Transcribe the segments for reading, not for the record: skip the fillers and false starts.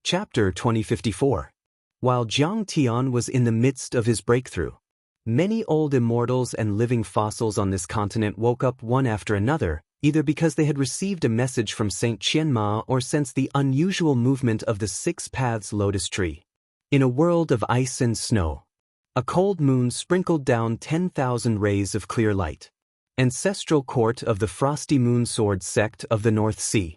Chapter 2054. While Jiang Tian was in the midst of his breakthrough, many old immortals and living fossils on this continent woke up one after another, either because they had received a message from Saint Qianma or sensed the unusual movement of the Six Paths lotus tree. In a world of ice and snow, a cold moon sprinkled down 10,000 rays of clear light. Ancestral court of the Frosty Moon Sword sect of the North Sea.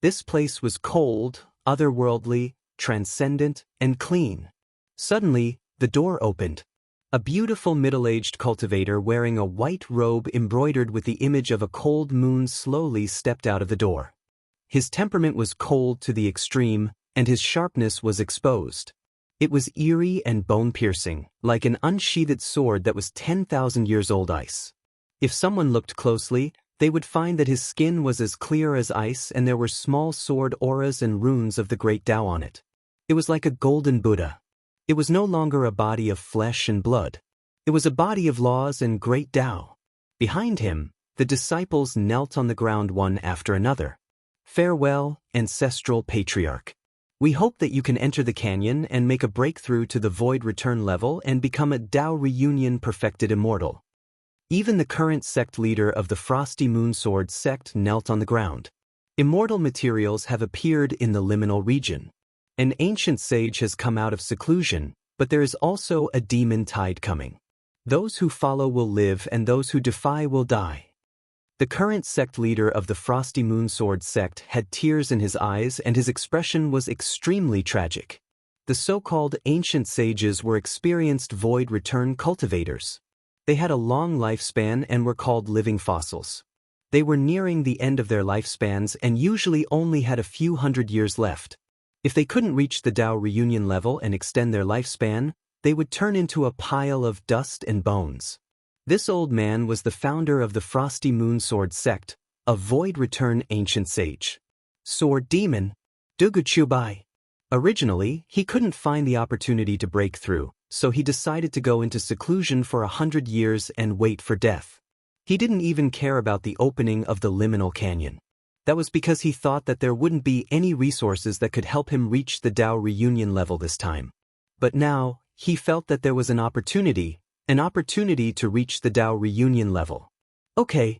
This place was cold, otherworldly, transcendent, and clean. Suddenly, the door opened. A beautiful middle-aged cultivator wearing a white robe embroidered with the image of a cold moon slowly stepped out of the door. His temperament was cold to the extreme, and his sharpness was exposed. It was eerie and bone-piercing, like an unsheathed sword that was 10,000 years old ice. If someone looked closely, they would find that his skin was as clear as ice and there were small sword auras and runes of the great Tao on it. It was like a golden Buddha. It was no longer a body of flesh and blood. It was a body of laws and great Tao. Behind him, the disciples knelt on the ground one after another. Farewell, ancestral patriarch. We hope that you can enter the canyon and make a breakthrough to the void return level and become a Tao reunion perfected immortal. Even the current sect leader of the Frosty Moon Sword sect knelt on the ground. Immortal materials have appeared in the liminal region. An ancient sage has come out of seclusion, but there is also a demon tide coming. Those who follow will live and those who defy will die. The current sect leader of the Frosty Moon Sword sect had tears in his eyes and his expression was extremely tragic. The so-called ancient sages were experienced void return cultivators. They had a long lifespan and were called living fossils. They were nearing the end of their lifespans and usually only had a few hundred years left. If they couldn't reach the Tao reunion level and extend their lifespan, they would turn into a pile of dust and bones. This old man was the founder of the Frosty Moon Sword sect, a void return ancient sage. Sword demon, Dugu Chubai. Originally, he couldn't find the opportunity to break through, so he decided to go into seclusion for 100 years and wait for death. He didn't even care about the opening of the liminal canyon. That was because he thought that there wouldn't be any resources that could help him reach the Tao reunion level this time. But now, he felt that there was an opportunity to reach the Tao reunion level. Okay.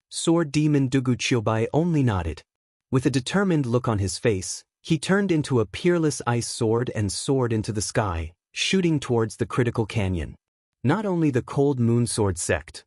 Sword demon Dugu Chiobai only nodded. With a determined look on his face, he turned into a peerless ice sword and soared into the sky, shooting towards the critical canyon. Not only the Cold Moon Sword sect,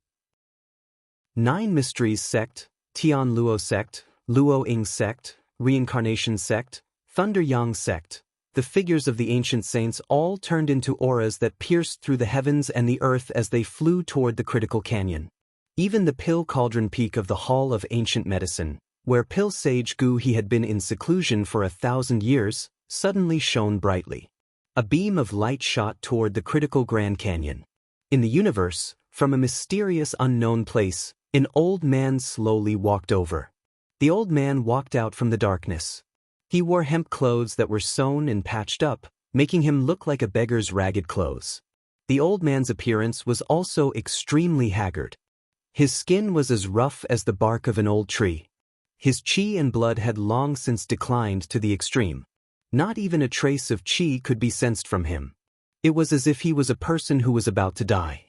Nine Mysteries sect, Tian Luo sect, Luo Ying sect, Reincarnation sect, Thunder Yang sect, the figures of the ancient saints all turned into auras that pierced through the heavens and the earth as they flew toward the critical canyon. Even the Pill Cauldron peak of the Hall of Ancient Medicine, where Pill Sage Gu he had been in seclusion for 1,000 years, suddenly shone brightly. A beam of light shot toward the critical Grand Canyon. In the universe, from a mysterious unknown place, an old man slowly walked over. The old man walked out from the darkness. He wore hemp clothes that were sewn and patched up, making him look like a beggar's ragged clothes. The old man's appearance was also extremely haggard. His skin was as rough as the bark of an old tree. His qi and blood had long since declined to the extreme. Not even a trace of qi could be sensed from him. It was as if he was a person who was about to die.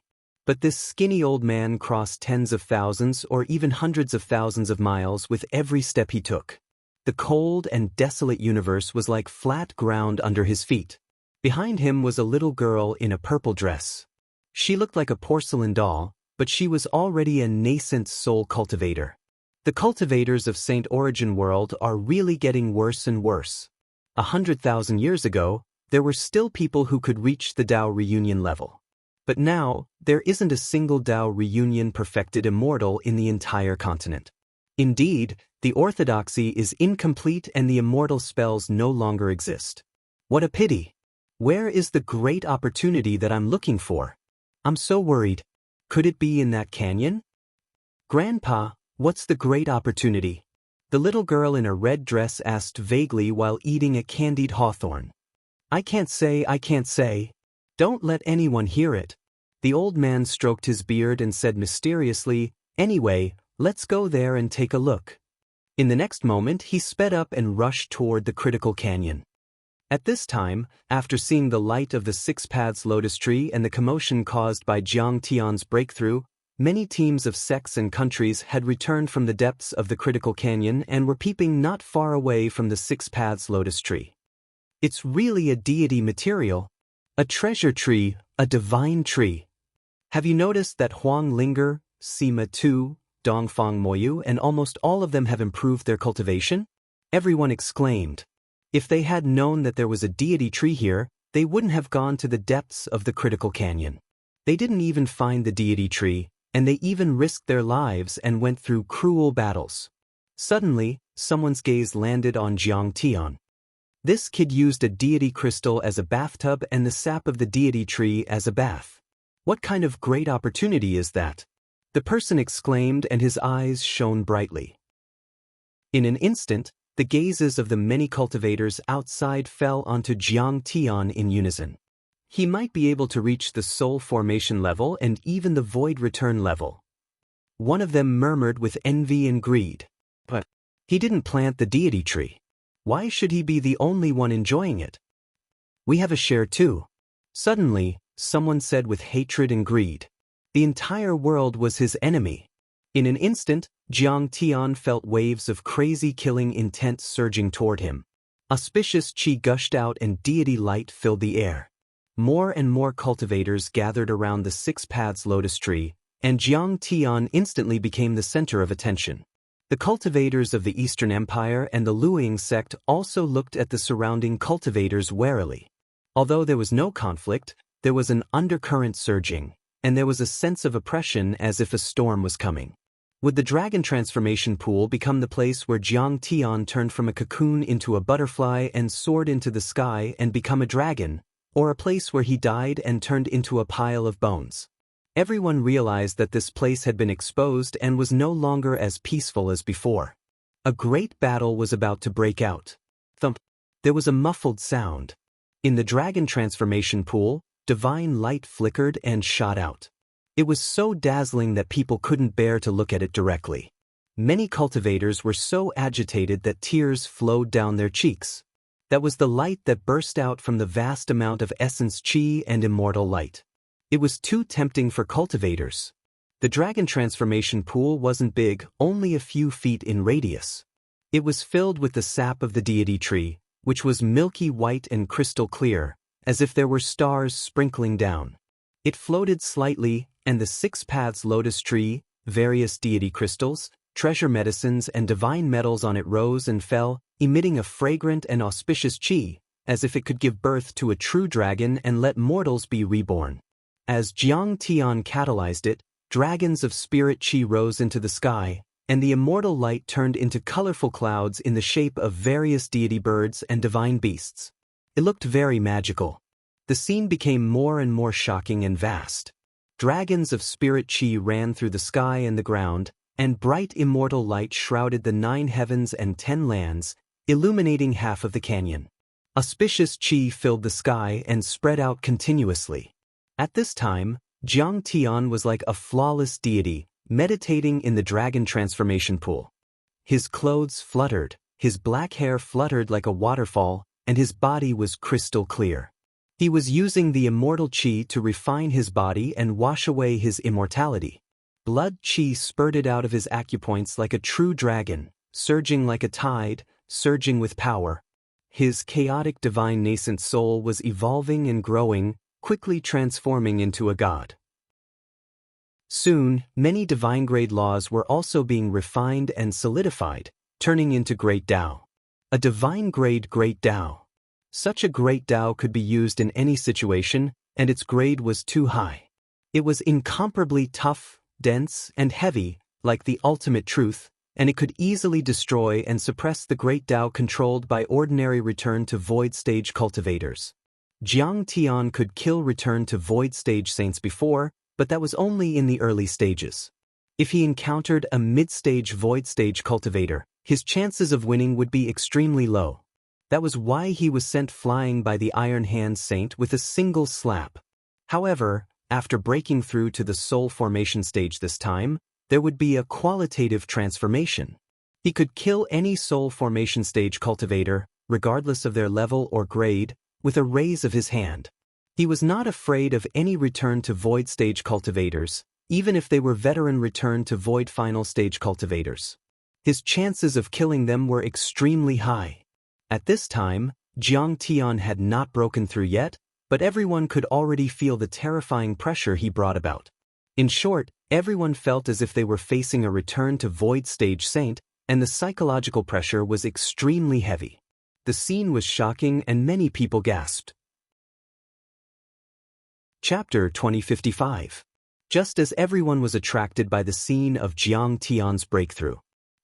But this skinny old man crossed tens of thousands or even hundreds of thousands of miles with every step he took. The cold and desolate universe was like flat ground under his feet. Behind him was a little girl in a purple dress. She looked like a porcelain doll, but she was already a nascent soul cultivator. The cultivators of Saint Origin World are really getting worse and worse. 100,000 years ago, there were still people who could reach the Tao reunion level. But now, there isn't a single Tao reunion perfected immortal in the entire continent. Indeed, the orthodoxy is incomplete and the immortal spells no longer exist. What a pity! Where is the great opportunity that I'm looking for? I'm so worried. Could it be in that canyon? Grandpa, what's the great opportunity? The little girl in a red dress asked vaguely while eating a candied hawthorn. I can't say. Don't let anyone hear it. The old man stroked his beard and said mysteriously, anyway, let's go there and take a look. In the next moment he sped up and rushed toward the critical canyon. At this time, after seeing the light of the Six Paths Lotus Tree and the commotion caused by Jiang Tian's breakthrough, many teams of sects and countries had returned from the depths of the critical canyon and were peeping not far away from the Six Paths Lotus Tree. It's really a deity material, a treasure tree, a divine tree. Have you noticed that Huang Linger, Sima Tu, Dongfang Moyu and almost all of them have improved their cultivation? Everyone exclaimed. If they had known that there was a deity tree here, they wouldn't have gone to the depths of the critical canyon. They didn't even find the deity tree, and they even risked their lives and went through cruel battles. Suddenly, someone's gaze landed on Jiang Tian. This kid used a deity crystal as a bathtub and the sap of the deity tree as a bath. What kind of great opportunity is that? The person exclaimed, and his eyes shone brightly. In an instant, the gazes of the many cultivators outside fell onto Jiang Tian in unison. He might be able to reach the soul formation level and even the void return level. One of them murmured with envy and greed. But he didn't plant the deity tree. Why should he be the only one enjoying it? We have a share too. Suddenly, someone said with hatred and greed. The entire world was his enemy. In an instant, Jiang Tian felt waves of crazy killing intent surging toward him. Auspicious qi gushed out and deity light filled the air. More and more cultivators gathered around the Six Paths Lotus Tree, and Jiang Tian instantly became the center of attention. The cultivators of the Eastern Empire and the Luoying sect also looked at the surrounding cultivators warily. Although there was no conflict, there was an undercurrent surging, and there was a sense of oppression as if a storm was coming. Would the dragon transformation pool become the place where Jiang Tian turned from a cocoon into a butterfly and soared into the sky and become a dragon, or a place where he died and turned into a pile of bones? Everyone realized that this place had been exposed and was no longer as peaceful as before. A great battle was about to break out. Thump! There was a muffled sound. In the dragon transformation pool, divine light flickered and shot out. It was so dazzling that people couldn't bear to look at it directly. Many cultivators were so agitated that tears flowed down their cheeks. That was the light that burst out from the vast amount of essence qi and immortal light. It was too tempting for cultivators. The dragon transformation pool wasn't big, only a few feet in radius. It was filled with the sap of the deity tree, which was milky white and crystal clear, as if there were stars sprinkling down. It floated slightly, and the Six Paths Lotus Tree, various deity crystals, treasure medicines and divine metals on it rose and fell, emitting a fragrant and auspicious qi, as if it could give birth to a true dragon and let mortals be reborn. As Jiang Tian catalyzed it, dragons of spirit qi rose into the sky, and the immortal light turned into colorful clouds in the shape of various deity birds and divine beasts. It looked very magical. The scene became more and more shocking and vast. Dragons of spirit qi ran through the sky and the ground, and bright immortal light shrouded the 9 heavens and 10 lands, illuminating half of the canyon. Auspicious qi filled the sky and spread out continuously. At this time, Jiang Tian was like a flawless deity, meditating in the dragon transformation pool. His clothes fluttered, his black hair fluttered like a waterfall, and his body was crystal clear. He was using the immortal qi to refine his body and wash away his immortality. Blood qi spurted out of his acupoints like a true dragon, surging like a tide, surging with power. His chaotic divine nascent soul was evolving and growing, quickly transforming into a god. Soon, many divine-grade laws were also being refined and solidified, turning into Great Tao. A divine-grade Great Tao. Such a Great Tao could be used in any situation, and its grade was too high. It was incomparably tough, dense, and heavy, like the ultimate truth, and it could easily destroy and suppress the Great Tao controlled by ordinary return to void stage cultivators. Jiang Tian could kill return to void stage saints before, but that was only in the early stages. If he encountered a mid-stage void stage cultivator, his chances of winning would be extremely low. That was why he was sent flying by the Iron Hand Saint with a single slap. However, after breaking through to the soul formation stage this time, there would be a qualitative transformation. He could kill any soul formation stage cultivator, regardless of their level or grade, with a raise of his hand. He was not afraid of any return to void stage cultivators, even if they were veteran return to void final stage cultivators. His chances of killing them were extremely high. At this time, Jiang Tian had not broken through yet, but everyone could already feel the terrifying pressure he brought about. In short, everyone felt as if they were facing a return to void stage saint, and the psychological pressure was extremely heavy. The scene was shocking and many people gasped. Chapter 2055. Just as everyone was attracted by the scene of Jiang Tian's breakthrough.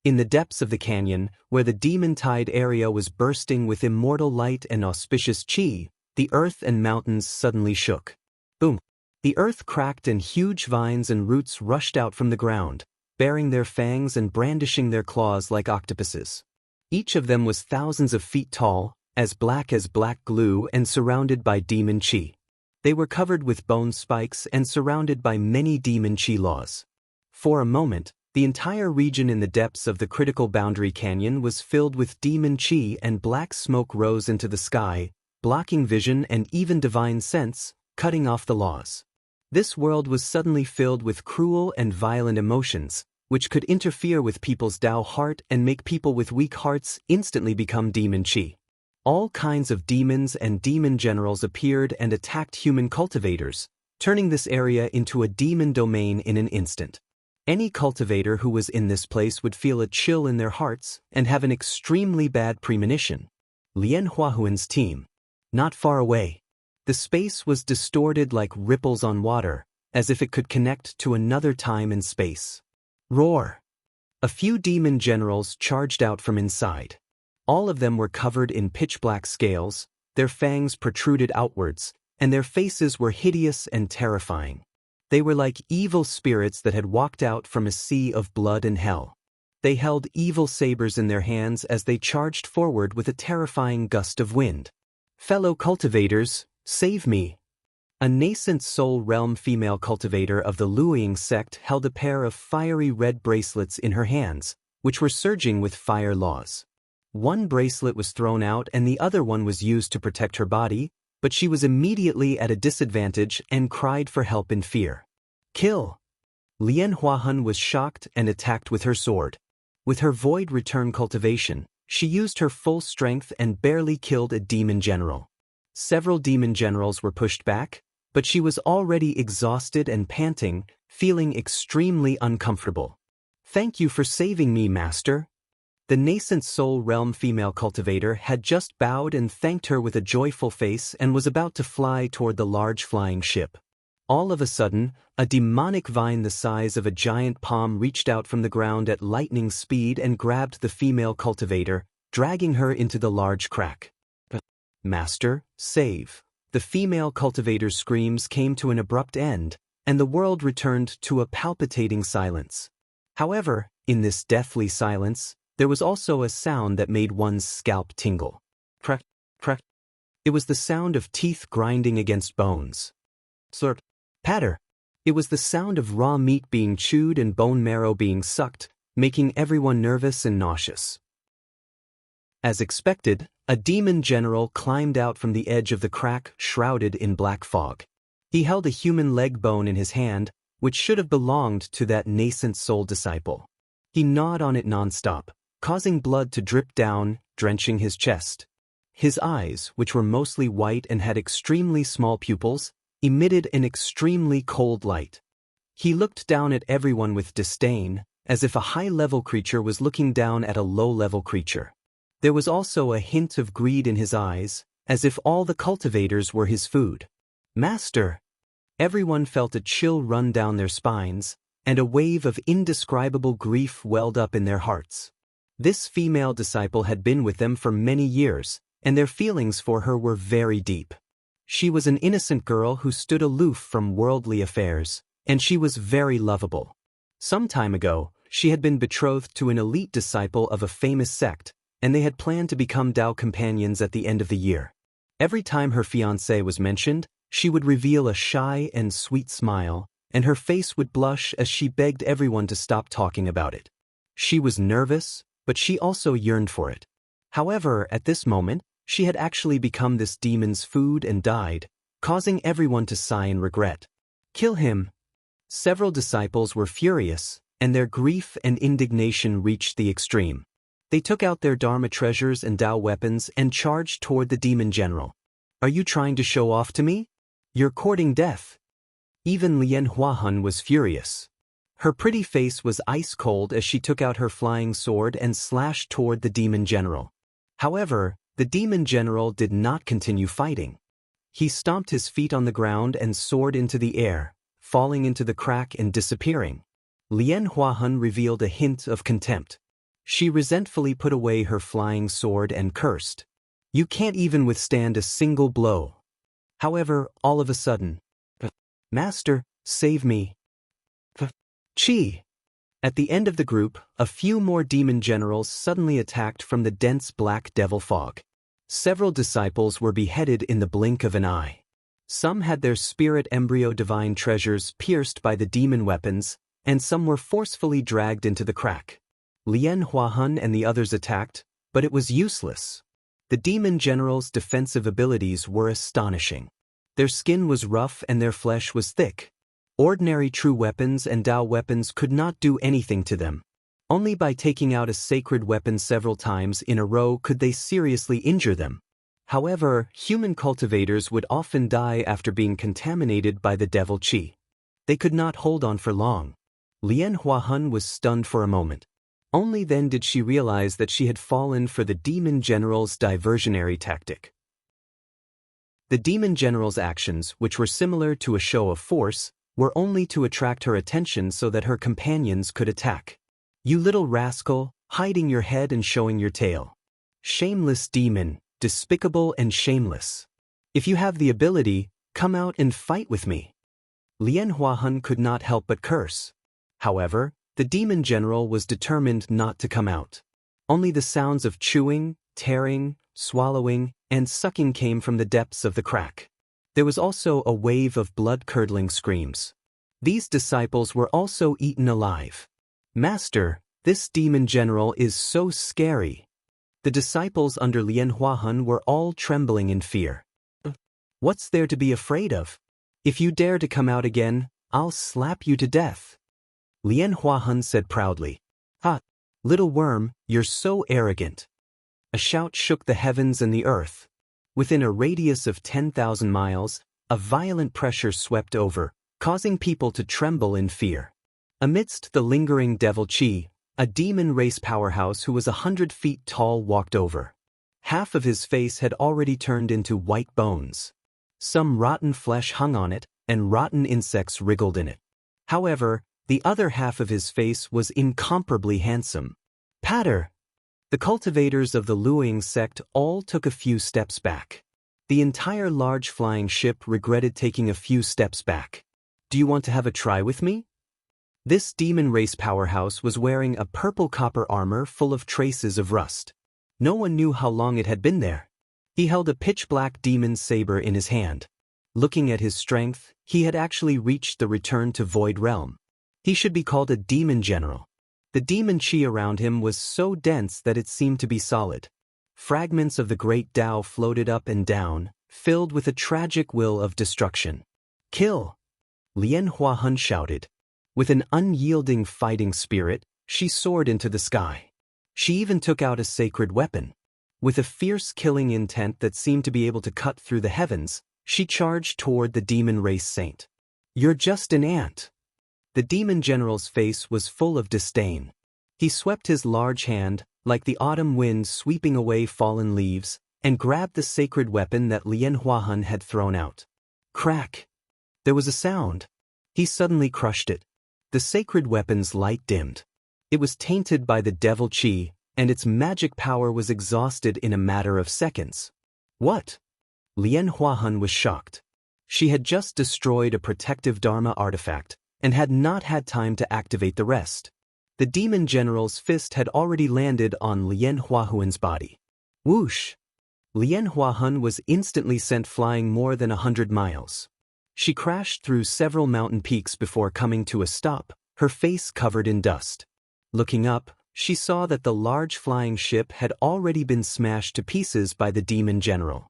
In the depths of the canyon, where the demon tide area was bursting with immortal light and auspicious qi, the earth and mountains suddenly shook. Boom! The earth cracked and huge vines and roots rushed out from the ground, baring their fangs and brandishing their claws like octopuses. Each of them was thousands of feet tall, as black glue and surrounded by demon qi. They were covered with bone spikes and surrounded by many demon qi laws. For a moment, the entire region in the depths of the critical boundary canyon was filled with demon qi, and black smoke rose into the sky, blocking vision and even divine sense, cutting off the laws. This world was suddenly filled with cruel and violent emotions, which could interfere with people's Tao heart and make people with weak hearts instantly become demon qi. All kinds of demons and demon generals appeared and attacked human cultivators, turning this area into a demon domain in an instant. Any cultivator who was in this place would feel a chill in their hearts and have an extremely bad premonition. Lian Huahuan's team. Not far away. The space was distorted like ripples on water, as if it could connect to another time and space. Roar! A few demon generals charged out from inside. All of them were covered in pitch-black scales, their fangs protruded outwards, and their faces were hideous and terrifying. They were like evil spirits that had walked out from a sea of blood and hell. They held evil sabers in their hands as they charged forward with a terrifying gust of wind. Fellow cultivators, save me! A nascent soul realm female cultivator of the Luoying sect held a pair of fiery red bracelets in her hands, which were surging with fire laws. One bracelet was thrown out and the other one was used to protect her body, but she was immediately at a disadvantage and cried for help in fear. Kill! Lian Huahan was shocked and attacked with her sword. With her void return cultivation, she used her full strength and barely killed a demon general. Several demon generals were pushed back, but she was already exhausted and panting, feeling extremely uncomfortable. Thank you for saving me, Master. The nascent soul realm female cultivator had just bowed and thanked her with a joyful face and was about to fly toward the large flying ship. All of a sudden, a demonic vine the size of a giant palm reached out from the ground at lightning speed and grabbed the female cultivator, dragging her into the large crack. Master, save! The female cultivator's screams came to an abrupt end, and the world returned to a palpitating silence. However, in this deathly silence, there was also a sound that made one's scalp tingle. Crack, crack. It was the sound of teeth grinding against bones. Slurp, patter. It was the sound of raw meat being chewed and bone marrow being sucked, making everyone nervous and nauseous. As expected, a demon general climbed out from the edge of the crack, shrouded in black fog. He held a human leg bone in his hand, which should have belonged to that nascent soul disciple. He gnawed on it nonstop, causing blood to drip down, drenching his chest. His eyes, which were mostly white and had extremely small pupils, emitted an extremely cold light. He looked down at everyone with disdain, as if a high-level creature was looking down at a low-level creature. There was also a hint of greed in his eyes, as if all the cultivators were his food. Master! Everyone felt a chill run down their spines, and a wave of indescribable grief welled up in their hearts. This female disciple had been with them for many years, and their feelings for her were very deep. She was an innocent girl who stood aloof from worldly affairs, and she was very lovable. Some time ago, she had been betrothed to an elite disciple of a famous sect, and they had planned to become Tao companions at the end of the year. Every time her fiancé was mentioned, she would reveal a shy and sweet smile, and her face would blush as she begged everyone to stop talking about it. She was nervous, but she also yearned for it. However, at this moment, she had actually become this demon's food and died, causing everyone to sigh in regret. Kill him. Several disciples were furious, and their grief and indignation reached the extreme. They took out their Dharma treasures and Tao weapons and charged toward the demon general. Are you trying to show off to me? You're courting death. Even Lien Huahun was furious. Her pretty face was ice cold as she took out her flying sword and slashed toward the demon general. However, the demon general did not continue fighting. He stomped his feet on the ground and soared into the air, falling into the crack and disappearing. Lien Huahun revealed a hint of contempt. She resentfully put away her flying sword and cursed. You can't even withstand a single blow. However, all of a sudden, Master, save me. Chi! At the end of the group, a few more demon generals suddenly attacked from the dense black devil fog. Several disciples were beheaded in the blink of an eye. Some had their spirit embryo divine treasures pierced by the demon weapons, and some were forcefully dragged into the crack. Lien Huahun and the others attacked, but it was useless. The demon generals' defensive abilities were astonishing. Their skin was rough and their flesh was thick. Ordinary true weapons and Tao weapons could not do anything to them. Only by taking out a sacred weapon several times in a row could they seriously injure them. However, human cultivators would often die after being contaminated by the devil Qi. They could not hold on for long. Lien Huahun was stunned for a moment. Only then did she realize that she had fallen for the demon general's diversionary tactic. The demon general's actions, which were similar to a show of force, were only to attract her attention so that her companions could attack. You little rascal, hiding your head and showing your tail. Shameless demon, despicable and shameless. If you have the ability, come out and fight with me. Lien Huahun could not help but curse. However, the demon general was determined not to come out. Only the sounds of chewing, tearing, swallowing, and sucking came from the depths of the crack. There was also a wave of blood-curdling screams. These disciples were also eaten alive. Master, this demon general is so scary. The disciples under Lien Huahun were all trembling in fear. What's there to be afraid of? If you dare to come out again, I'll slap you to death. Lien Huahun said proudly. Ha! Little worm, you're so arrogant. A shout shook the heavens and the earth. Within a radius of 10,000 miles, a violent pressure swept over, causing people to tremble in fear. Amidst the lingering devil Qi, a demon race powerhouse who was 100 feet tall walked over. Half of his face had already turned into white bones. Some rotten flesh hung on it, and rotten insects wriggled in it. However, the other half of his face was incomparably handsome. Patter! The cultivators of the Luoying sect all took a few steps back. The entire large flying ship regretted taking a few steps back. Do you want to have a try with me? This demon race powerhouse was wearing a purple copper armor full of traces of rust. No one knew how long it had been there. He held a pitch-black demon saber in his hand. Looking at his strength, he had actually reached the return to Void Realm. He should be called a demon general. The demon Qi around him was so dense that it seemed to be solid. Fragments of the great Tao floated up and down, filled with a tragic will of destruction. Kill! Lien Huahun shouted. With an unyielding fighting spirit, she soared into the sky. She even took out a sacred weapon. With a fierce killing intent that seemed to be able to cut through the heavens, she charged toward the demon race saint. You're just an ant. The demon general's face was full of disdain. He swept his large hand, like the autumn wind sweeping away fallen leaves, and grabbed the sacred weapon that Lien Huahun had thrown out. Crack! There was a sound. He suddenly crushed it. The sacred weapon's light dimmed. It was tainted by the devil Qi, and its magic power was exhausted in a matter of seconds. What? Lien Huahun was shocked. She had just destroyed a protective Dharma artifact, and had not had time to activate the rest. The demon general's fist had already landed on Lien Huahun's body. Whoosh! Lien Huahun was instantly sent flying more than 100 miles. She crashed through several mountain peaks before coming to a stop, her face covered in dust. Looking up, she saw that the large flying ship had already been smashed to pieces by the demon general.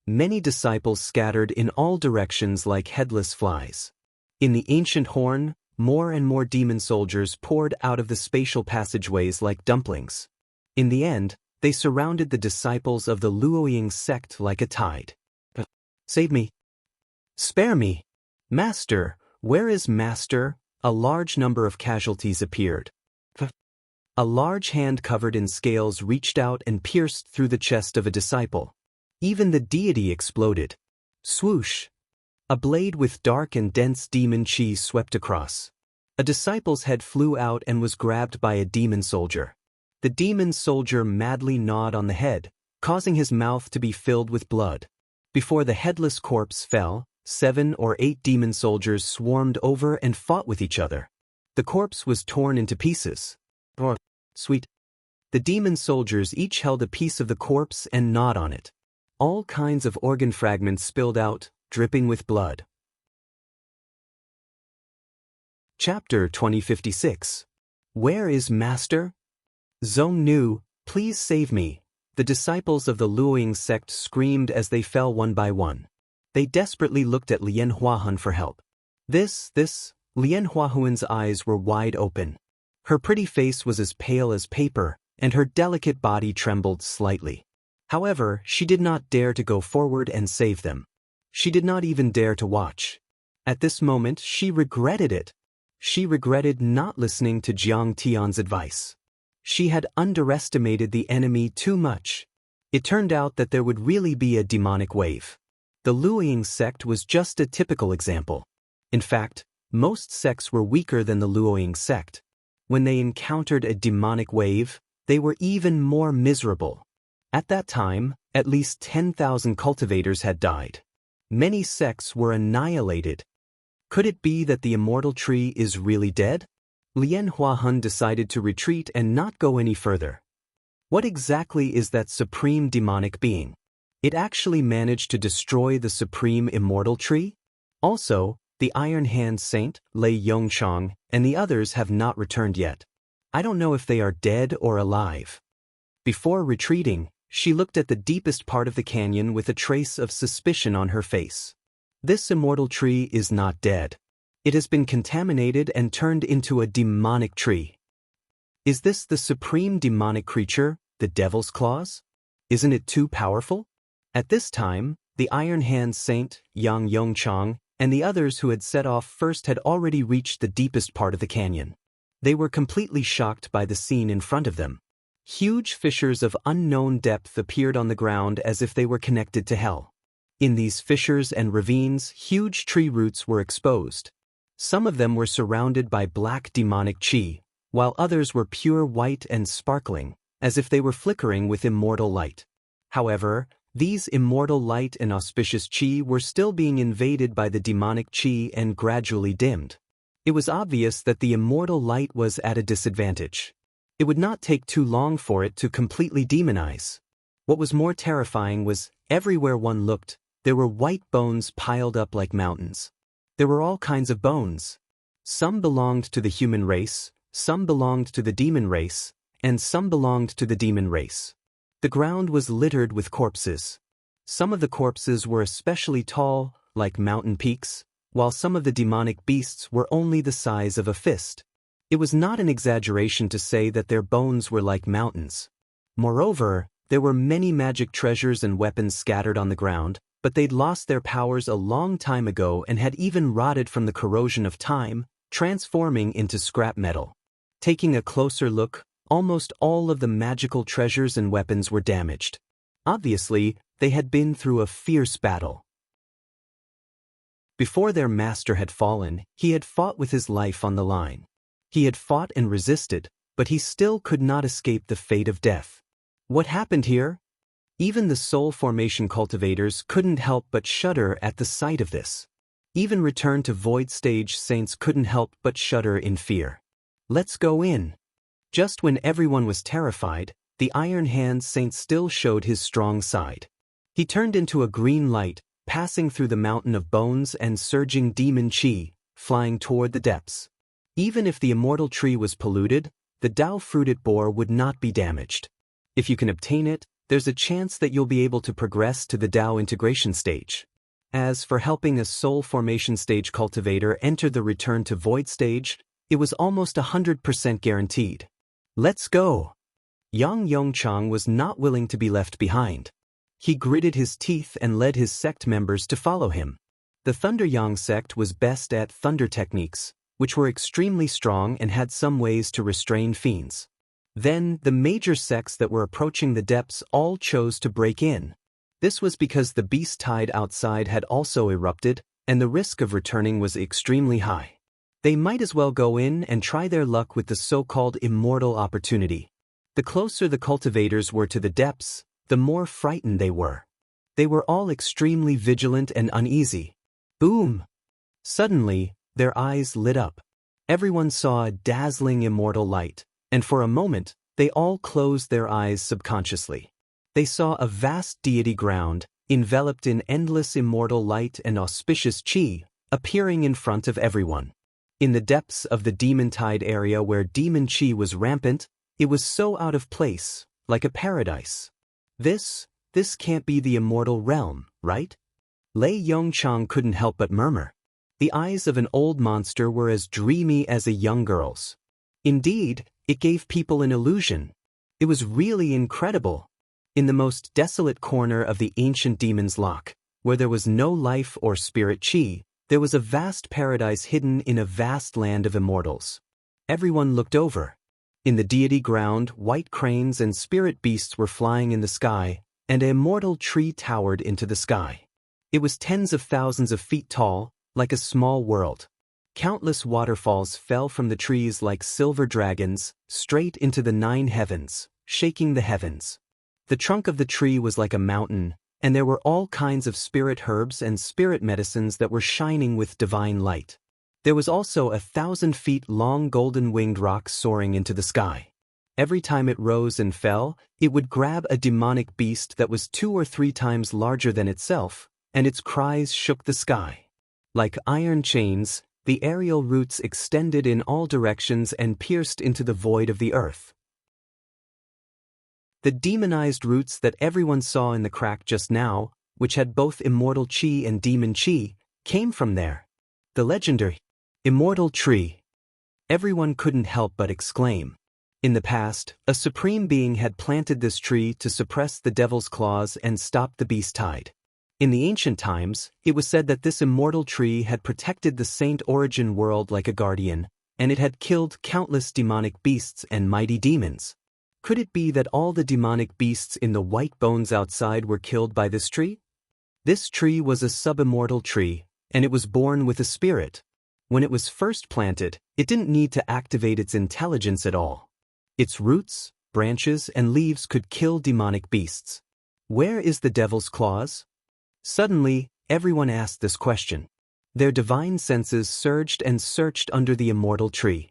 Many disciples scattered in all directions like headless flies. In the ancient horn, more and more demon soldiers poured out of the spatial passageways like dumplings. In the end, they surrounded the disciples of the Luoying sect like a tide. "Save me! Spare me! Master, where is Master?" A large number of casualties appeared. A large hand covered in scales reached out and pierced through the chest of a disciple. Even the deity exploded. Swoosh! A blade with dark and dense demon chi swept across. A disciple's head flew out and was grabbed by a demon soldier. The demon soldier madly gnawed on the head, causing his mouth to be filled with blood. Before the headless corpse fell, 7 or 8 demon soldiers swarmed over and fought with each other. The corpse was torn into pieces. Oh, sweet. The demon soldiers each held a piece of the corpse and gnawed on it. All kinds of organ fragments spilled out, dripping with blood. Chapter 2056. Where is Master? Zhong Nu, please save me. The disciples of the Luoying sect screamed as they fell one by one. They desperately looked at Lian Huahun for help. Lian Huahun's eyes were wide open. Her pretty face was as pale as paper, and her delicate body trembled slightly. However, she did not dare to go forward and save them. She did not even dare to watch. At this moment, she regretted it. She regretted not listening to Jiang Tian's advice. She had underestimated the enemy too much. It turned out that there would really be a demonic wave. The Luoying sect was just a typical example. In fact, most sects were weaker than the Luoying sect. When they encountered a demonic wave, they were even more miserable. At that time, at least 10,000 cultivators had died. Many sects were annihilated. Could it be that the immortal tree is really dead? Lian Huahun decided to retreat and not go any further. What exactly is that supreme demonic being? It actually managed to destroy the supreme immortal tree? Also, the Iron Hand Saint, Lei Yongchang, and the others have not returned yet. I don't know if they are dead or alive. Before retreating, she looked at the deepest part of the canyon with a trace of suspicion on her face. This immortal tree is not dead. It has been contaminated and turned into a demonic tree. Is this the supreme demonic creature, the Devil's Claws? Isn't it too powerful? At this time, the Iron Hand Saint, Yang Yongchang, and the others who had set off first had already reached the deepest part of the canyon. They were completely shocked by the scene in front of them. Huge fissures of unknown depth appeared on the ground as if they were connected to hell. In these fissures and ravines, huge tree roots were exposed. Some of them were surrounded by black demonic chi, while others were pure white and sparkling, as if they were flickering with immortal light. However, these immortal light and auspicious chi were still being invaded by the demonic chi and gradually dimmed. It was obvious that the immortal light was at a disadvantage. It would not take too long for it to completely demonize. What was more terrifying was, everywhere one looked, there were white bones piled up like mountains. There were all kinds of bones. Some belonged to the human race, some belonged to the demon race, and some belonged to the demon race. The ground was littered with corpses. Some of the corpses were especially tall, like mountain peaks, while some of the demonic beasts were only the size of a fist. It was not an exaggeration to say that their bones were like mountains. Moreover, there were many magic treasures and weapons scattered on the ground, but they'd lost their powers a long time ago and had even rotted from the corrosion of time, transforming into scrap metal. Taking a closer look, almost all of the magical treasures and weapons were damaged. Obviously, they had been through a fierce battle. Before their master had fallen, he had fought with his life on the line. He had fought and resisted, but he still could not escape the fate of death. What happened here? Even the soul formation cultivators couldn't help but shudder at the sight of this. Even return to void stage saints couldn't help but shudder in fear. Let's go in. Just when everyone was terrified, the Iron Hand Saint still showed his strong side. He turned into a green light, passing through the mountain of bones and surging demon chi, flying toward the depths. Even if the immortal tree was polluted, the Dao fruit it bore would not be damaged. If you can obtain it, there's a chance that you'll be able to progress to the Dao integration stage. As for helping a soul formation stage cultivator enter the return to void stage, it was almost 100% guaranteed. Let's go! Yang Yongchang was not willing to be left behind. He gritted his teeth and led his sect members to follow him. The Thunder Yang sect was best at thunder techniques, which were extremely strong and had some ways to restrain fiends. Then, the major sects that were approaching the depths all chose to break in. This was because the beast tide outside had also erupted, and the risk of returning was extremely high. They might as well go in and try their luck with the so-called immortal opportunity. The closer the cultivators were to the depths, the more frightened they were. They were all extremely vigilant and uneasy. Boom! Suddenly, their eyes lit up. Everyone saw a dazzling immortal light, and for a moment, they all closed their eyes subconsciously. They saw a vast deity ground, enveloped in endless immortal light and auspicious chi, appearing in front of everyone. In the depths of the demon tide area where demon chi was rampant, it was so out of place, like a paradise. This can't be the immortal realm, right? Lei Yongchang couldn't help but murmur. The eyes of an old monster were as dreamy as a young girl's. Indeed, it gave people an illusion. It was really incredible. In the most desolate corner of the ancient demon's lock, where there was no life or spirit chi, there was a vast paradise hidden in a vast land of immortals. Everyone looked over. In the deity ground, white cranes and spirit beasts were flying in the sky, and an immortal tree towered into the sky. It was tens of thousands of feet tall, like a small world. Countless waterfalls fell from the trees like silver dragons, straight into the 9 heavens, shaking the heavens. The trunk of the tree was like a mountain, and there were all kinds of spirit herbs and spirit medicines that were shining with divine light. There was also 1,000 feet long golden-winged rock soaring into the sky. Every time it rose and fell, it would grab a demonic beast that was 2 or 3 times larger than itself, and its cries shook the sky. Like iron chains, the aerial roots extended in all directions and pierced into the void of the earth. The demonized roots that everyone saw in the crack just now, which had both immortal chi and demon chi, came from there. The legendary immortal tree. Everyone couldn't help but exclaim. In the past, a supreme being had planted this tree to suppress the devil's claws and stop the beast tide. In the ancient times, it was said that this immortal tree had protected the Saint Origin world like a guardian, and it had killed countless demonic beasts and mighty demons. Could it be that all the demonic beasts in the white bones outside were killed by this tree? This tree was a sub-immortal tree, and it was born with a spirit. When it was first planted, it didn't need to activate its intelligence at all. Its roots, branches, and leaves could kill demonic beasts. Where is the devil's claws? Suddenly, everyone asked this question. Their divine senses surged and searched under the immortal tree.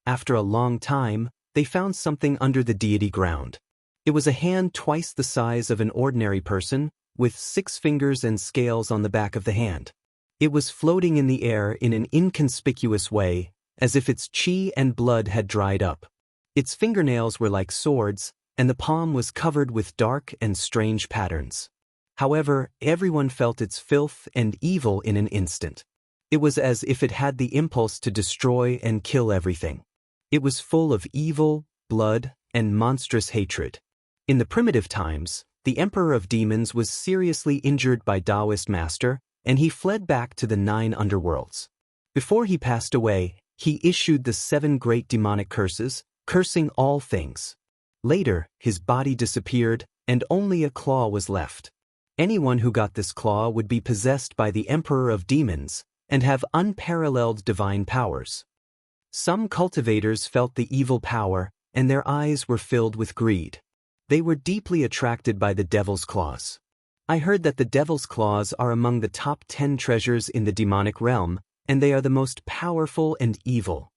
After a long time, they found something under the deity ground. It was a hand twice the size of an ordinary person, with 6 fingers and scales on the back of the hand. It was floating in the air in an inconspicuous way, as if its chi and blood had dried up. Its fingernails were like swords, and the palm was covered with dark and strange patterns. However, everyone felt its filth and evil in an instant. It was as if it had the impulse to destroy and kill everything. It was full of evil, blood, and monstrous hatred. In the primitive times, the Emperor of Demons was seriously injured by Taoist master, and he fled back to the 9 underworlds. Before he passed away, he issued the 7 great demonic curses, cursing all things. Later, his body disappeared, and only a claw was left. Anyone who got this claw would be possessed by the Emperor of Demons and have unparalleled divine powers. Some cultivators felt the evil power, and their eyes were filled with greed. They were deeply attracted by the devil's claws. I heard that the devil's claws are among the top 10 treasures in the demonic realm, and they are the most powerful and evil.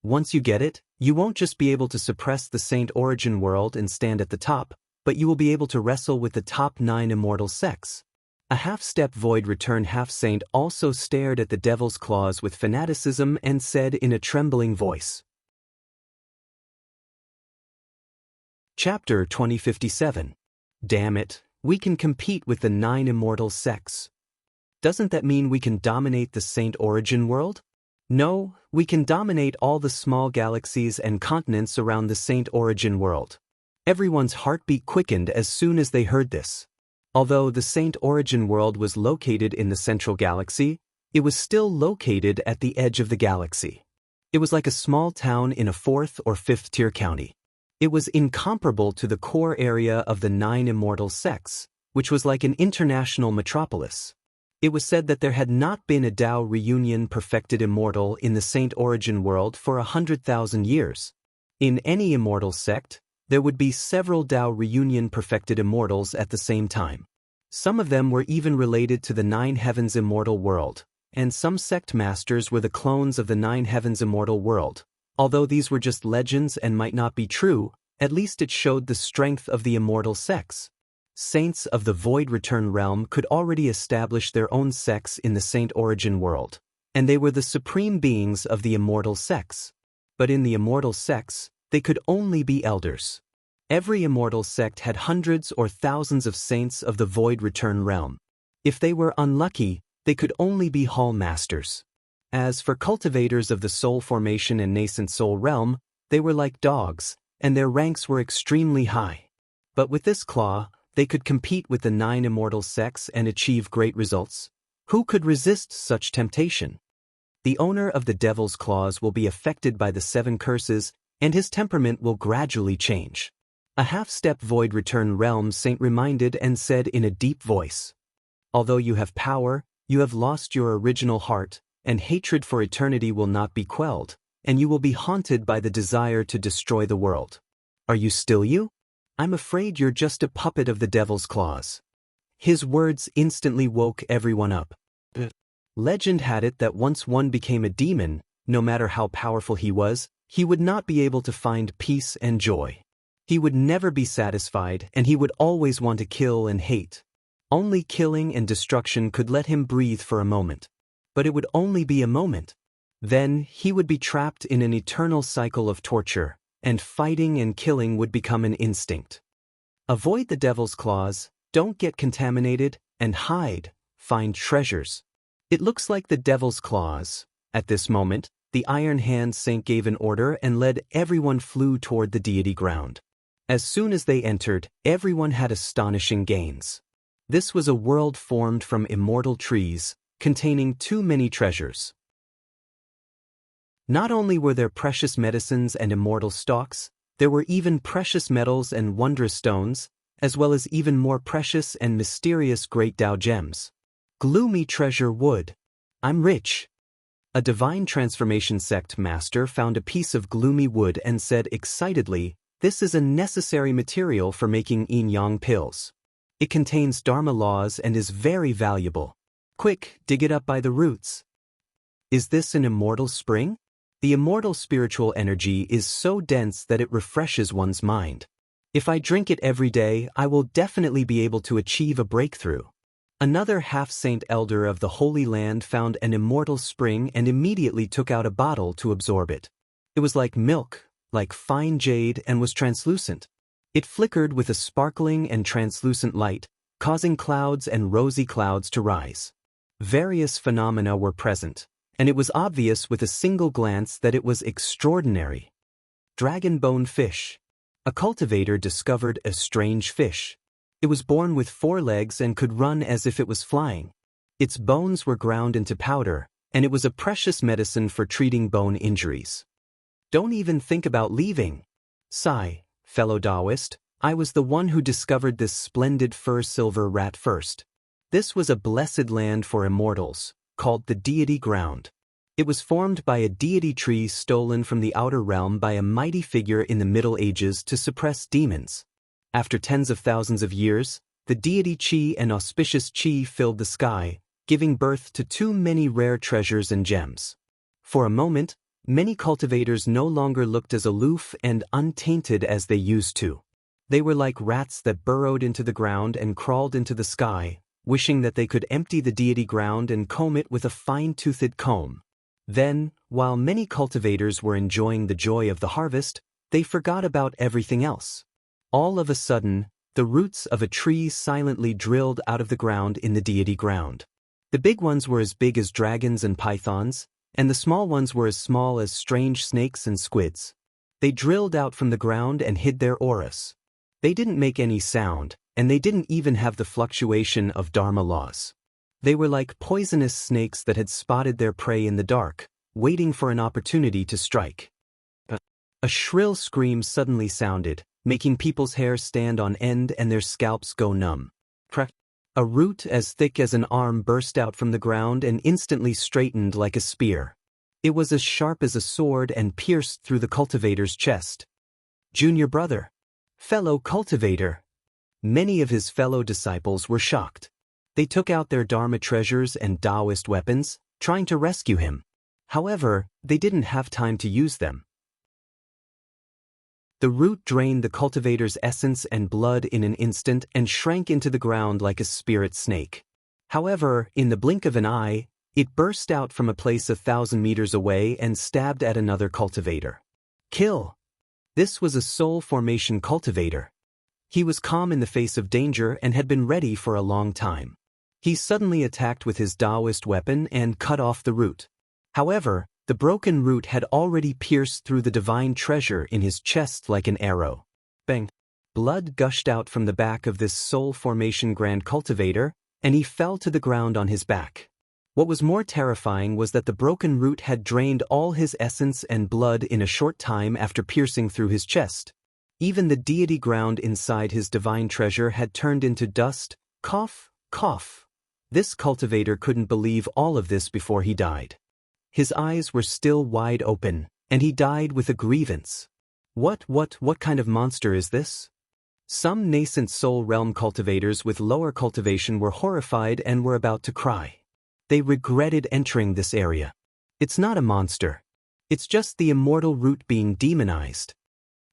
Once you get it, you won't just be able to suppress the Saint Origin world and stand at the top, but you will be able to wrestle with the top 9 immortal sects. A half-step void return half-saint also stared at the devil's claws with fanaticism and said in a trembling voice, Chapter 2057. Damn it, we can compete with the 9 immortal sects. Doesn't that mean we can dominate the Saint Origin world? No, we can dominate all the small galaxies and continents around the Saint Origin world. Everyone's heartbeat quickened as soon as they heard this. Although the Saint Origin world was located in the central galaxy, it was still located at the edge of the galaxy. It was like a small town in a 4th or 5th tier county. It was incomparable to the core area of the 9 immortal sects, which was like an international metropolis. It was said that there had not been a Tao reunion perfected immortal in the Saint Origin world for 100,000 years. In any immortal sect, there would be several Tao reunion perfected immortals at the same time. Some of them were even related to the 9 heavens immortal world, and some sect masters were the clones of the 9 heavens immortal world. Although these were just legends and might not be true, at least it showed the strength of the immortal sects. Saints of the Void Return realm could already establish their own sects in the Saint Origin world, and they were the supreme beings of the immortal sects. But in the immortal sects, they could only be elders. Every immortal sect had hundreds or thousands of saints of the Void Return realm. If they were unlucky, they could only be hall masters. As for cultivators of the soul formation and nascent soul realm, they were like dogs, and their ranks were extremely high. But with this claw, they could compete with the 9 immortal sects and achieve great results. Who could resist such temptation? The owner of the Devil's Claws will be affected by the 7 curses, and his temperament will gradually change. A half-step Void Return realm saint reminded and said in a deep voice, "Although you have power, you have lost your original heart, and hatred for eternity will not be quelled, and you will be haunted by the desire to destroy the world. Are you still you? I'm afraid you're just a puppet of the Devil's Claws." His words instantly woke everyone up. Legend had it that once one became a demon, no matter how powerful he was, he would not be able to find peace and joy. He would never be satisfied, and he would always want to kill and hate. Only killing and destruction could let him breathe for a moment. But it would only be a moment. Then he would be trapped in an eternal cycle of torture, and fighting and killing would become an instinct. Avoid the Devil's Claws, don't get contaminated, and hide, find treasures. It looks like the Devil's Claws. At this moment, the Iron Hand Saint gave an order and led everyone flew toward the deity ground. As soon as they entered, everyone had astonishing gains. This was a world formed from immortal trees, containing too many treasures. Not only were there precious medicines and immortal stalks, there were even precious metals and wondrous stones, as well as even more precious and mysterious great Tao gems. Gloomy treasure wood. I'm rich. A divine transformation sect master found a piece of gloomy wood and said excitedly, "This is a necessary material for making yin-yang pills. It contains Dharma laws and is very valuable. Quick, dig it up by the roots." Is this an immortal spring? The immortal spiritual energy is so dense that it refreshes one's mind. If I drink it every day, I will definitely be able to achieve a breakthrough. Another half-saint elder of the Holy Land found an immortal spring and immediately took out a bottle to absorb it. It was like milk, like fine jade, and was translucent. It flickered with a sparkling and translucent light, causing clouds and rosy clouds to rise. Various phenomena were present, and it was obvious with a single glance that it was extraordinary. Dragon bone fish. A cultivator discovered a strange fish. It was born with 4 legs and could run as if it was flying. Its bones were ground into powder, and it was a precious medicine for treating bone injuries. Don't even think about leaving. Sigh, fellow Taoist, I was the one who discovered this splendid fur silver rat first. This was a blessed land for immortals, called the deity ground. It was formed by a deity tree stolen from the outer realm by a mighty figure in the Middle Ages to suppress demons. After tens of thousands of years, the deity chi and auspicious chi filled the sky, giving birth to too many rare treasures and gems. For a moment, many cultivators no longer looked as aloof and untainted as they used to. They were like rats that burrowed into the ground and crawled into the sky, wishing that they could empty the deity ground and comb it with a fine-toothed comb. Then, while many cultivators were enjoying the joy of the harvest, they forgot about everything else. All of a sudden, the roots of a tree silently drilled out of the ground in the deity ground. The big ones were as big as dragons and pythons, and the small ones were as small as strange snakes and squids. They drilled out from the ground and hid their auras. They didn't make any sound, and they didn't even have the fluctuation of Dharma laws. They were like poisonous snakes that had spotted their prey in the dark, waiting for an opportunity to strike. A shrill scream suddenly sounded, making people's hair stand on end and their scalps go numb. A root as thick as an arm burst out from the ground and instantly straightened like a spear. It was as sharp as a sword and pierced through the cultivator's chest. Junior brother. Fellow cultivator. Many of his fellow disciples were shocked. They took out their Dharma treasures and Taoist weapons, trying to rescue him. However, they didn't have time to use them. The root drained the cultivator's essence and blood in an instant and shrank into the ground like a spirit snake. However, in the blink of an eye, it burst out from a place 1,000 meters away and stabbed at another cultivator. Kill! This was a soul formation cultivator. He was calm in the face of danger and had been ready for a long time. He suddenly attacked with his Taoist weapon and cut off the root. However, the broken root had already pierced through the divine treasure in his chest like an arrow. Bang! Blood gushed out from the back of this soul formation grand cultivator, and he fell to the ground on his back. What was more terrifying was that the broken root had drained all his essence and blood in a short time after piercing through his chest. Even the deity ground inside his divine treasure had turned into dust. Cough, cough. This cultivator couldn't believe all of this before he died. His eyes were still wide open, and he died with a grievance. What kind of monster is this? Some nascent soul realm cultivators with lower cultivation were horrified and were about to cry. They regretted entering this area. It's not a monster. It's just the immortal root being demonized.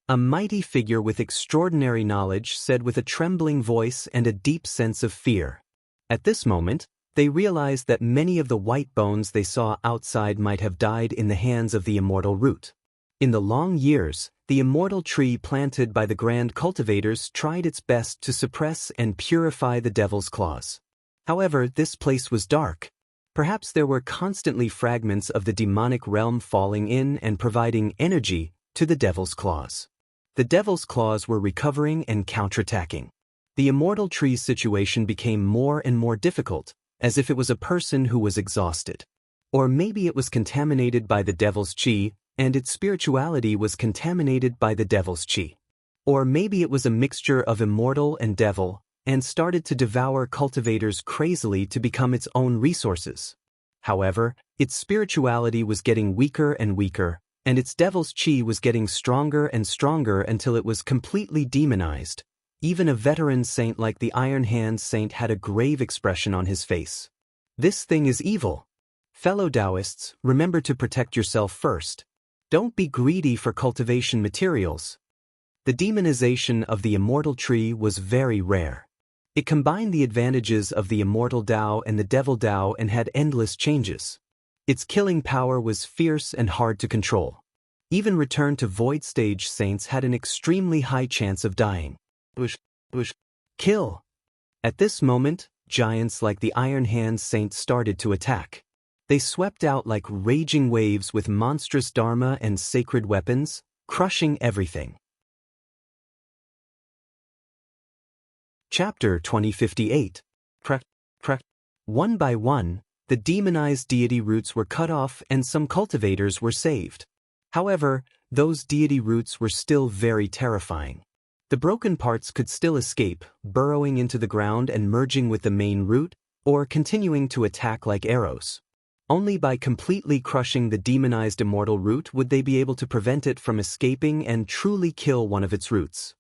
A mighty figure with extraordinary knowledge said with a trembling voice and a deep sense of fear. At this moment, they realized that many of the white bones they saw outside might have died in the hands of the immortal root. In the long years, the immortal tree planted by the grand cultivators tried its best to suppress and purify the devil's claws. However, this place was dark. Perhaps there were constantly fragments of the demonic realm falling in and providing energy to the devil's claws. The devil's claws were recovering and counterattacking. The immortal tree's situation became more and more difficult, as if it was a person who was exhausted. Or maybe it was contaminated by the devil's chi, and its spirituality was contaminated by the devil's chi. Or maybe it was a mixture of immortal and devil, and started to devour cultivators crazily to become its own resources. However, its spirituality was getting weaker and weaker, and its devil's chi was getting stronger and stronger until it was completely demonized. Even a veteran saint like the Iron Hand Saint had a grave expression on his face. This thing is evil. Fellow Taoists, remember to protect yourself first. Don't be greedy for cultivation materials. The demonization of the immortal tree was very rare. It combined the advantages of the immortal Tao and the devil Tao and had endless changes. Its killing power was fierce and hard to control. Even return to void stage saints had an extremely high chance of dying. Kill! At this moment, giants like the Iron Hand Saint started to attack. They swept out like raging waves with monstrous dharma and sacred weapons, crushing everything. Chapter 2058. One by one, the demonized deity roots were cut off and some cultivators were saved. However, those deity roots were still very terrifying. The broken parts could still escape, burrowing into the ground and merging with the main root, or continuing to attack like arrows. Only by completely crushing the demonized immortal root would they be able to prevent it from escaping and truly kill one of its roots.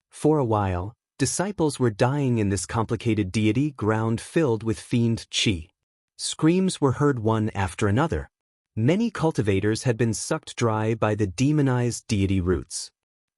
For a while, disciples were dying in this complicated deity ground filled with fiend chi. Screams were heard one after another. Many cultivators had been sucked dry by the demonized deity roots.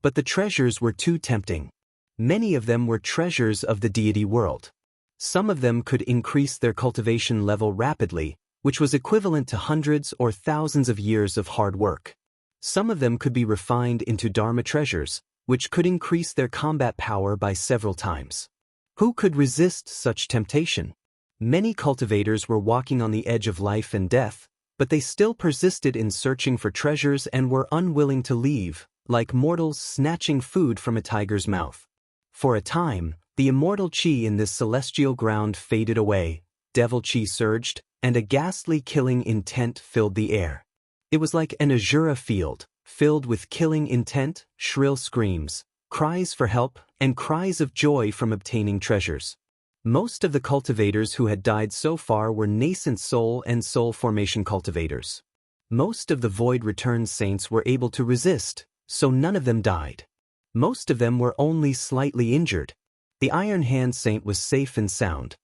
But the treasures were too tempting. Many of them were treasures of the deity world. Some of them could increase their cultivation level rapidly, which was equivalent to hundreds or thousands of years of hard work. Some of them could be refined into Dharma treasures, which could increase their combat power by several times. Who could resist such temptation? Many cultivators were walking on the edge of life and death, but they still persisted in searching for treasures and were unwilling to leave, like mortals snatching food from a tiger's mouth. For a time, the immortal chi in this celestial ground faded away, devil chi surged, and a ghastly killing intent filled the air. It was like an azure field, filled with killing intent, shrill screams, cries for help, and cries of joy from obtaining treasures. Most of the cultivators who had died so far were nascent soul and soul formation cultivators. Most of the void return saints were able to resist, so none of them died. Most of them were only slightly injured. The Iron Hand Saint was safe and sound.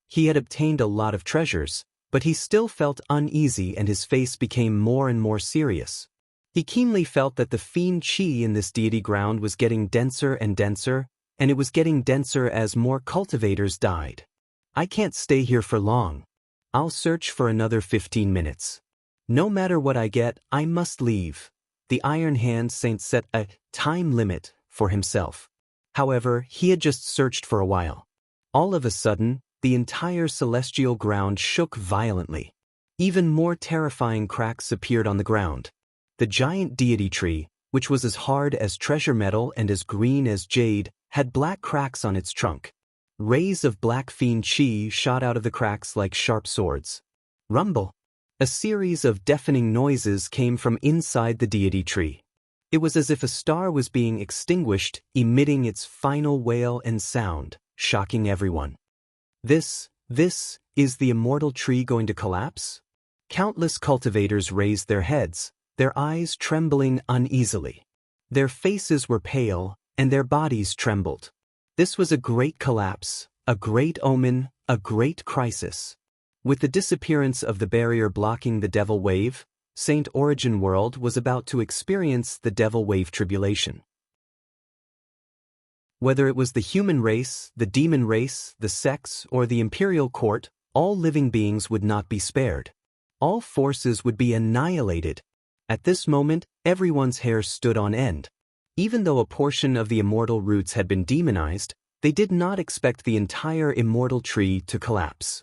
He had obtained a lot of treasures, but he still felt uneasy and his face became more and more serious. He keenly felt that the fiend chi in this deity ground was getting denser and denser, and it was getting denser as more cultivators died. I can't stay here for long. I'll search for another 15 minutes. No matter what I get, I must leave. The Iron Hand Saint set a time limit for himself. However, he had just searched for a while. All of a sudden, the entire celestial ground shook violently. Even more terrifying cracks appeared on the ground. The giant deity tree, which was as hard as treasure metal and as green as jade, had black cracks on its trunk. Rays of black fiend chi shot out of the cracks like sharp swords. Rumble! A series of deafening noises came from inside the deity tree. It was as if a star was being extinguished, emitting its final wail and sound, shocking everyone. This is the immortal tree going to collapse? Countless cultivators raised their heads, their eyes trembling uneasily. Their faces were pale, and their bodies trembled. This was a great collapse, a great omen, a great crisis. With the disappearance of the barrier blocking the Devil Wave, Saint Origin World was about to experience the Devil Wave tribulation. Whether it was the human race, the demon race, the sects, or the imperial court, all living beings would not be spared. All forces would be annihilated. At this moment, everyone's hair stood on end. Even though a portion of the immortal roots had been demonized, they did not expect the entire immortal tree to collapse.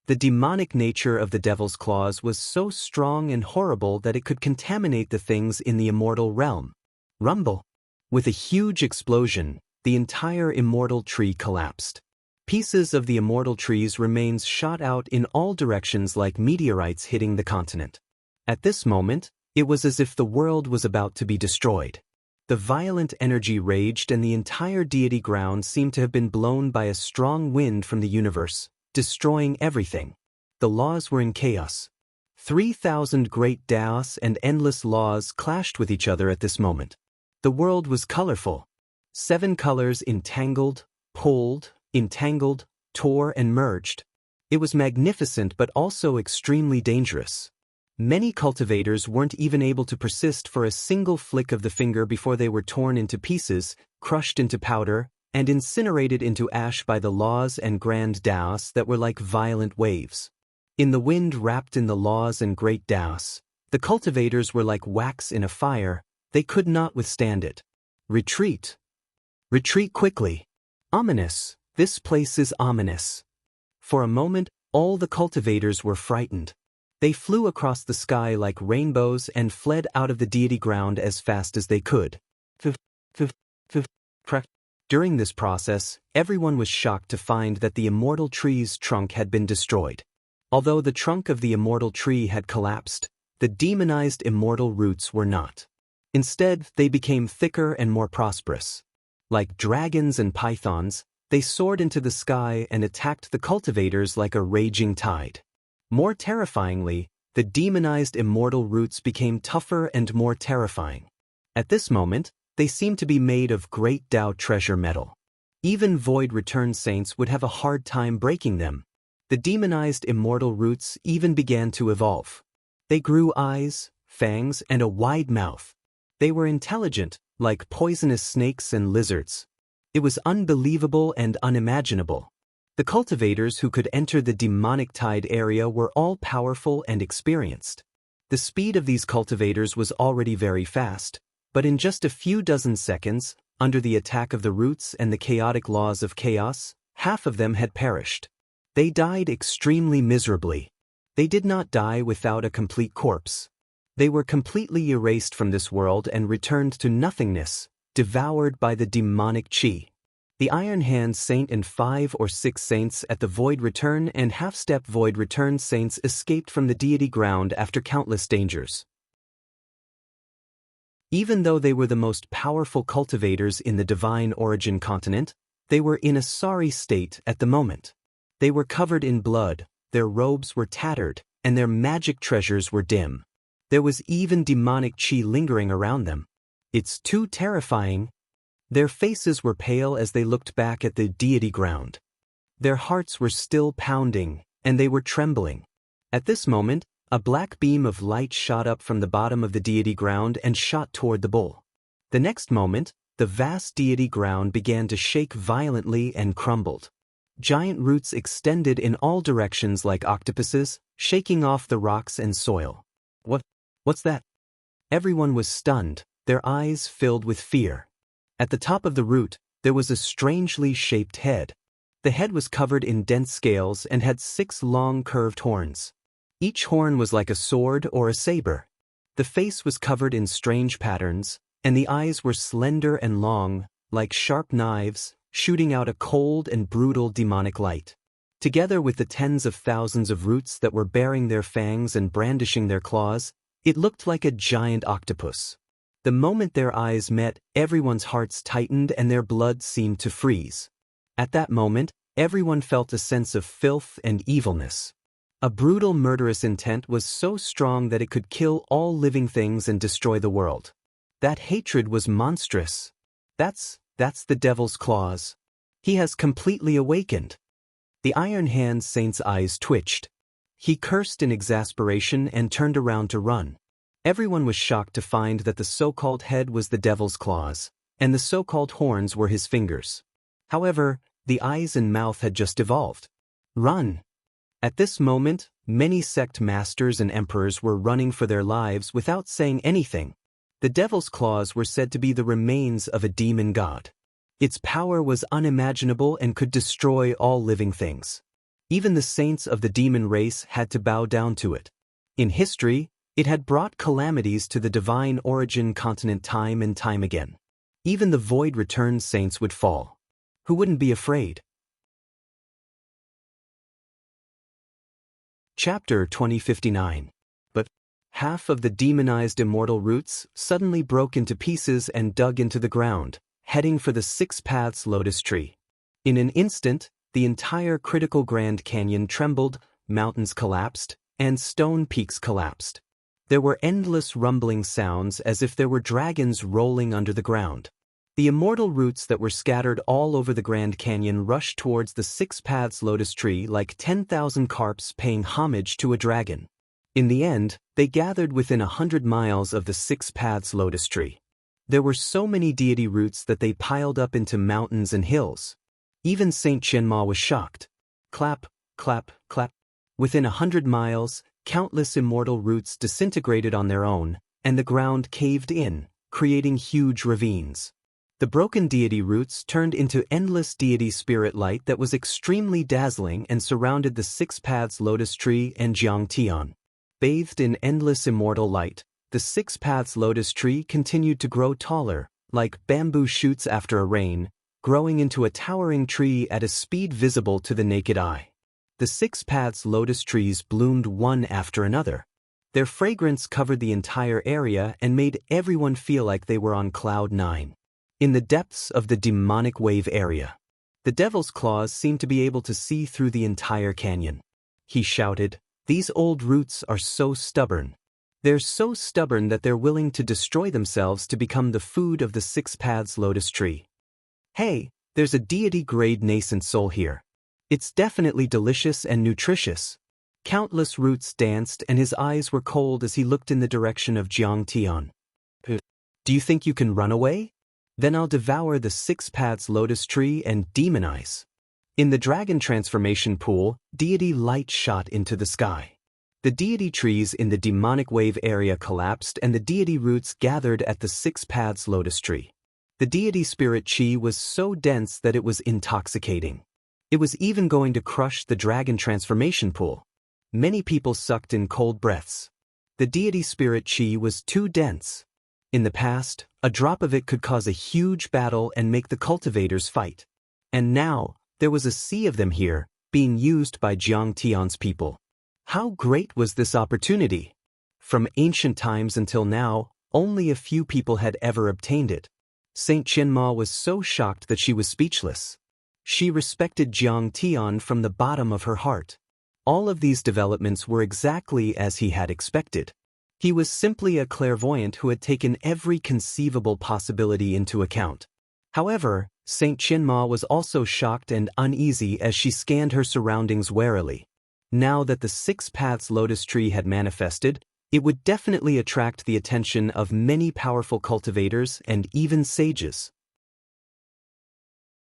The demonic nature of the devil's claws was so strong and horrible that it could contaminate the things in the immortal realm. Rumble! With a huge explosion, the entire immortal tree collapsed. Pieces of the immortal tree's remains shot out in all directions like meteorites hitting the continent. At this moment, it was as if the world was about to be destroyed. The violent energy raged and the entire deity ground seemed to have been blown by a strong wind from the universe, destroying everything. The laws were in chaos. 3,000 great Daos and endless laws clashed with each other at this moment. The world was colorful. 7 colors entangled, pulled, entangled, tore and merged. It was magnificent but also extremely dangerous. Many cultivators weren't even able to persist for a single flick of the finger before they were torn into pieces, crushed into powder, and incinerated into ash by the laws and grand Daos that were like violent waves. In the wind wrapped in the laws and great Daos, the cultivators were like wax in a fire, they could not withstand it. Retreat! Retreat quickly! Ominous! This place is ominous. For a moment, all the cultivators were frightened. They flew across the sky like rainbows and fled out of the deity ground as fast as they could. During this process, everyone was shocked to find that the immortal tree's trunk had been destroyed. Although the trunk of the immortal tree had collapsed, the demonized immortal roots were not. Instead, they became thicker and more prosperous. Like dragons and pythons, they soared into the sky and attacked the cultivators like a raging tide. More terrifyingly, the demonized immortal roots became tougher and more terrifying. At this moment, they seemed to be made of great Tao treasure metal. Even void return saints would have a hard time breaking them. The demonized immortal roots even began to evolve. They grew eyes, fangs, and a wide mouth. They were intelligent, like poisonous snakes and lizards. It was unbelievable and unimaginable. The cultivators who could enter the demonic tide area were all powerful and experienced. The speed of these cultivators was already very fast, but in just a few dozen seconds, under the attack of the roots and the chaotic laws of chaos, half of them had perished. They died extremely miserably. They did not die without a complete corpse. They were completely erased from this world and returned to nothingness, devoured by the demonic chi. The Iron Hand Saint and 5 or 6 saints at the Void Return and Half-Step Void Return saints escaped from the deity ground after countless dangers. Even though they were the most powerful cultivators in the Divine Origin continent, they were in a sorry state at the moment. They were covered in blood, their robes were tattered, and their magic treasures were dim. There was even demonic chi lingering around them. It's too terrifying. Their faces were pale as they looked back at the deity ground. Their hearts were still pounding, and they were trembling. At this moment, a black beam of light shot up from the bottom of the deity ground and shot toward the bull. The next moment, the vast deity ground began to shake violently and crumbled. Giant roots extended in all directions like octopuses, shaking off the rocks and soil. What's that? Everyone was stunned, their eyes filled with fear. At the top of the root, there was a strangely shaped head. The head was covered in dense scales and had 6 long curved horns. Each horn was like a sword or a saber. The face was covered in strange patterns, and the eyes were slender and long, like sharp knives, shooting out a cold and brutal demonic light. Together with the tens of thousands of roots that were baring their fangs and brandishing their claws, it looked like a giant octopus. The moment their eyes met, everyone's hearts tightened and their blood seemed to freeze. At that moment, everyone felt a sense of filth and evilness. A brutal murderous intent was so strong that it could kill all living things and destroy the world. That hatred was monstrous. That's the devil's claws. He has completely awakened. The Iron Hand Saint's eyes twitched. He cursed in exasperation and turned around to run. Everyone was shocked to find that the so-called head was the devil's claws, and the so-called horns were his fingers. However, the eyes and mouth had just evolved. Run! At this moment, many sect masters and emperors were running for their lives without saying anything. The devil's claws were said to be the remains of a demon god. Its power was unimaginable and could destroy all living things. Even the saints of the demon race had to bow down to it. In history, it had brought calamities to the Divine Origin continent time and time again. Even the Void Return saints would fall. Who wouldn't be afraid? Chapter 2059. But half of the demonized immortal roots suddenly broke into pieces and dug into the ground, heading for the 6 Paths Lotus Tree. In an instant, the entire critical Grand Canyon trembled, mountains collapsed, and stone peaks collapsed. There were endless rumbling sounds as if there were dragons rolling under the ground. The immortal roots that were scattered all over the Grand Canyon rushed towards the 6 Paths Lotus Tree like 10,000 carps paying homage to a dragon. In the end, they gathered within 100 miles of the 6 Paths Lotus Tree. There were so many deity roots that they piled up into mountains and hills. Even Saint Chenma was shocked. Clap, clap, clap. Within 100 miles, countless immortal roots disintegrated on their own, and the ground caved in, creating huge ravines. The broken deity roots turned into endless deity spirit light that was extremely dazzling and surrounded the 6 Paths Lotus Tree and Jiangtian. Bathed in endless immortal light, the 6 Paths Lotus Tree continued to grow taller, like bamboo shoots after a rain, growing into a towering tree at a speed visible to the naked eye. The 6 Paths Lotus trees bloomed one after another. Their fragrance covered the entire area and made everyone feel like they were on cloud 9. In the depths of the demonic wave area, the devil's claws seemed to be able to see through the entire canyon. He shouted, "These old roots are so stubborn. They're so stubborn that they're willing to destroy themselves to become the food of the 6 Paths Lotus Tree. Hey, there's a deity-grade nascent soul here. It's definitely delicious and nutritious." Countless roots danced and his eyes were cold as he looked in the direction of Jiangtian. "Do you think you can run away? Then I'll devour the 6 Paths Lotus Tree and demonize." In the dragon transformation pool, deity light shot into the sky. The deity trees in the demonic wave area collapsed and the deity roots gathered at the 6 Paths Lotus Tree. The deity spirit chi was so dense that it was intoxicating. It was even going to crush the dragon transformation pool. Many people sucked in cold breaths. The deity spirit chi was too dense. In the past, a drop of it could cause a huge battle and make the cultivators fight. And now, there was a sea of them here, being used by Jiang Tian's people. How great was this opportunity? From ancient times until now, only a few people had ever obtained it. Saint Qianma was so shocked that she was speechless. She respected Jiang Tian from the bottom of her heart. All of these developments were exactly as he had expected. He was simply a clairvoyant who had taken every conceivable possibility into account. However, Saint Qianma was also shocked and uneasy as she scanned her surroundings warily. Now that the Six Paths Lotus Tree had manifested, it would definitely attract the attention of many powerful cultivators and even sages.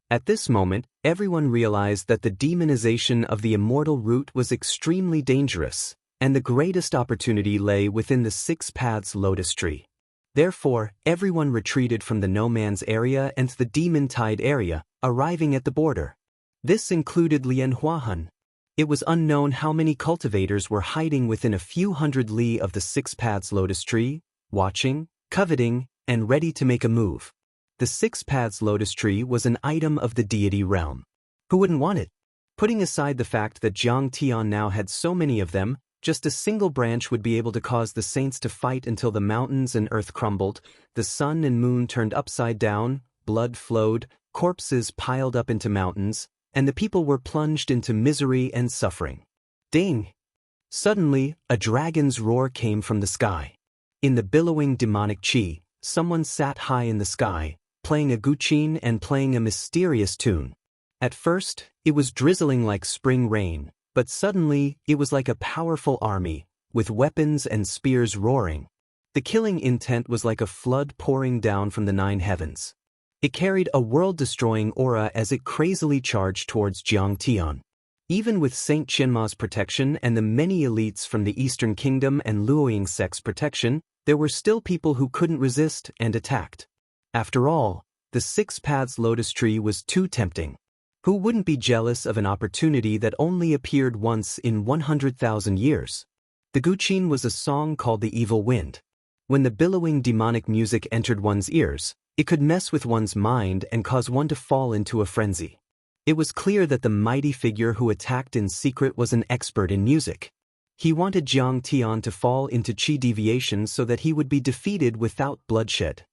At this moment, everyone realized that the demonization of the immortal root was extremely dangerous, and the greatest opportunity lay within the Six Paths Lotus Tree. Therefore, everyone retreated from the No Man's area and the Demon Tide area, arriving at the border. This included Lian Huahan. It was unknown how many cultivators were hiding within a few hundred li of the Six Paths Lotus Tree, watching, coveting, and ready to make a move. The Six Paths Lotus Tree was an item of the deity realm. Who wouldn't want it? Putting aside the fact that Jiang Tian now had so many of them, just a single branch would be able to cause the saints to fight until the mountains and earth crumbled, the sun and moon turned upside down, blood flowed, corpses piled up into mountains, and the people were plunged into misery and suffering. Ding! Suddenly, a dragon's roar came from the sky. In the billowing demonic chi, someone sat high in the sky, playing a guqin and playing a mysterious tune. At first, it was drizzling like spring rain, but suddenly, it was like a powerful army, with weapons and spears roaring. The killing intent was like a flood pouring down from the 9 heavens. It carried a world-destroying aura as it crazily charged towards Jiang Tian. Even with Saint Qianma's protection and the many elites from the Eastern Kingdom and Luoying sect's protection, there were still people who couldn't resist and attacked. After all, the Six Paths Lotus Tree was too tempting. Who wouldn't be jealous of an opportunity that only appeared once in 100,000 years? The guqin was a song called the Evil Wind. When the billowing demonic music entered one's ears, it could mess with one's mind and cause one to fall into a frenzy. It was clear that the mighty figure who attacked in secret was an expert in music. He wanted Jiang Tian to fall into chi deviation so that he would be defeated without bloodshed.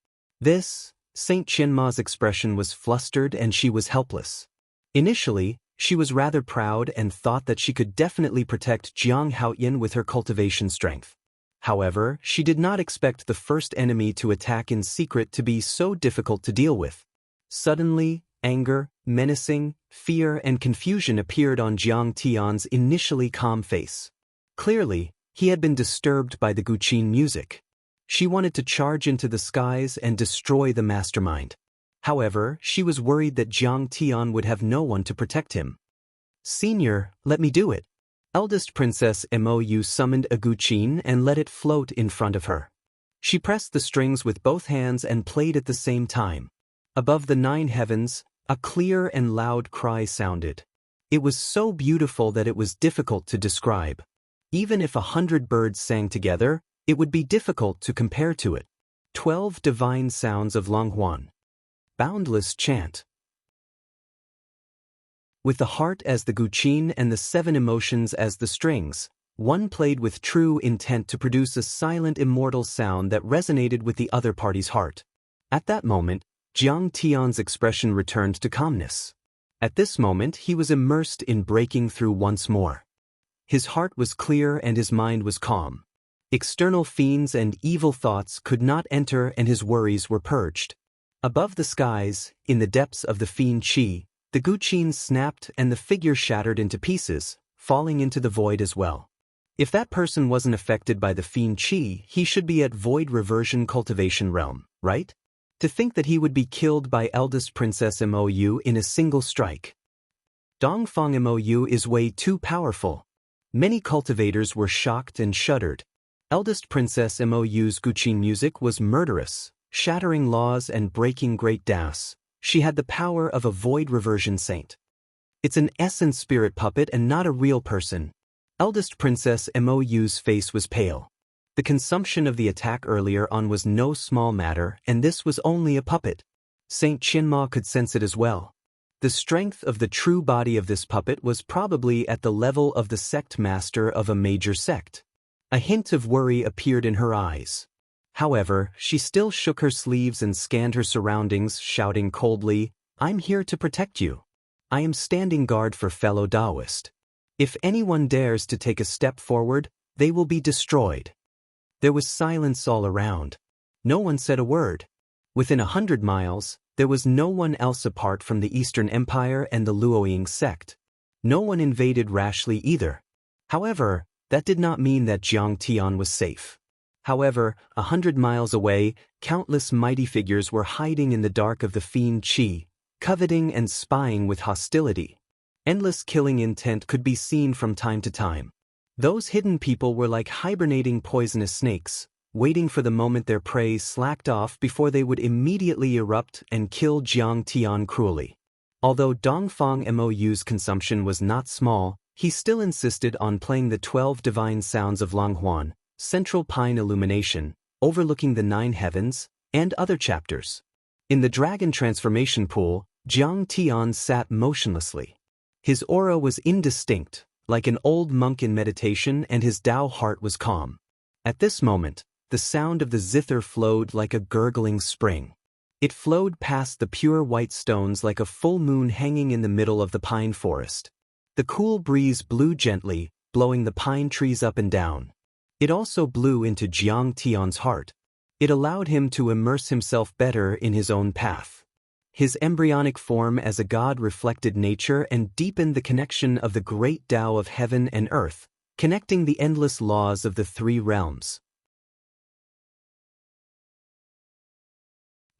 Saint Qianma's expression was flustered and she was helpless. Initially, she was rather proud and thought that she could definitely protect Jiang Haoyan with her cultivation strength. However, she did not expect the first enemy to attack in secret to be so difficult to deal with. Suddenly, anger, menacing, fear and confusion appeared on Jiang Tian's initially calm face. Clearly, he had been disturbed by the guqin music. She wanted to charge into the skies and destroy the mastermind. However, she was worried that Jiang Tian would have no one to protect him. "Senior, let me do it." Eldest Princess Mou summoned a guqin and let it float in front of her. She pressed the strings with both hands and played at the same time. Above the 9 heavens, a clear and loud cry sounded. It was so beautiful that it was difficult to describe. Even if 100 birds sang together, it would be difficult to compare to it. 12 divine sounds of Longhuan. Boundless chant. With the heart as the guqin and the 7 emotions as the strings, one played with true intent to produce a silent immortal sound that resonated with the other party's heart. At that moment, Jiang Tian's expression returned to calmness. At this moment, he was immersed in breaking through once more. His heart was clear and his mind was calm. External fiends and evil thoughts could not enter and his worries were purged. Above the skies, in the depths of the fiend chi, the guqin snapped and the figure shattered into pieces, falling into the void as well. If that person wasn't affected by the fiend chi, he should be at void reversion cultivation realm, right? To think that he would be killed by eldest Princess Mou in a single strike. Dongfang Mou is way too powerful. Many cultivators were shocked and shuddered. Eldest Princess Mou's guqin music was murderous, shattering laws and breaking great doubts. She had the power of a void reversion saint. It's an essence spirit puppet and not a real person. Eldest Princess Mou's face was pale. The consumption of the attack earlier on was no small matter, and this was only a puppet. Saint Qianma could sense it as well. The strength of the true body of this puppet was probably at the level of the sect master of a major sect. A hint of worry appeared in her eyes. However, she still shook her sleeves and scanned her surroundings, shouting coldly, "I'm here to protect you. I am standing guard for fellow Taoist. If anyone dares to take a step forward, they will be destroyed." There was silence all around. No one said a word. Within 100 miles, there was no one else apart from the Eastern Empire and the Luoying sect. No one invaded rashly either. However, that did not mean that Jiang Tian was safe. However, 100 miles away, countless mighty figures were hiding in the dark of the fiend Qi, coveting and spying with hostility. Endless killing intent could be seen from time to time. Those hidden people were like hibernating poisonous snakes, waiting for the moment their prey slacked off before they would immediately erupt and kill Jiang Tian cruelly. Although Dongfang Mou's consumption was not small, he still insisted on playing the 12 divine sounds of Langhuan, Central Pine Illumination, overlooking the 9 heavens, and other chapters. In the dragon transformation pool, Jiang Tian sat motionlessly. His aura was indistinct, like an old monk in meditation, and his Tao heart was calm. At this moment, the sound of the zither flowed like a gurgling spring. It flowed past the pure white stones like a full moon hanging in the middle of the pine forest. The cool breeze blew gently, blowing the pine trees up and down. It also blew into Jiang Tian's heart. It allowed him to immerse himself better in his own path. His embryonic form as a god reflected nature and deepened the connection of the great Tao of heaven and earth, connecting the endless laws of the 3 realms.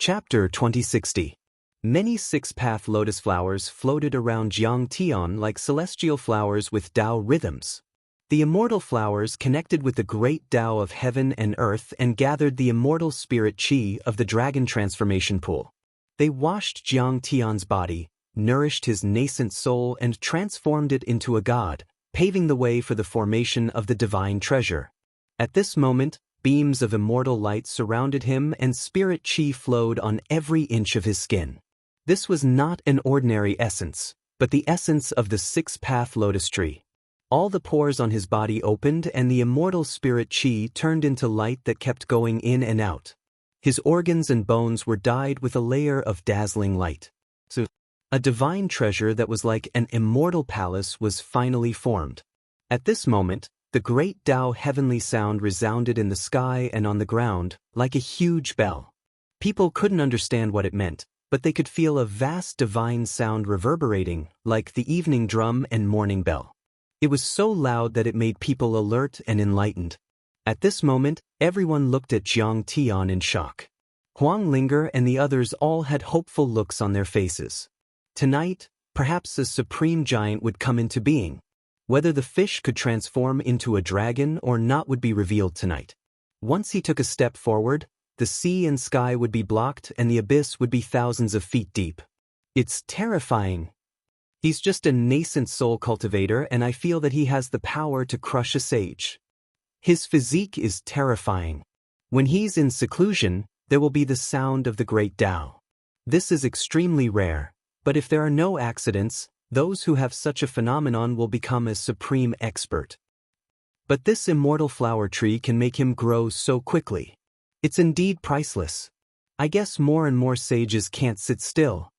Chapter 2060. Many 6-path lotus flowers floated around Jiang Tian like celestial flowers with Tao rhythms. The immortal flowers connected with the great Tao of heaven and earth and gathered the immortal spirit Qi of the dragon transformation pool. They washed Jiang Tian's body, nourished his nascent soul, and transformed it into a god, paving the way for the formation of the divine treasure. At this moment, beams of immortal light surrounded him and spirit Qi flowed on every inch of his skin. This was not an ordinary essence, but the essence of the 6-path lotus tree. All the pores on his body opened and the immortal spirit Qi turned into light that kept going in and out. His organs and bones were dyed with a layer of dazzling light. So, a divine treasure that was like an immortal palace was finally formed. At this moment, the great Tao heavenly sound resounded in the sky and on the ground, like a huge bell. People couldn't understand what it meant, but they could feel a vast divine sound reverberating, like the evening drum and morning bell. It was so loud that it made people alert and enlightened. At this moment, everyone looked at Jiang Tian in shock. Huang Linger and the others all had hopeful looks on their faces. Tonight, perhaps a supreme giant would come into being. Whether the fish could transform into a dragon or not would be revealed tonight. Once he took a step forward, the sea and sky would be blocked and the abyss would be thousands of feet deep. It's terrifying. He's just a nascent soul cultivator, and I feel that he has the power to crush a sage. His physique is terrifying. When he's in seclusion, there will be the sound of the great Tao. This is extremely rare, but if there are no accidents, those who have such a phenomenon will become a supreme expert. But this immortal flower tree can make him grow so quickly. It's indeed priceless. I guess more and more sages can't sit still.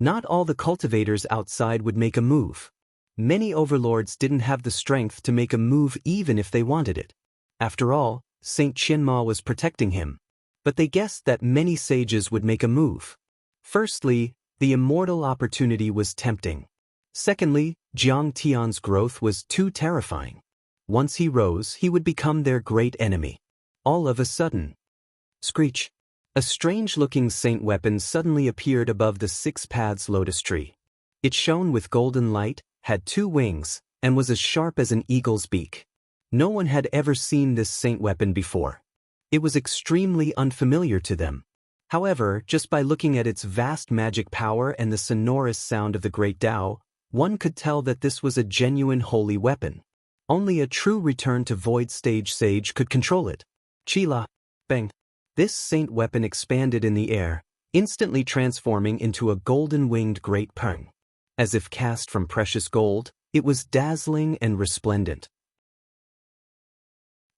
Not all the cultivators outside would make a move. Many overlords didn't have the strength to make a move even if they wanted it. After all, Saint Qianma was protecting him. But they guessed that many sages would make a move. Firstly, the immortal opportunity was tempting. Secondly, Jiang Tian's growth was too terrifying. Once he rose, he would become their great enemy. All of a sudden, screech! A strange-looking saint weapon suddenly appeared above the 6-paths lotus tree. It shone with golden light, had 2 wings, and was as sharp as an eagle's beak. No one had ever seen this saint weapon before. It was extremely unfamiliar to them. However, just by looking at its vast magic power and the sonorous sound of the great Tao, one could tell that this was a genuine holy weapon. Only a true return to void stage sage could control it. Chila. Bang. This saint weapon expanded in the air, instantly transforming into a golden-winged great peng. As if cast from precious gold, it was dazzling and resplendent.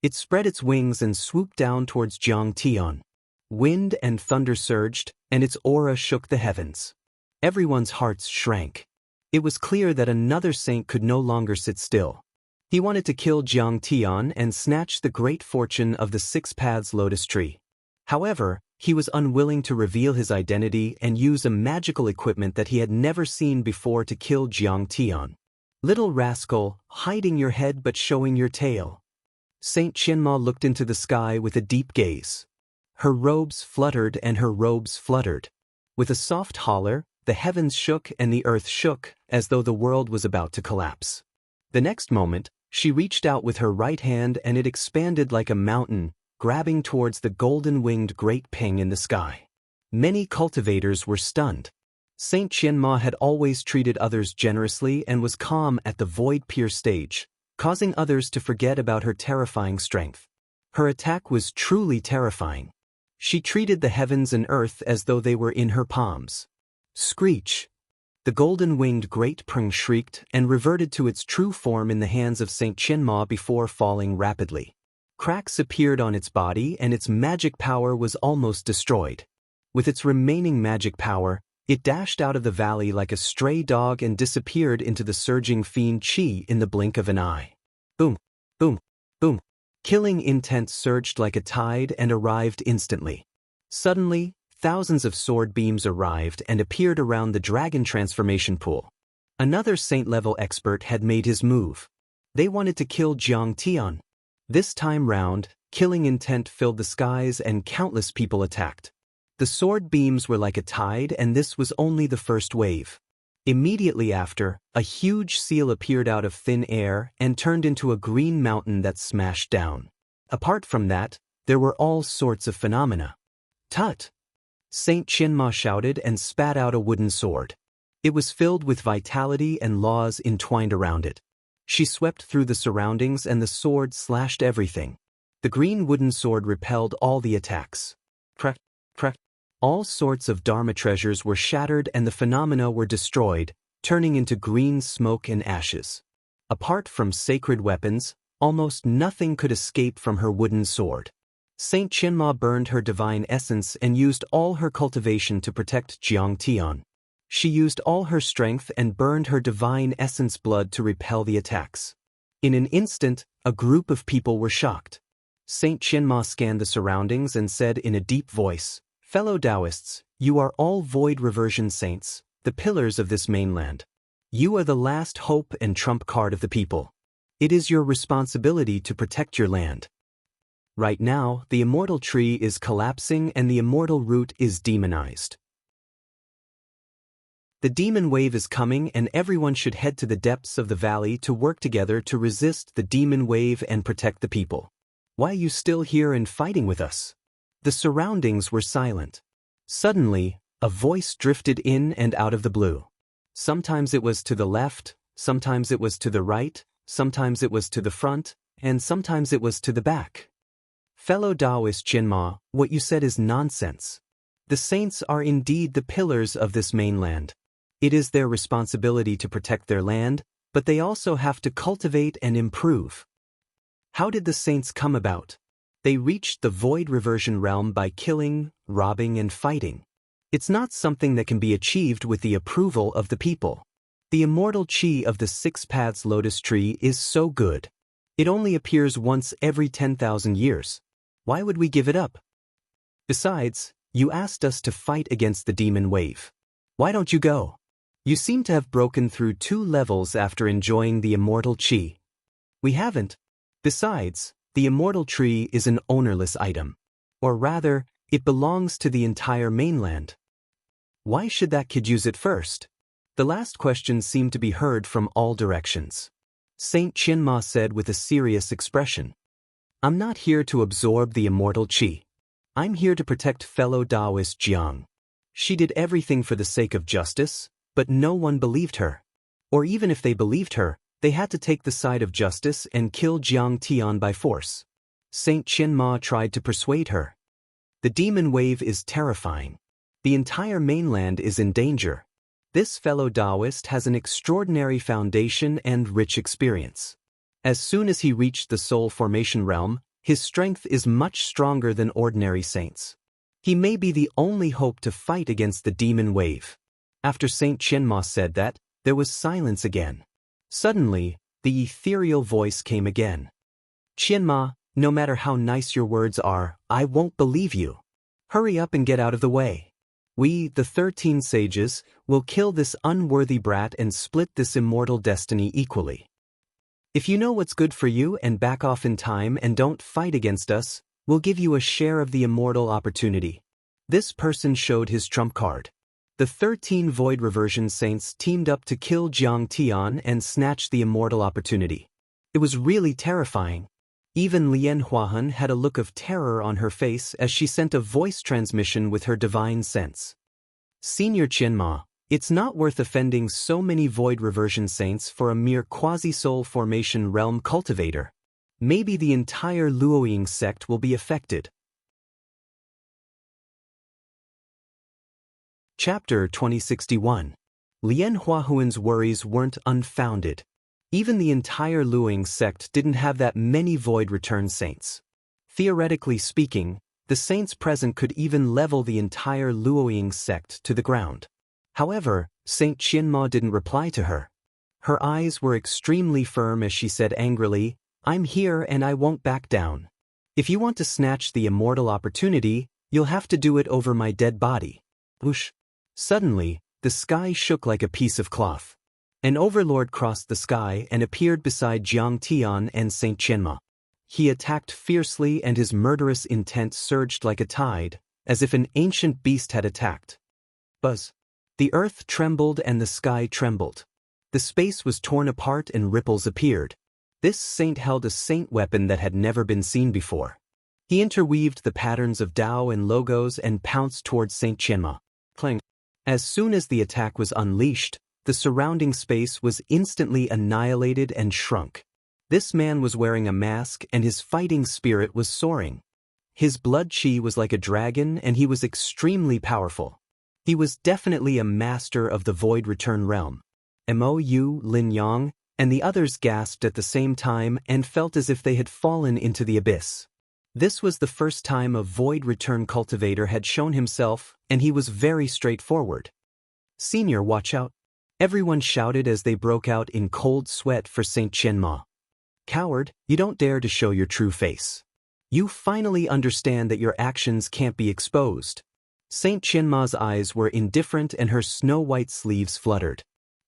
It spread its wings and swooped down towards Jiang Tian. Wind and thunder surged, and its aura shook the heavens. Everyone's hearts shrank. It was clear that another saint could no longer sit still. He wanted to kill Jiang Tian and snatch the great fortune of the Six Paths Lotus Tree. However, he was unwilling to reveal his identity and use a magical equipment that he had never seen before to kill Jiang Tian. Little rascal, hiding your head but showing your tail. Saint Qianma looked into the sky with a deep gaze. Her robes fluttered and her robes fluttered. With a soft holler, the heavens shook and the earth shook, as though the world was about to collapse. The next moment, she reached out with her right hand and it expanded like a mountain, grabbing towards the golden-winged great peng in the sky. Many cultivators were stunned. Saint Qianma had always treated others generously and was calm at the void peer stage, causing others to forget about her terrifying strength. Her attack was truly terrifying. She treated the heavens and earth as though they were in her palms. Screech! The golden-winged great peng shrieked and reverted to its true form in the hands of Saint Qianma before falling rapidly. Cracks appeared on its body and its magic power was almost destroyed. With its remaining magic power, it dashed out of the valley like a stray dog and disappeared into the surging fiend Qi in the blink of an eye. Boom! Boom! Boom! Killing intent surged like a tide and arrived instantly. Suddenly, thousands of sword beams arrived and appeared around the dragon transformation pool. Another saint-level expert had made his move. They wanted to kill Jiang Tian. This time round, killing intent filled the skies and countless people attacked. The sword beams were like a tide and this was only the first wave. Immediately after, a huge seal appeared out of thin air and turned into a green mountain that smashed down. Apart from that, there were all sorts of phenomena. Tut! Saint Qianma shouted and spat out a wooden sword. It was filled with vitality and laws entwined around it. She swept through the surroundings and the sword slashed everything. The green wooden sword repelled all the attacks. Crack, crack. All sorts of Dharma treasures were shattered and the phenomena were destroyed, turning into green smoke and ashes. Apart from sacred weapons, almost nothing could escape from her wooden sword. Saint Qianma burned her divine essence and used all her cultivation to protect Jiang Tian. She used all her strength and burned her divine essence blood to repel the attacks. In an instant, a group of people were shocked. Saint Qianma scanned the surroundings and said in a deep voice, "Fellow Taoists, you are all void reversion saints, the pillars of this mainland. You are the last hope and trump card of the people. It is your responsibility to protect your land. Right now, the immortal tree is collapsing and the immortal root is demonized. The demon wave is coming and everyone should head to the depths of the valley to work together to resist the demon wave and protect the people. Why are you still here and fighting with us?" The surroundings were silent. Suddenly, a voice drifted in and out of the blue. Sometimes it was to the left, sometimes it was to the right, sometimes it was to the front, and sometimes it was to the back. "Fellow Taoist Qianma, what you said is nonsense. The saints are indeed the pillars of this mainland. It is their responsibility to protect their land, but they also have to cultivate and improve." How did the saints come about? They reached the void reversion realm by killing, robbing, and fighting. It's not something that can be achieved with the approval of the people. The immortal chi of the Six Paths Lotus Tree is so good. It only appears once every 10,000 years. Why would we give it up? Besides, you asked us to fight against the demon wave. Why don't you go? You seem to have broken through 2 levels after enjoying the immortal chi. We haven't. Besides, the immortal tree is an ownerless item. Or rather, it belongs to the entire mainland. Why should that kid use it first? The last question seemed to be heard from all directions. Saint Qianma said with a serious expression, "I'm not here to absorb the immortal chi. I'm here to protect fellow Taoist Jiang. She did everything for the sake of justice, but no one believed her. Or even if they believed her, they had to take the side of justice and kill Jiang Tian by force. Saint Qianma tried to persuade her. The demon wave is terrifying. The entire mainland is in danger. This fellow Taoist has an extraordinary foundation and rich experience. As soon as he reached the soul formation realm, his strength is much stronger than ordinary saints. He may be the only hope to fight against the demon wave. After Saint Qianma said that, there was silence again. Suddenly, the ethereal voice came again. Qianma, no matter how nice your words are, I won't believe you. Hurry up and get out of the way. We, the 13 sages, will kill this unworthy brat and split this immortal destiny equally. If you know what's good for you and back off in time and don't fight against us, we'll give you a share of the immortal opportunity. This person showed his trump card. The 13 void reversion saints teamed up to kill Jiang Tian and snatch the immortal opportunity. It was really terrifying. Even Lian Huahan had a look of terror on her face as she sent a voice transmission with her divine sense. Senior Qianma, it's not worth offending so many void reversion saints for a mere quasi-soul formation realm cultivator. Maybe the entire Luoying sect will be affected. Chapter 2061. Lian Huahuan's worries weren't unfounded. Even the entire Luoying sect didn't have that many void return saints. Theoretically speaking, the saints present could even level the entire Luoying sect to the ground. However, Saint Qianma didn't reply to her. Her eyes were extremely firm as she said angrily, I'm here and I won't back down. If you want to snatch the immortal opportunity, you'll have to do it over my dead body. Whoosh! Suddenly, the sky shook like a piece of cloth. An overlord crossed the sky and appeared beside Jiang Tian and Saint Qianma. He attacked fiercely and his murderous intent surged like a tide, as if an ancient beast had attacked. Buzz! The earth trembled and the sky trembled. The space was torn apart and ripples appeared. This saint held a saint weapon that had never been seen before. He interweaved the patterns of Tao and logos and pounced towards Saint Qianma. Clang! As soon as the attack was unleashed, the surrounding space was instantly annihilated and shrunk. This man was wearing a mask and his fighting spirit was soaring. His blood chi was like a dragon and he was extremely powerful. He was definitely a master of the void return realm. Mo, Lin Yang, and the others gasped at the same time and felt as if they had fallen into the abyss. This was the first time a void return cultivator had shown himself, and he was very straightforward. Senior, watch out! Everyone shouted as they broke out in cold sweat for Saint Qianma. Coward, you don't dare to show your true face. You finally understand that your actions can't be exposed. Saint Qianma's eyes were indifferent and her snow-white sleeves fluttered.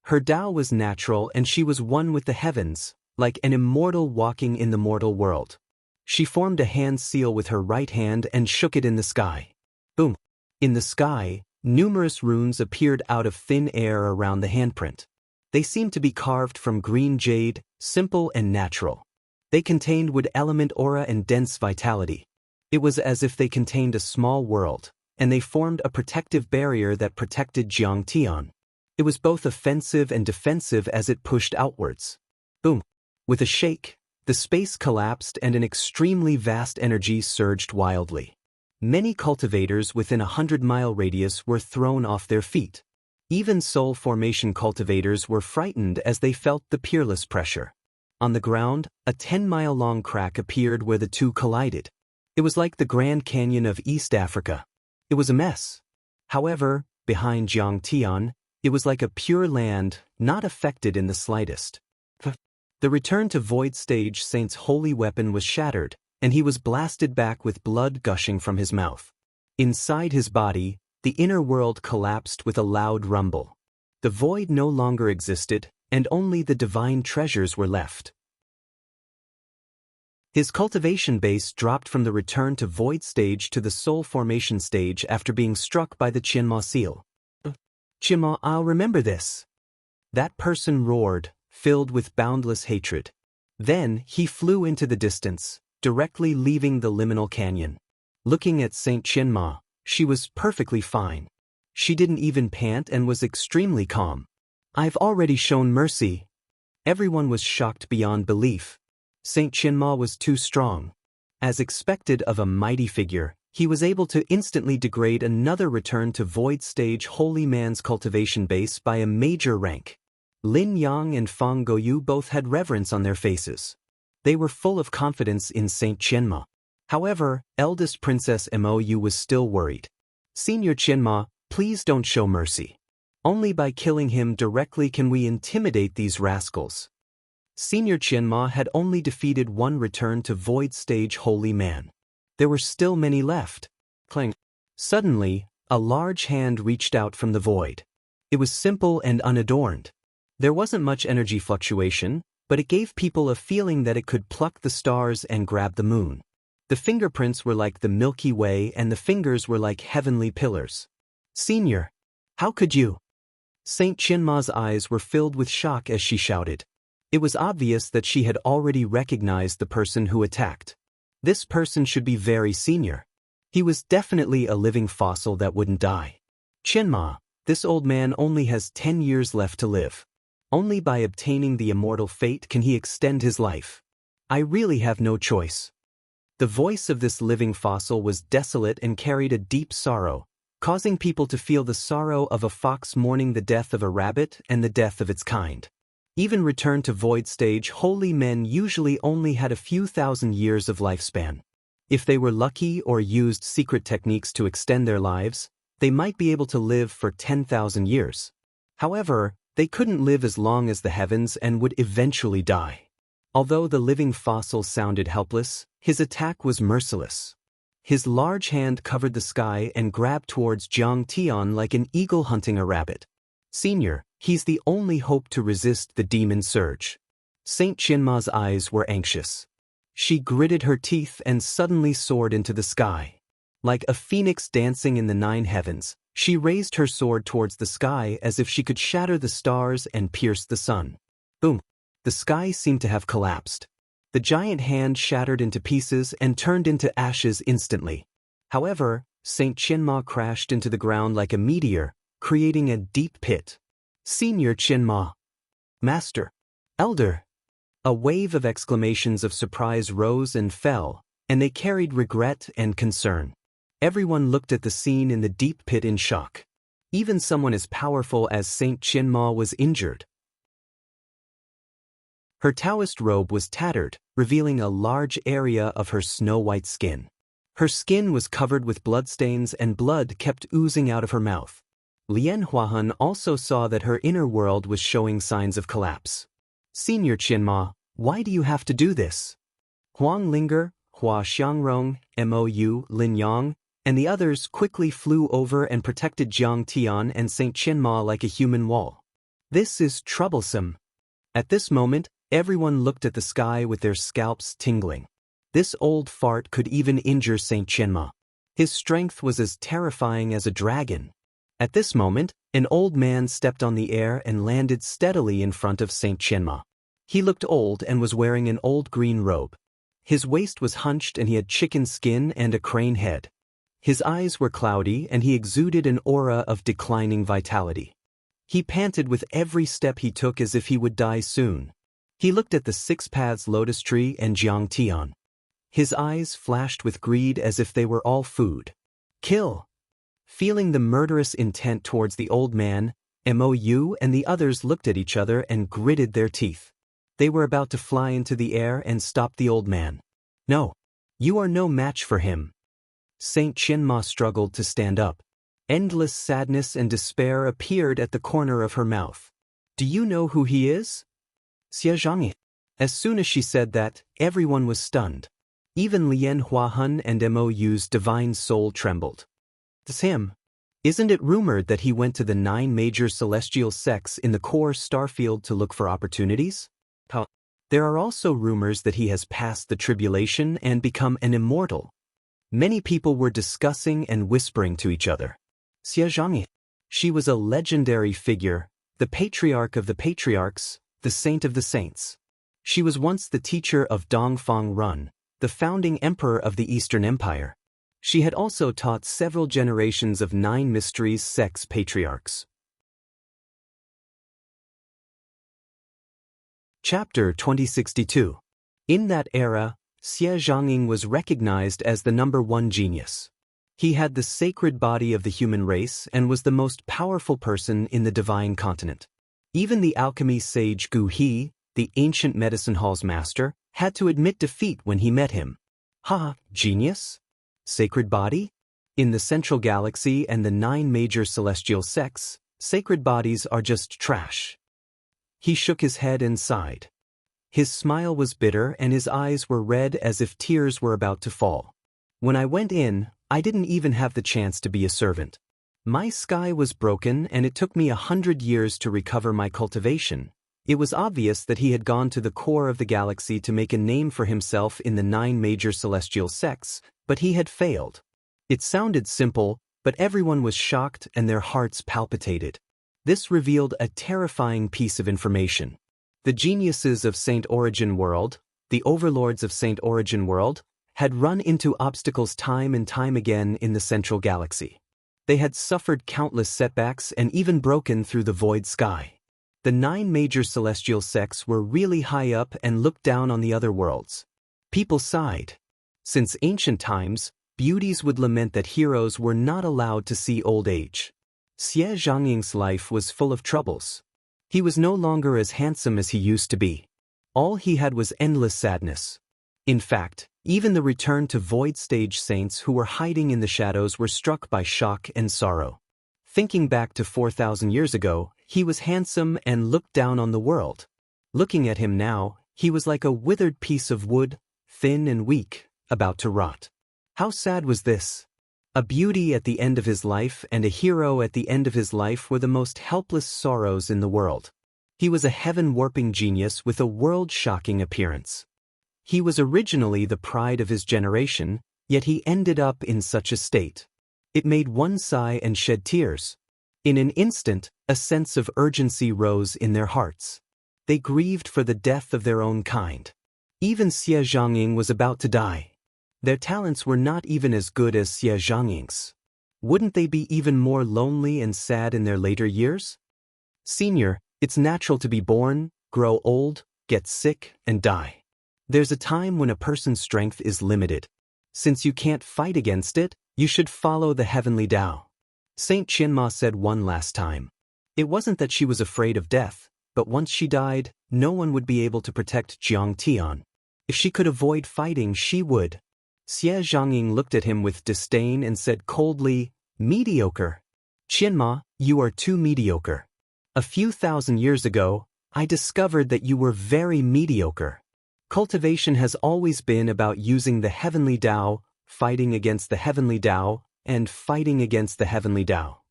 Her Tao was natural and she was one with the heavens, like an immortal walking in the mortal world. She formed a hand seal with her right hand and shook it in the sky. Boom! In the sky, numerous runes appeared out of thin air around the handprint. They seemed to be carved from green jade, simple and natural. They contained wood element aura and dense vitality. It was as if they contained a small world, and they formed a protective barrier that protected Jiang Tian. It was both offensive and defensive as it pushed outwards. Boom! With a shake, the space collapsed and an extremely vast energy surged wildly. Many cultivators within a 100-mile radius were thrown off their feet. Even soul formation cultivators were frightened as they felt the peerless pressure. On the ground, a 10-mile-long crack appeared where the two collided. It was like the Grand Canyon of East Africa. It was a mess. However, behind Jiang Tian, it was like a pure land, not affected in the slightest. The return to Void Stage Saint's holy weapon was shattered, and he was blasted back with blood gushing from his mouth. Inside his body, the inner world collapsed with a loud rumble. The void no longer existed, and only the divine treasures were left. His cultivation base dropped from the return to Void Stage to the Soul Formation Stage after being struck by the Qianma seal. Qianma, I'll remember this. That person roared, filled with boundless hatred. Then he flew into the distance, directly leaving the liminal canyon. Looking at Saint Chinma, she was perfectly fine. She didn't even pant and was extremely calm. I've already shown mercy. Everyone was shocked beyond belief. Saint Chinma was too strong. As expected of a mighty figure, he was able to instantly degrade another return to void stage holy man's cultivation base by a major rank. Lin Yang and Fang Goyu both had reverence on their faces. They were full of confidence in Saint Chinma. However, eldest Princess Mou was still worried. Senior Chinma, please don't show mercy. Only by killing him directly can we intimidate these rascals. Senior Chinma had only defeated one return to void stage holy man. There were still many left. Clang. Suddenly, a large hand reached out from the void. It was simple and unadorned. There wasn't much energy fluctuation, but it gave people a feeling that it could pluck the stars and grab the moon. The fingerprints were like the Milky Way and the fingers were like heavenly pillars. Senior, how could you? Saint Chinma's eyes were filled with shock as she shouted. It was obvious that she had already recognized the person who attacked. This person should be very senior. He was definitely a living fossil that wouldn't die. Chinma, this old man only has 10 years left to live. Only by obtaining the immortal fate can he extend his life. I really have no choice. The voice of this living fossil was desolate and carried a deep sorrow, causing people to feel the sorrow of a fox mourning the death of a rabbit and the death of its kind. Even returned to void stage holy men usually only had a few thousand years of lifespan. If they were lucky or used secret techniques to extend their lives, they might be able to live for 10,000 years. However, they couldn't live as long as the heavens and would eventually die. Although the living fossil sounded helpless, his attack was merciless. His large hand covered the sky and grabbed towards Jiang Tian like an eagle hunting a rabbit. Senior, he's the only hope to resist the demon surge. Saint Chinma's eyes were anxious. She gritted her teeth and suddenly soared into the sky. Like a phoenix dancing in the 9 heavens, she raised her sword towards the sky as if she could shatter the stars and pierce the sun. Boom! The sky seemed to have collapsed. The giant hand shattered into pieces and turned into ashes instantly. However, Saint Chinma crashed into the ground like a meteor, creating a deep pit. Senior Chinma. Master. Elder. A wave of exclamations of surprise rose and fell, and they carried regret and concern. Everyone looked at the scene in the deep pit in shock. Even someone as powerful as Saint Chinma was injured. Her Taoist robe was tattered, revealing a large area of her snow-white skin. Her skin was covered with bloodstains and blood kept oozing out of her mouth. Lien Huahun also saw that her inner world was showing signs of collapse. Senior Chinma, why do you have to do this? Huang Linger, Hua Xiangrong, Mou, Lin Yang, and the others quickly flew over and protected Jiang Tian and Saint Chinma like a human wall. This is troublesome. At this moment, everyone looked at the sky with their scalps tingling. This old fart could even injure Saint Chinma. His strength was as terrifying as a dragon. At this moment, an old man stepped on the air and landed steadily in front of Saint Chinma. He looked old and was wearing an old green robe. His waist was hunched and he had chicken skin and a crane head. His eyes were cloudy and he exuded an aura of declining vitality. He panted with every step he took as if he would die soon. He looked at the 6 paths lotus tree and Jiang Tian. His eyes flashed with greed as if they were all food. Kill! Feeling the murderous intent towards the old man, Mou and the others looked at each other and gritted their teeth. They were about to fly into the air and stop the old man. No, you are no match for him. Saint Chinma struggled to stand up. Endless sadness and despair appeared at the corner of her mouth. Do you know who he is? Xie Zhangyi. As soon as she said that, everyone was stunned. Even Lien Huahun and Mou's divine soul trembled. It's him. Isn't it rumored that he went to the 9 major celestial sects in the core starfield to look for opportunities? There are also rumors that he has passed the tribulation and become an immortal. Many people were discussing and whispering to each other. Xie Zhangyi. She was a legendary figure, the patriarch of the patriarchs, the saint of the saints. She was once the teacher of Dongfang Run, the founding emperor of the Eastern Empire. She had also taught several generations of 9 mysteries sects patriarchs. Chapter 2062. In that era, Xie Zhongying was recognized as the #1 genius. He had the sacred body of the human race and was the most powerful person in the divine continent. Even the alchemy sage Gu He, the ancient medicine hall's master, had to admit defeat when he met him. Ha, genius? Sacred body? In the central galaxy and the 9 major celestial sects, sacred bodies are just trash. He shook his head and sighed. His smile was bitter and his eyes were red as if tears were about to fall. When I went in, I didn't even have the chance to be a servant. My sky was broken and it took me 100 years to recover my cultivation. It was obvious that he had gone to the core of the galaxy to make a name for himself in the 9 major celestial sects, but he had failed. It sounded simple, but everyone was shocked and their hearts palpitated. This revealed a terrifying piece of information. The geniuses of Saint Origin World, the overlords of Saint Origin World, had run into obstacles time and time again in the central galaxy. They had suffered countless setbacks and even broken through the void sky. The 9 major celestial sects were really high up and looked down on the other worlds. People sighed. Since ancient times, beauties would lament that heroes were not allowed to see old age. Xie Zhongying's life was full of troubles. He was no longer as handsome as he used to be. All he had was endless sadness. In fact, even the return to void stage saints who were hiding in the shadows were struck by shock and sorrow. Thinking back to 4,000 years ago, he was handsome and looked down on the world. Looking at him now, he was like a withered piece of wood, thin and weak, about to rot. How sad was this? A beauty at the end of his life and a hero at the end of his life were the most helpless sorrows in the world. He was a heaven-warping genius with a world-shocking appearance. He was originally the pride of his generation, yet he ended up in such a state. It made one sigh and shed tears. In an instant, a sense of urgency rose in their hearts. They grieved for the death of their own kind. Even Xie Zhongying was about to die. Their talents were not even as good as Xie Zhongying's. Wouldn't they be even more lonely and sad in their later years? Senior, it's natural to be born, grow old, get sick, and die. There's a time when a person's strength is limited. Since you can't fight against it, you should follow the heavenly Tao. Saint Qianma said one last time. It wasn't that she was afraid of death, but once she died, no one would be able to protect Jiang Tian. If she could avoid fighting, she would. Xie Zhongying looked at him with disdain and said coldly, "Mediocre. Qianma, you are too mediocre. A few thousand years ago, I discovered that you were very mediocre. Cultivation has always been about using the heavenly Tao, fighting against the heavenly Tao, and fighting against the heavenly Tao.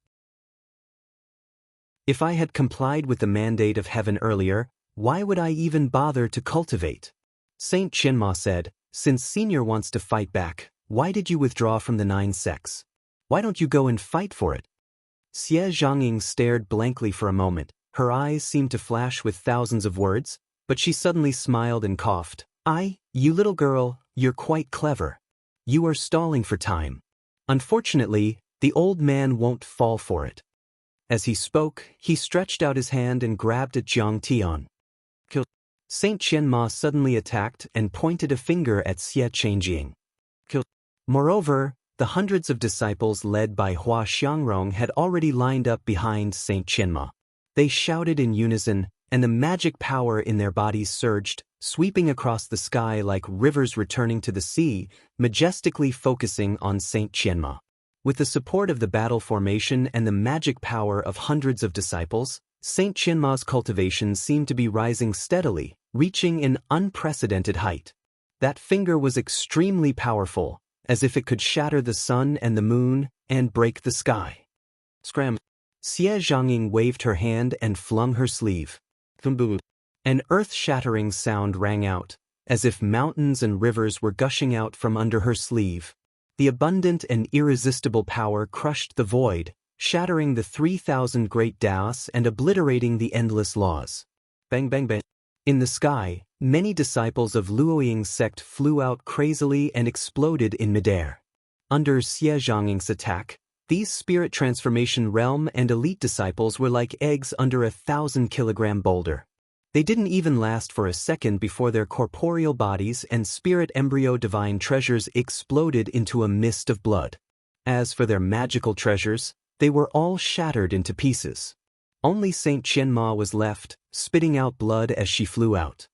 If I had complied with the mandate of heaven earlier, why would I even bother to cultivate?" Saint Qianma said, "Since Senior wants to fight back, why did you withdraw from the 9 sects? Why don't you go and fight for it?" Xie Zhongying stared blankly for a moment. Her eyes seemed to flash with thousands of words, but she suddenly smiled and coughed. You little girl, you're quite clever. You are stalling for time. Unfortunately, the old man won't fall for it." As he spoke, he stretched out his hand and grabbed at Jiang Tian. Saint Qianma suddenly attacked and pointed a finger at Xie Changjing. Moreover, the hundreds of disciples led by Hua Xiangrong had already lined up behind Saint Qianma. They shouted in unison, and the magic power in their bodies surged, sweeping across the sky like rivers returning to the sea, majestically focusing on Saint Qianma. With the support of the battle formation and the magic power of hundreds of disciples, Saint Qianma's cultivation seemed to be rising steadily, reaching an unprecedented height. That finger was extremely powerful, as if it could shatter the sun and the moon and break the sky. Scram! Xie Zhongying waved her hand and flung her sleeve. An earth-shattering sound rang out, as if mountains and rivers were gushing out from under her sleeve. The abundant and irresistible power crushed the void, shattering the 3,000 great Taos and obliterating the endless laws. Bang bang bang. In the sky, many disciples of Luoying's sect flew out crazily and exploded in midair. Under Xie Zhongying's attack, these spirit transformation realm and elite disciples were like eggs under a 1,000-kilogram boulder. They didn't even last for a second before their corporeal bodies and spirit embryo divine treasures exploded into a mist of blood. As for their magical treasures, they were all shattered into pieces. Only Saint Qianma was left, spitting out blood as she flew out.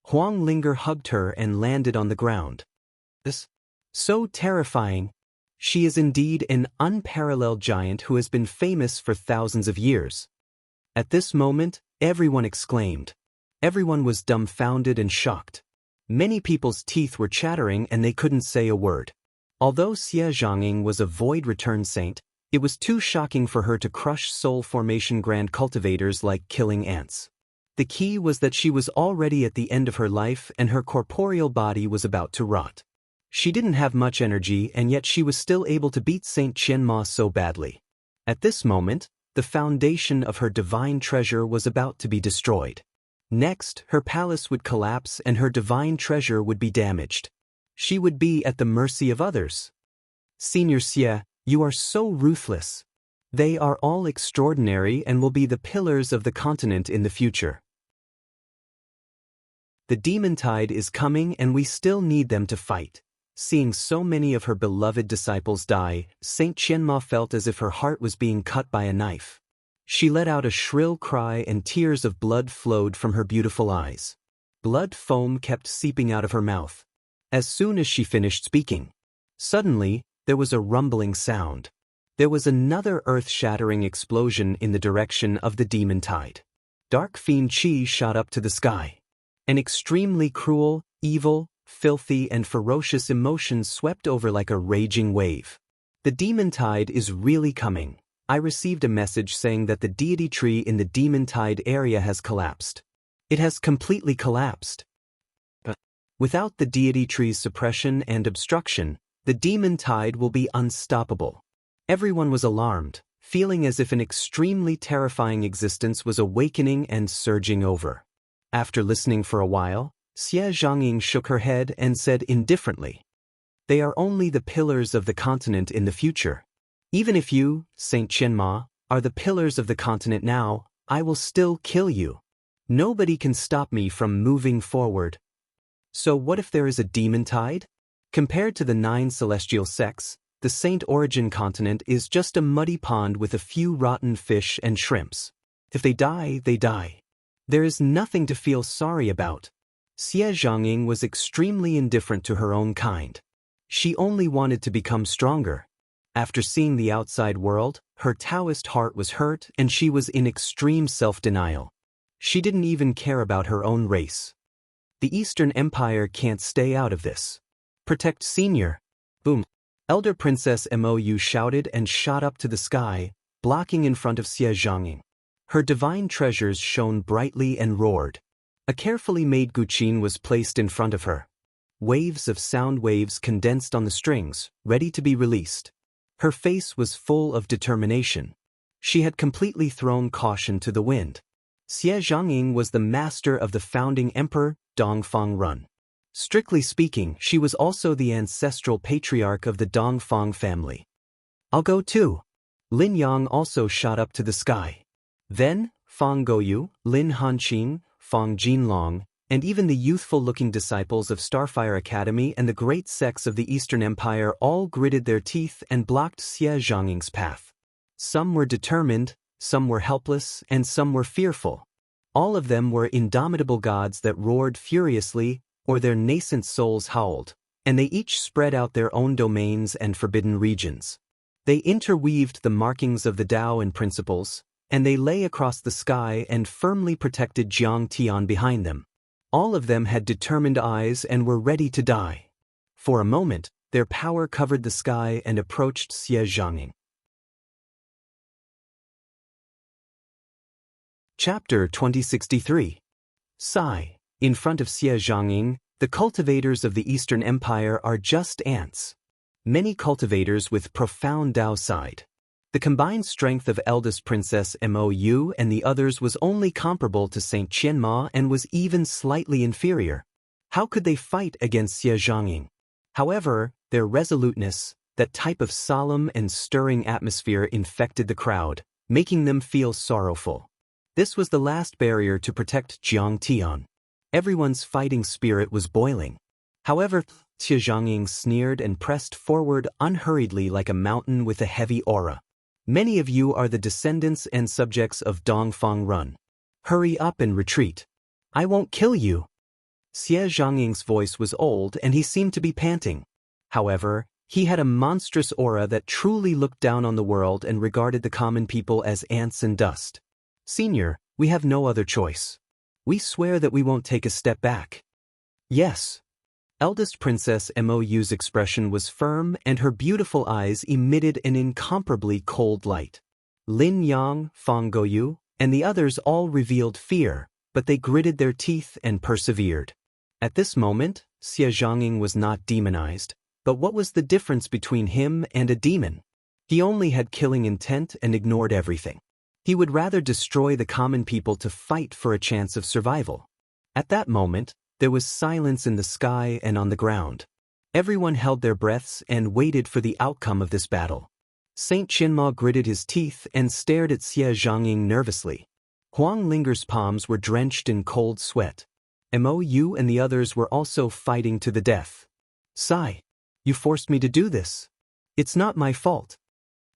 Huang Linger hugged her and landed on the ground. This? So terrifying. She is indeed an unparalleled giant who has been famous for thousands of years. At this moment, everyone exclaimed. Everyone was dumbfounded and shocked. Many people's teeth were chattering and they couldn't say a word. Although Xie Zhongying was a void return saint, it was too shocking for her to crush soul formation grand cultivators like killing ants. The key was that she was already at the end of her life and her corporeal body was about to rot. She didn't have much energy and yet she was still able to beat Saint Qianma so badly. At this moment, the foundation of her divine treasure was about to be destroyed. Next, her palace would collapse and her divine treasure would be damaged. She would be at the mercy of others. Senior Xie, you are so ruthless. They are all extraordinary and will be the pillars of the continent in the future. The demon tide is coming and we still need them to fight. Seeing so many of her beloved disciples die, Saint Qianma felt as if her heart was being cut by a knife. She let out a shrill cry and tears of blood flowed from her beautiful eyes. Blood foam kept seeping out of her mouth. As soon as she finished speaking, suddenly, there was a rumbling sound. There was another earth-shattering explosion in the direction of the demon tide. Dark fiend Qi shot up to the sky. An extremely cruel, evil, filthy and ferocious emotion swept over like a raging wave. The demon tide is really coming. I received a message saying that the deity tree in the demon tide area has collapsed. It has completely collapsed. But without the deity tree's suppression and obstruction, the demon tide will be unstoppable. Everyone was alarmed, feeling as if an extremely terrifying existence was awakening and surging over. After listening for a while, Xie Zhongying shook her head and said indifferently, "They are only the pillars of the continent in the future. Even if you, Saint Qianma, are the pillars of the continent now, I will still kill you. Nobody can stop me from moving forward." So what if there is a demon tide? Compared to the 9 celestial sects, the Saint Origin continent is just a muddy pond with a few rotten fish and shrimps. If they die, they die. There is nothing to feel sorry about. Xie Zhongying was extremely indifferent to her own kind. She only wanted to become stronger. After seeing the outside world, her Taoist heart was hurt and she was in extreme self-denial. She didn't even care about her own race. The Eastern Empire can't stay out of this. Protect Senior. Boom. Elder Princess Mou shouted and shot up to the sky, blocking in front of Xie Zhongying. Her divine treasures shone brightly and roared. A carefully made guqin was placed in front of her. Waves of sound waves condensed on the strings, ready to be released. Her face was full of determination. She had completely thrown caution to the wind. Xie Zhongying was the master of the founding emperor, Dongfang Run. Strictly speaking, she was also the ancestral patriarch of the Dongfang family. "I'll go too." Lin Yang also shot up to the sky. Then, Fang Goyu, Lin Hanqing, Fang Jinlong, and even the youthful-looking disciples of Starfire Academy and the great sects of the Eastern Empire all gritted their teeth and blocked Xie Zhongying's path. Some were determined, some were helpless, and some were fearful. All of them were indomitable gods that roared furiously, or their nascent souls howled, and they each spread out their own domains and forbidden regions. They interweaved the markings of the Tao and principles, and they lay across the sky and firmly protected Jiang Tian behind them. All of them had determined eyes and were ready to die. For a moment, their power covered the sky and approached Xie Zhongying. Chapter 2063. Sigh. In front of Xie Zhongying, the cultivators of the Eastern Empire are just ants. Many cultivators with profound Tao side. The combined strength of eldest Princess Mou and the others was only comparable to Saint Qianma and was even slightly inferior. How could they fight against Xie Zhongying? However, their resoluteness, that type of solemn and stirring atmosphere infected the crowd, making them feel sorrowful. This was the last barrier to protect Jiang Tian. Everyone's fighting spirit was boiling. However, Xie Zhangying sneered and pressed forward unhurriedly like a mountain with a heavy aura. Many of you are the descendants and subjects of Dongfang Run. Hurry up and retreat. I won't kill you. Xie Zhangying's voice was old and he seemed to be panting. However, he had a monstrous aura that truly looked down on the world and regarded the common people as ants and dust. Senior, we have no other choice. We swear that we won't take a step back. Yes. Eldest Princess Mou's expression was firm and her beautiful eyes emitted an incomparably cold light. Lin Yang, Fang Goyu, and the others all revealed fear, but they gritted their teeth and persevered. At this moment, Xie Zhangying was not demonized, but what was the difference between him and a demon? He only had killing intent and ignored everything. He would rather destroy the common people to fight for a chance of survival. At that moment, there was silence in the sky and on the ground. Everyone held their breaths and waited for the outcome of this battle. Saint Qinma gritted his teeth and stared at Xie Zhangying nervously. Huang Linger's palms were drenched in cold sweat. Mou and the others were also fighting to the death. Sai, you forced me to do this. It's not my fault.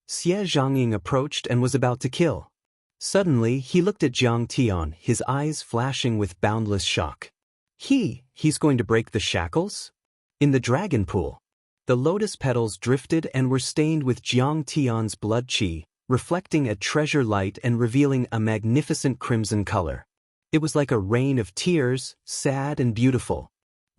Xie Zhangying approached and was about to kill. Suddenly, he looked at Jiang Tian, his eyes flashing with boundless shock. He's going to break the shackles? In the dragon pool. The lotus petals drifted and were stained with Jiang Tian's blood qi, reflecting a treasure light and revealing a magnificent crimson color. It was like a rain of tears, sad and beautiful.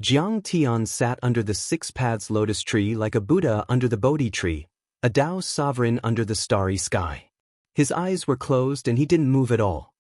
Jiang Tian sat under the six paths lotus tree like a Buddha under the Bodhi tree, a Tao sovereign under the starry sky. His eyes were closed and he didn't move at all.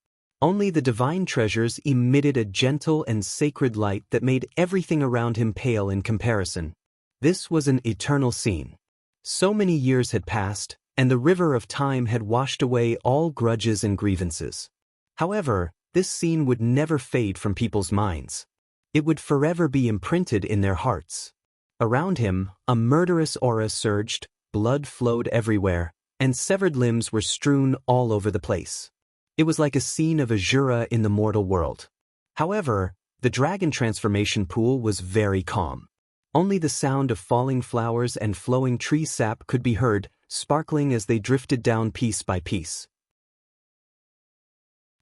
Only the divine treasures emitted a gentle and sacred light that made everything around him pale in comparison. This was an eternal scene. So many years had passed, and the river of time had washed away all grudges and grievances. However, this scene would never fade from people's minds. It would forever be imprinted in their hearts. Around him, a murderous aura surged, blood flowed everywhere, and severed limbs were strewn all over the place. It was like a scene of Azura in the mortal world. However, the dragon transformation pool was very calm. Only the sound of falling flowers and flowing tree sap could be heard, sparkling as they drifted down piece by piece.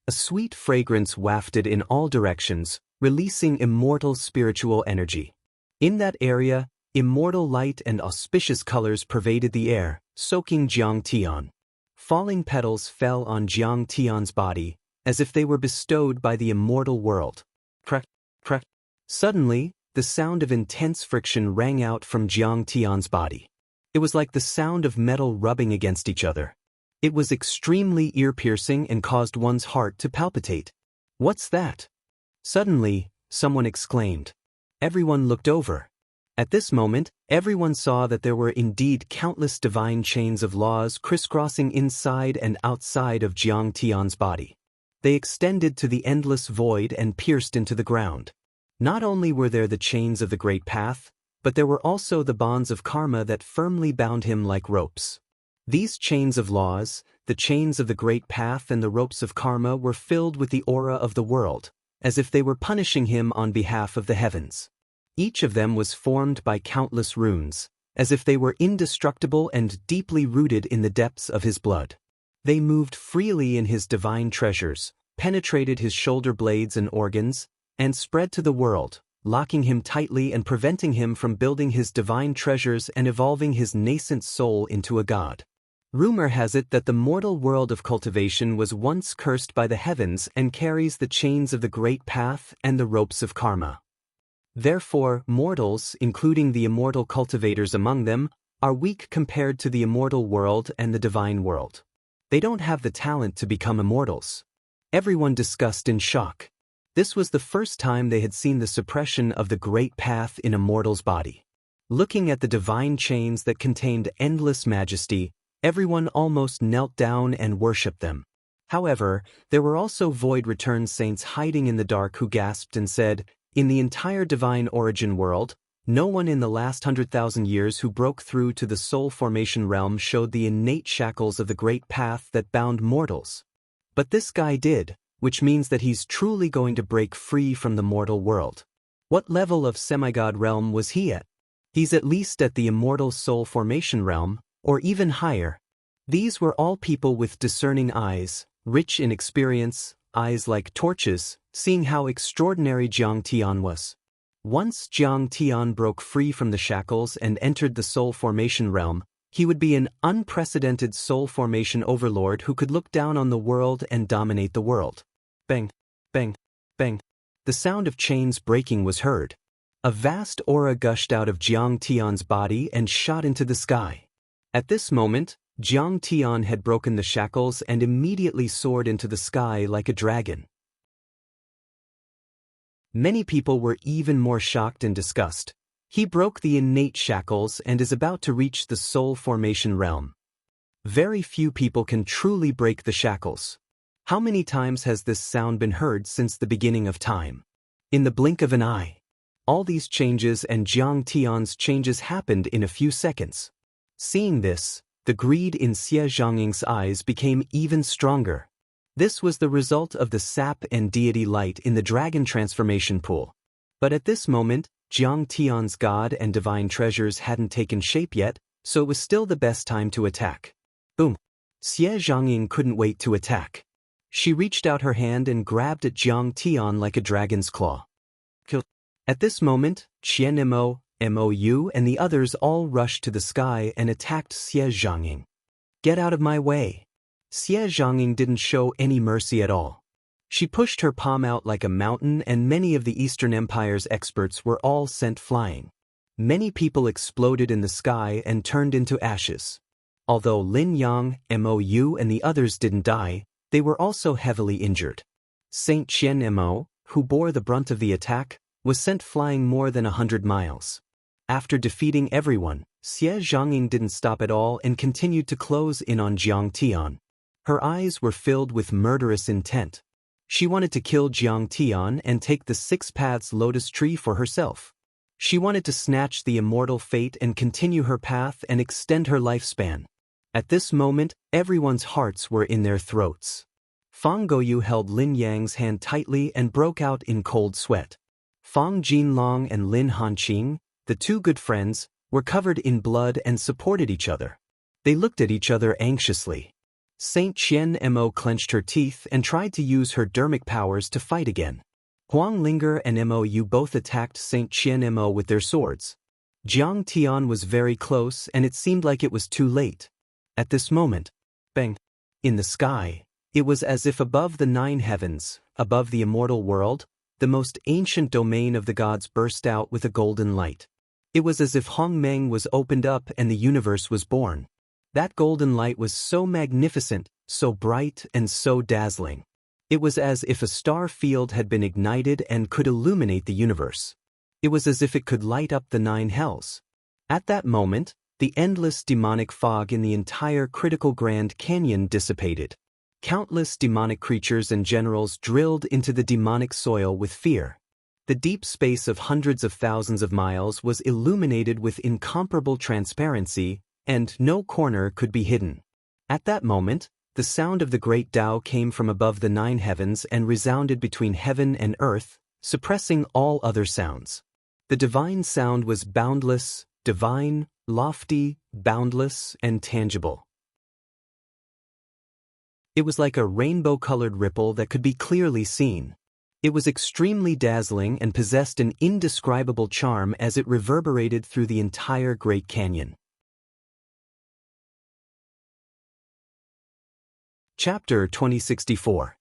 A sweet fragrance wafted in all directions, releasing immortal spiritual energy. In that area, immortal light and auspicious colors pervaded the air, soaking Jiang Tian. Falling petals fell on Jiang Tian's body, as if they were bestowed by the immortal world. Crack, crack. Suddenly, the sound of intense friction rang out from Jiang Tian's body. It was like the sound of metal rubbing against each other. It was extremely ear-piercing and caused one's heart to palpitate. What's that? Suddenly, someone exclaimed. Everyone looked over. At this moment, everyone saw that there were indeed countless divine chains of laws crisscrossing inside and outside of Jiang Tian's body. They extended to the endless void and pierced into the ground. Not only were there the chains of the Great Path, but there were also the bonds of karma that firmly bound him like ropes. These chains of laws, the chains of the Great Path and the ropes of karma were filled with the aura of the world, as if they were punishing him on behalf of the heavens. Each of them was formed by countless runes, as if they were indestructible and deeply rooted in the depths of his blood. They moved freely in his divine treasures, penetrated his shoulder blades and organs, and spread to the world, locking him tightly and preventing him from building his divine treasures and evolving his nascent soul into a god. Rumor has it that the mortal world of cultivation was once cursed by the heavens and carries the chains of the Great Path and the ropes of karma. Therefore, mortals, including the immortal cultivators among them, are weak compared to the immortal world and the divine world. They don't have the talent to become immortals. Everyone discussed in shock. This was the first time they had seen the suppression of the Great Path in a mortal's body. Looking at the divine chains that contained endless majesty, everyone almost knelt down and worshipped them. However, there were also void return saints hiding in the dark who gasped and said, "In the entire divine origin world, No one in the last 100,000 years who broke through to the soul formation realm showed the innate shackles of the great path that bound mortals. But this guy did, which means that he's truly going to break free from the mortal world. What level of semigod realm was he at? He's at least at the immortal soul formation realm, or even higher. These were all people with discerning eyes, rich in experience, eyes like torches, seeing how extraordinary Jiang Tian was. Once Jiang Tian broke free from the shackles and entered the soul formation realm, he would be an unprecedented soul formation overlord who could look down on the world and dominate the world. Bang, bang, bang. The sound of chains breaking was heard. A vast aura gushed out of Jiang Tian's body and shot into the sky. At this moment, Jiang Tian had broken the shackles and immediately soared into the sky like a dragon. Many people were even more shocked and disgusted. He broke the innate shackles and is about to reach the soul formation realm. Very few people can truly break the shackles. How many times has this sound been heard since the beginning of time? In the blink of an eye. All these changes and Jiang Tian's changes happened in a few seconds. Seeing this, the greed in Xie Zhangying's eyes became even stronger. This was the result of the sap and deity light in the dragon transformation pool. But at this moment, Jiang Tian's god and divine treasures hadn't taken shape yet, so it was still the best time to attack. Boom! Xie Zhangying couldn't wait to attack. She reached out her hand and grabbed at Jiang Tian like a dragon's claw. Kill. At this moment, Qian Mo, Mou, and the others all rushed to the sky and attacked Xie Zhangying. Get out of my way! Xie Zhangying didn't show any mercy at all. She pushed her palm out like a mountain, and many of the Eastern Empire's experts were all sent flying. Many people exploded in the sky and turned into ashes. Although Lin Yang, Mou, and the others didn't die, they were also heavily injured. Saint Qian Mo, who bore the brunt of the attack, was sent flying more than 100 miles. After defeating everyone, Xie Zhangying didn't stop at all and continued to close in on Jiang Tian. Her eyes were filled with murderous intent. She wanted to kill Jiang Tian and take the Six Paths Lotus Tree for herself. She wanted to snatch the immortal fate and continue her path and extend her lifespan. At this moment, everyone's hearts were in their throats. Fang Gouyu held Lin Yang's hand tightly and broke out in cold sweat. Fang Jinlong and Lin Hanqing, the two good friends, were covered in blood and supported each other. They looked at each other anxiously. Saint Qian Mo clenched her teeth and tried to use her dermic powers to fight again. Huang Linger and Mou both attacked Saint Qian Mo with their swords. Jiang Tian was very close and it seemed like it was too late. At this moment, bang! In the sky, it was as if above the 9 heavens, above the immortal world, the most ancient domain of the gods burst out with a golden light. It was as if Hong Meng was opened up and the universe was born. That golden light was so magnificent, so bright, and so dazzling. It was as if a star field had been ignited and could illuminate the universe. It was as if it could light up the 9 hells. At that moment, the endless demonic fog in the entire critical Grand Canyon dissipated. Countless demonic creatures and generals drilled into the demonic soil with fear. The deep space of hundreds of thousands of miles was illuminated with incomparable transparency, and no corner could be hidden. At that moment, the sound of the great Tao came from above the 9 heavens and resounded between heaven and earth, suppressing all other sounds. The divine sound was boundless, divine, lofty, boundless, and tangible. It was like a rainbow-colored ripple that could be clearly seen. It was extremely dazzling and possessed an indescribable charm as it reverberated through the entire Great Canyon. Chapter 2064.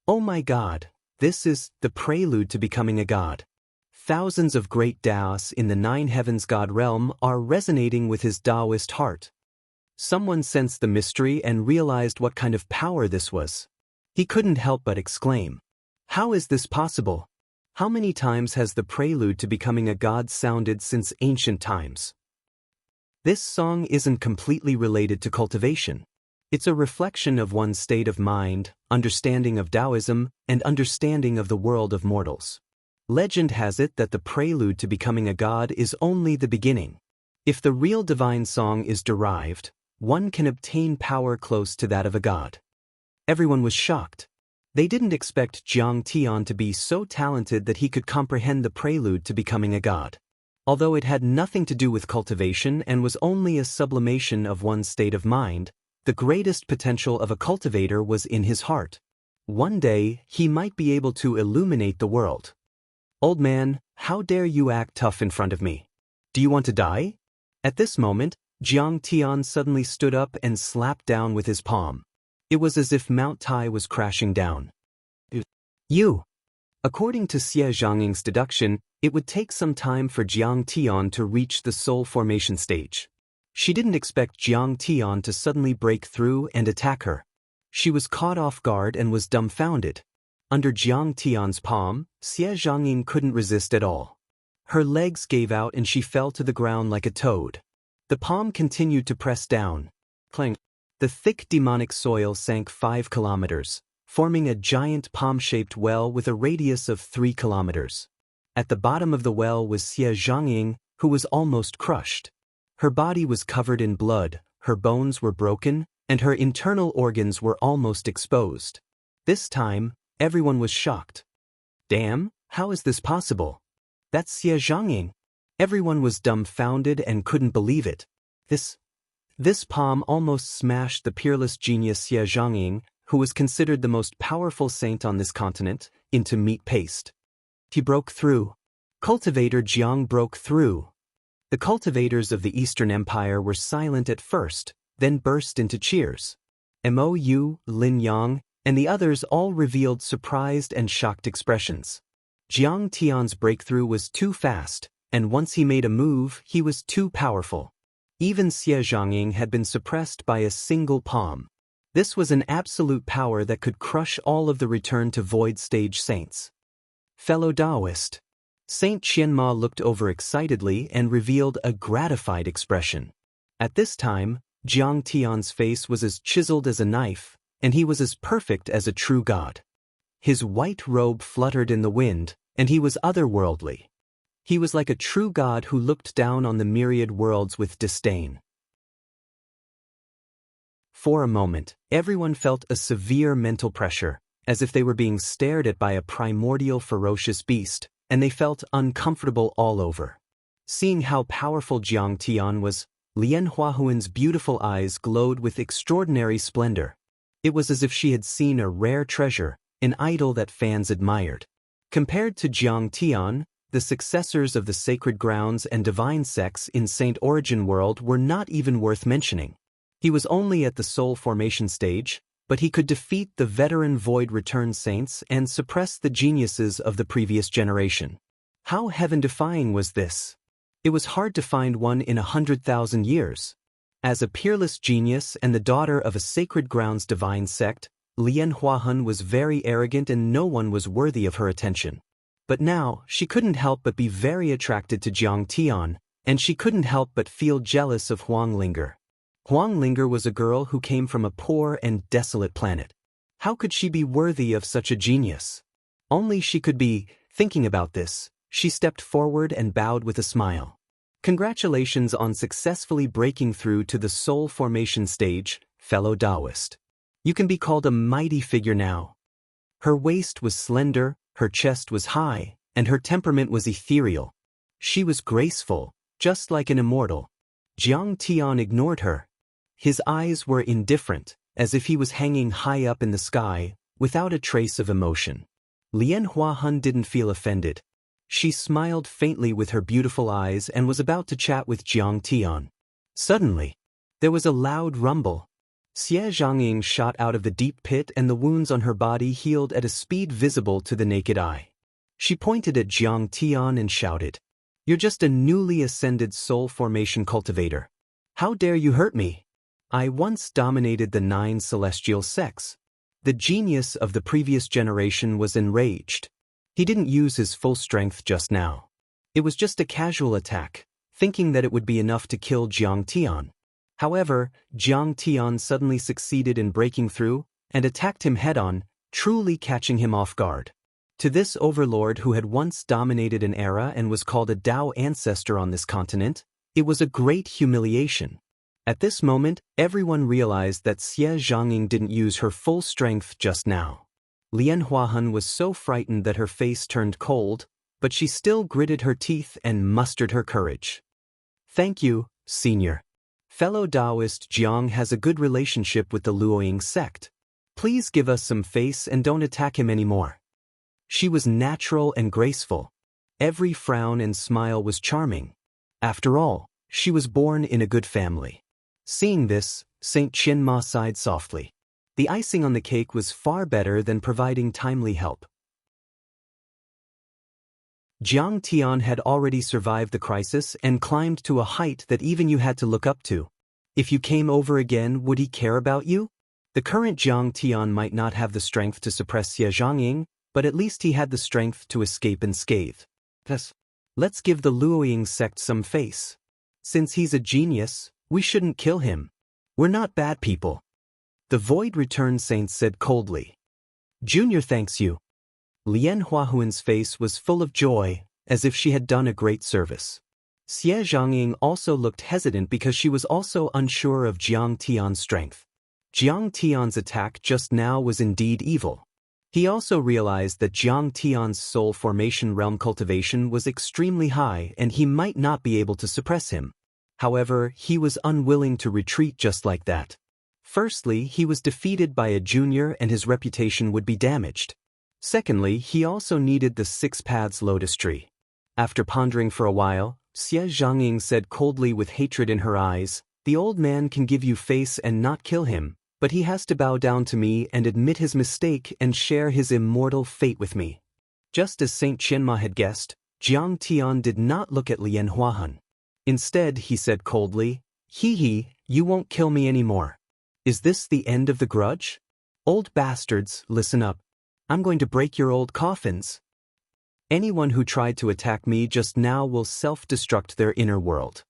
Oh my God, this is the prelude to becoming a god. Thousands of great Taoists in the 9 heavens god realm are resonating with his Taoist heart. Someone sensed the mystery and realized what kind of power this was. He couldn't help but exclaim, "How is this possible? How many times has the prelude to becoming a god sounded since ancient times?" This song isn't completely related to cultivation. It's a reflection of one's state of mind, understanding of Taoism, and understanding of the world of mortals. Legend has it that the prelude to becoming a god is only the beginning. If the real divine song is derived, one can obtain power close to that of a god. Everyone was shocked. They didn't expect Jiang Tian to be so talented that he could comprehend the prelude to becoming a god. Although it had nothing to do with cultivation and was only a sublimation of one's state of mind, the greatest potential of a cultivator was in his heart. One day, he might be able to illuminate the world. "Old man, how dare you act tough in front of me? Do you want to die?" At this moment, Jiang Tian suddenly stood up and slapped down with his palm. It was as if Mount Tai was crashing down. "You!" According to Xie Zhangying's deduction, it would take some time for Jiang Tian to reach the soul formation stage. She didn't expect Jiang Tian to suddenly break through and attack her. She was caught off guard and was dumbfounded. Under Jiang Tian's palm, Xie Zhangying couldn't resist at all. Her legs gave out and she fell to the ground like a toad. The palm continued to press down. Clang. The thick demonic soil sank 5 kilometers, forming a giant palm-shaped well with a radius of 3 kilometers. At the bottom of the well was Xie Zhangying, who was almost crushed. Her body was covered in blood, her bones were broken, and her internal organs were almost exposed. This time, everyone was shocked. "Damn, how is this possible? That's Xie Zhangying." Everyone was dumbfounded and couldn't believe it. This palm almost smashed the peerless genius Xie Zhangying, who was considered the most powerful saint on this continent, into meat paste. He broke through. Cultivator Jiang broke through. The cultivators of the Eastern Empire were silent at first, then burst into cheers. Mou, Lin Yang, and the others all revealed surprised and shocked expressions. Jiang Tian's breakthrough was too fast, and once he made a move, he was too powerful. Even Xie Zhangying had been suppressed by a single palm. This was an absolute power that could crush all of the return to void stage saints. Fellow Taoist. Saint Qianma looked over excitedly and revealed a gratified expression. At this time, Jiang Tian's face was as chiseled as a knife, and he was as perfect as a true god. His white robe fluttered in the wind, and he was otherworldly. He was like a true god who looked down on the myriad worlds with disdain. For a moment, everyone felt a severe mental pressure, as if they were being stared at by a primordial ferocious beast, and they felt uncomfortable all over. Seeing how powerful Jiang Tian was, Lian Huahuan's beautiful eyes glowed with extraordinary splendor. It was as if she had seen a rare treasure, an idol that fans admired. Compared to Jiang Tian, the successors of the sacred grounds and divine sects in Saint Origin World were not even worth mentioning. He was only at the soul formation stage, but he could defeat the veteran void return saints and suppress the geniuses of the previous generation. How heaven-defying was this? It was hard to find one in 100,000 years. As a peerless genius and the daughter of a sacred grounds divine sect, Lian Huahun was very arrogant and no one was worthy of her attention. But now, she couldn't help but be very attracted to Jiang Tian, and she couldn't help but feel jealous of Huang Linger. Huang Linger was a girl who came from a poor and desolate planet. How could she be worthy of such a genius? Only she could be. Thinking about this, she stepped forward and bowed with a smile. "Congratulations on successfully breaking through to the soul formation stage, fellow Taoist. You can be called a mighty figure now." Her waist was slender, her chest was high, and her temperament was ethereal. She was graceful, just like an immortal. Jiang Tian ignored her. His eyes were indifferent, as if he was hanging high up in the sky, without a trace of emotion. Lian Huahun didn't feel offended. She smiled faintly with her beautiful eyes and was about to chat with Jiang Tian. Suddenly, there was a loud rumble. Xie Zhangying shot out of the deep pit and the wounds on her body healed at a speed visible to the naked eye. She pointed at Jiang Tian and shouted, "You're just a newly ascended soul formation cultivator. How dare you hurt me? I once dominated the 9 celestial sects." The genius of the previous generation was enraged. He didn't use his full strength just now. It was just a casual attack, thinking that it would be enough to kill Jiang Tian. However, Jiang Tian suddenly succeeded in breaking through and attacked him head-on, truly catching him off guard. To this overlord who had once dominated an era and was called a Tao ancestor on this continent, it was a great humiliation. At this moment, everyone realized that Xie Zhongying didn't use her full strength just now. Lian Huahan was so frightened that her face turned cold, but she still gritted her teeth and mustered her courage. Thank you, Senior. Fellow Taoist Jiang has a good relationship with the Luoying sect. Please give us some face and don't attack him anymore. She was natural and graceful. Every frown and smile was charming. After all, she was born in a good family. Seeing this, Saint Qianma sighed softly. The icing on the cake was far better than providing timely help. Jiang Tian had already survived the crisis and climbed to a height that even you had to look up to. If you came over again, would he care about you? The current Jiang Tian might not have the strength to suppress Xie Zhongying, but at least he had the strength to escape unscathed. Thus, let's give the Luoying sect some face. Since he's a genius, we shouldn't kill him. We're not bad people. The Void Return Saint said coldly. Junior thanks you. Lian Huahuan's face was full of joy, as if she had done a great service. Xie Zhongying also looked hesitant because she was also unsure of Jiang Tian's strength. Jiang Tian's attack just now was indeed evil. He also realized that Jiang Tian's soul formation realm cultivation was extremely high and he might not be able to suppress him. However, he was unwilling to retreat just like that. Firstly, he was defeated by a junior and his reputation would be damaged. Secondly, he also needed the Six Paths Lotus Tree. After pondering for a while, Xie Zhongying said coldly with hatred in her eyes, the old man can give you face and not kill him, but he has to bow down to me and admit his mistake and share his immortal fate with me. Just as Saint Qianma had guessed, Jiang Tian did not look at Lian Huahan. Instead, he said coldly, you won't kill me anymore. Is this the end of the grudge? Old bastards, listen up. I'm going to break your old coffins. Anyone who tried to attack me just now will self-destruct their inner world.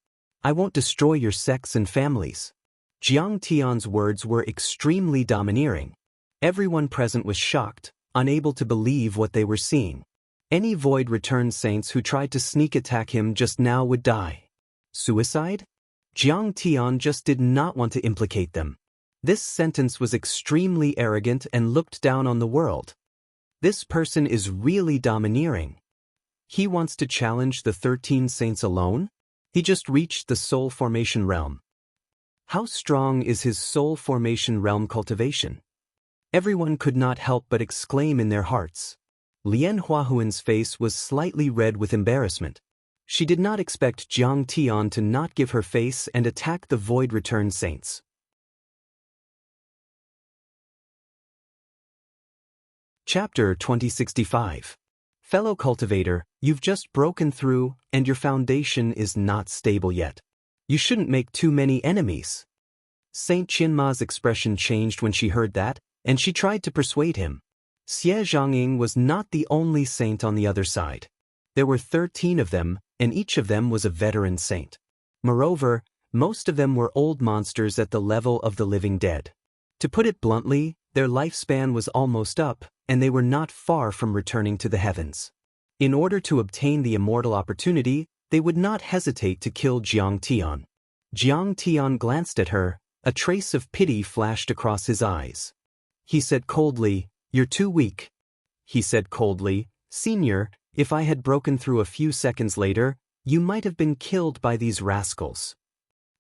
I won't destroy your sects and families. Jiang Tian's words were extremely domineering. Everyone present was shocked, unable to believe what they were seeing. Any Void Return Saints who tried to sneak attack him just now would die. Suicide? Jiang Tian just did not want to implicate them. This sentence was extremely arrogant and looked down on the world. This person is really domineering. He wants to challenge the 13 saints alone? He just reached the soul formation realm. How strong is his soul formation realm cultivation? Everyone could not help but exclaim in their hearts. Lian Huahuan's face was slightly red with embarrassment. She did not expect Jiang Tian to not give her face and attack the Void Return Saints. Chapter 2065. Fellow Cultivator, you've just broken through, and your foundation is not stable yet. You shouldn't make too many enemies. Saint Qianma's expression changed when she heard that, and she tried to persuade him. Xie Zhongying was not the only saint on the other side. There were 13 of them, and each of them was a veteran saint. Moreover, most of them were old monsters at the level of the living dead. To put it bluntly, their lifespan was almost up, and they were not far from returning to the heavens. In order to obtain the immortal opportunity, they would not hesitate to kill Jiang Tian. Jiang Tian glanced at her, a trace of pity flashed across his eyes. He said coldly, "You're too weak." He said coldly, "Senior, if I had broken through a few seconds later, you might have been killed by these rascals.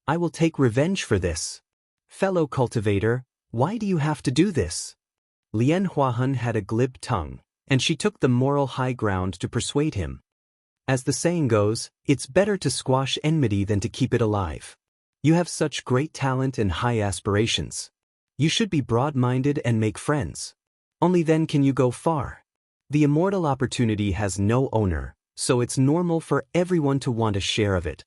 I will take revenge for this. Fellow Cultivator, why do you have to do this?" Lian Huahan had a glib tongue, and she took the moral high ground to persuade him. As the saying goes, it's better to squash enmity than to keep it alive. You have such great talent and high aspirations. You should be broad-minded and make friends. Only then can you go far. The immortal opportunity has no owner, so it's normal for everyone to want a share of it.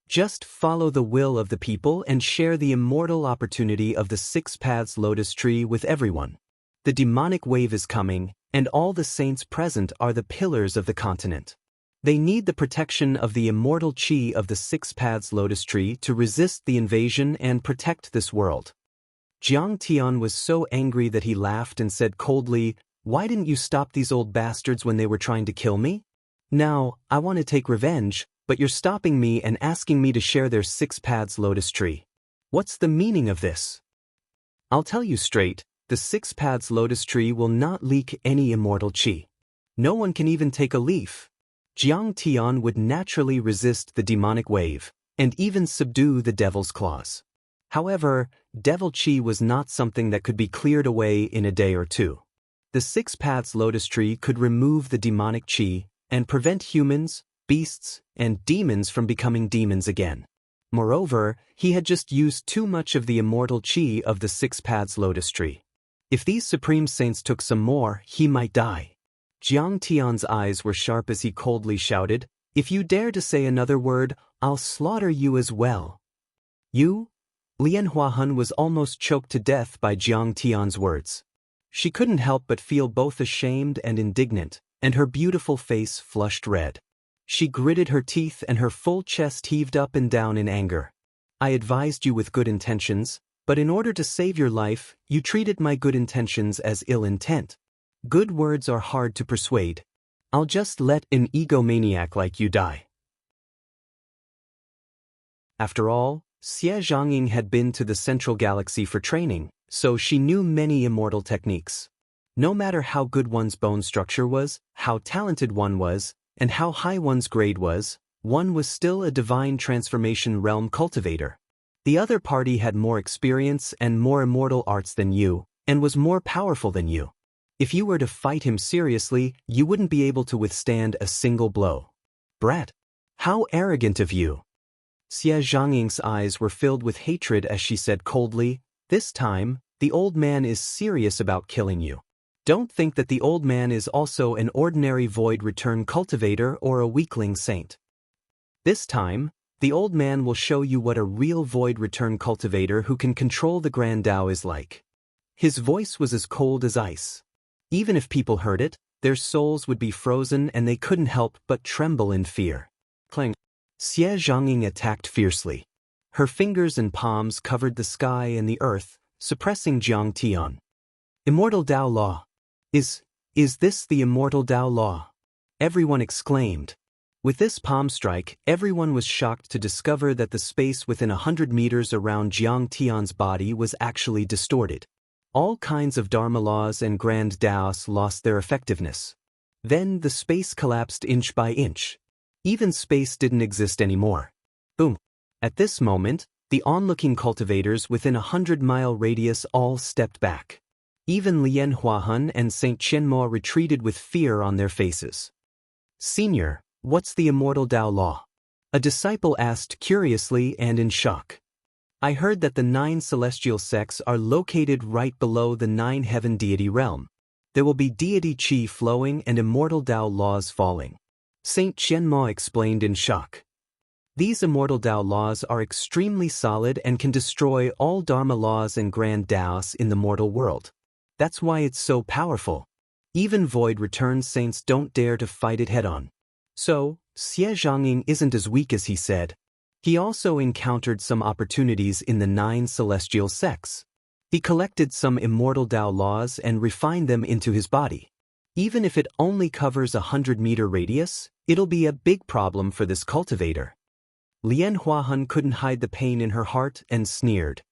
Just follow the will of the people and share the immortal opportunity of the Six Paths Lotus Tree with everyone. The demonic wave is coming, and all the saints present are the pillars of the continent. They need the protection of the immortal chi of the Six Paths Lotus Tree to resist the invasion and protect this world. Jiang Tian was so angry that he laughed and said coldly, Why didn't you stop these old bastards when they were trying to kill me? Now, I want to take revenge, but you're stopping me and asking me to share their 6 paths lotus tree. What's the meaning of this? I'll tell you straight, the 6 paths lotus tree will not leak any immortal chi. No one can even take a leaf. Jiang Tian would naturally resist the demonic wave, and even subdue the devil's claws. However, devil chi was not something that could be cleared away in a day or two. The 6 paths lotus tree could remove the demonic chi and prevent humans, beasts, and demons from becoming demons again. Moreover, he had just used too much of the immortal chi of the 6 paths lotus tree. If these supreme saints took some more, he might die. Jiang Tian's eyes were sharp as he coldly shouted, "If you dare to say another word, I'll slaughter you as well." You? Lian Huahun was almost choked to death by Jiang Tian's words. She couldn't help but feel both ashamed and indignant, and her beautiful face flushed red. She gritted her teeth and her full chest heaved up and down in anger. I advised you with good intentions, but in order to save your life, you treated my good intentions as ill intent. Good words are hard to persuade. I'll just let an egomaniac like you die. After all, Xie Zhangying had been to the Central Galaxy for training, so she knew many immortal techniques. No matter how good one's bone structure was, how talented one was, and how high one's grade was, one was still a divine transformation realm cultivator. The other party had more experience and more immortal arts than you, and was more powerful than you. If you were to fight him seriously, you wouldn't be able to withstand a single blow. Brat! How arrogant of you! Xie Zhangying's eyes were filled with hatred as she said coldly, "This time, the old man is serious about killing you. Don't think that the old man is also an ordinary void return cultivator or a weakling saint. This time, the old man will show you what a real void return cultivator who can control the Grand Tao is like." His voice was as cold as ice. Even if people heard it, their souls would be frozen and they couldn't help but tremble in fear. Clang! Xie Zhangying attacked fiercely. Her fingers and palms covered the sky and the earth, suppressing Jiang Tian. Immortal Tao Law. Is this the immortal Tao Law? Everyone exclaimed. With this palm strike, everyone was shocked to discover that the space within 100 meters around Jiang Tian's body was actually distorted. All kinds of Dharma laws and Grand Taos lost their effectiveness. Then the space collapsed inch by inch. Even space didn't exist anymore. Boom! At this moment, the onlooking cultivators within a 100-mile radius all stepped back. Even Lian Huahun and Saint Qianmo retreated with fear on their faces. "Senior, what's the immortal Tao Law?" a disciple asked curiously and in shock. "I heard that the 9 celestial sects are located right below the 9 heaven deity realm. There will be deity chi flowing and immortal Tao laws falling." Saint Qianmo explained in shock. These immortal Tao laws are extremely solid and can destroy all Dharma laws and Grand Taos in the mortal world. That's why it's so powerful. Even void return saints don't dare to fight it head-on. So, Xie Zhangying isn't as weak as he said. He also encountered some opportunities in the 9 celestial sects. He collected some immortal Tao laws and refined them into his body. Even if it only covers a 100-meter radius, it'll be a big problem for this cultivator. Lian Huahun couldn't hide the pain in her heart and sneered.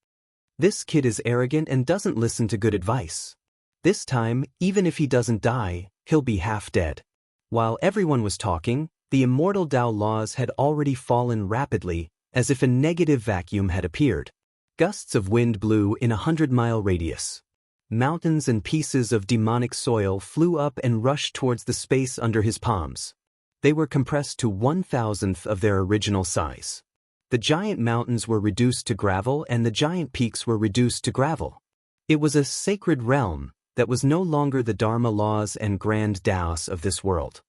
This kid is arrogant and doesn't listen to good advice. This time, even if he doesn't die, he'll be half dead. While everyone was talking, the immortal Tao laws had already fallen rapidly, as if a negative vacuum had appeared. Gusts of wind blew in a 100-mile radius. Mountains and pieces of demonic soil flew up and rushed towards the space under his palms. They were compressed to 1,000th of their original size. The giant mountains were reduced to gravel and the giant peaks were reduced to gravel. It was a sacred realm that was no longer the Dharma laws and Grand Taos of this world.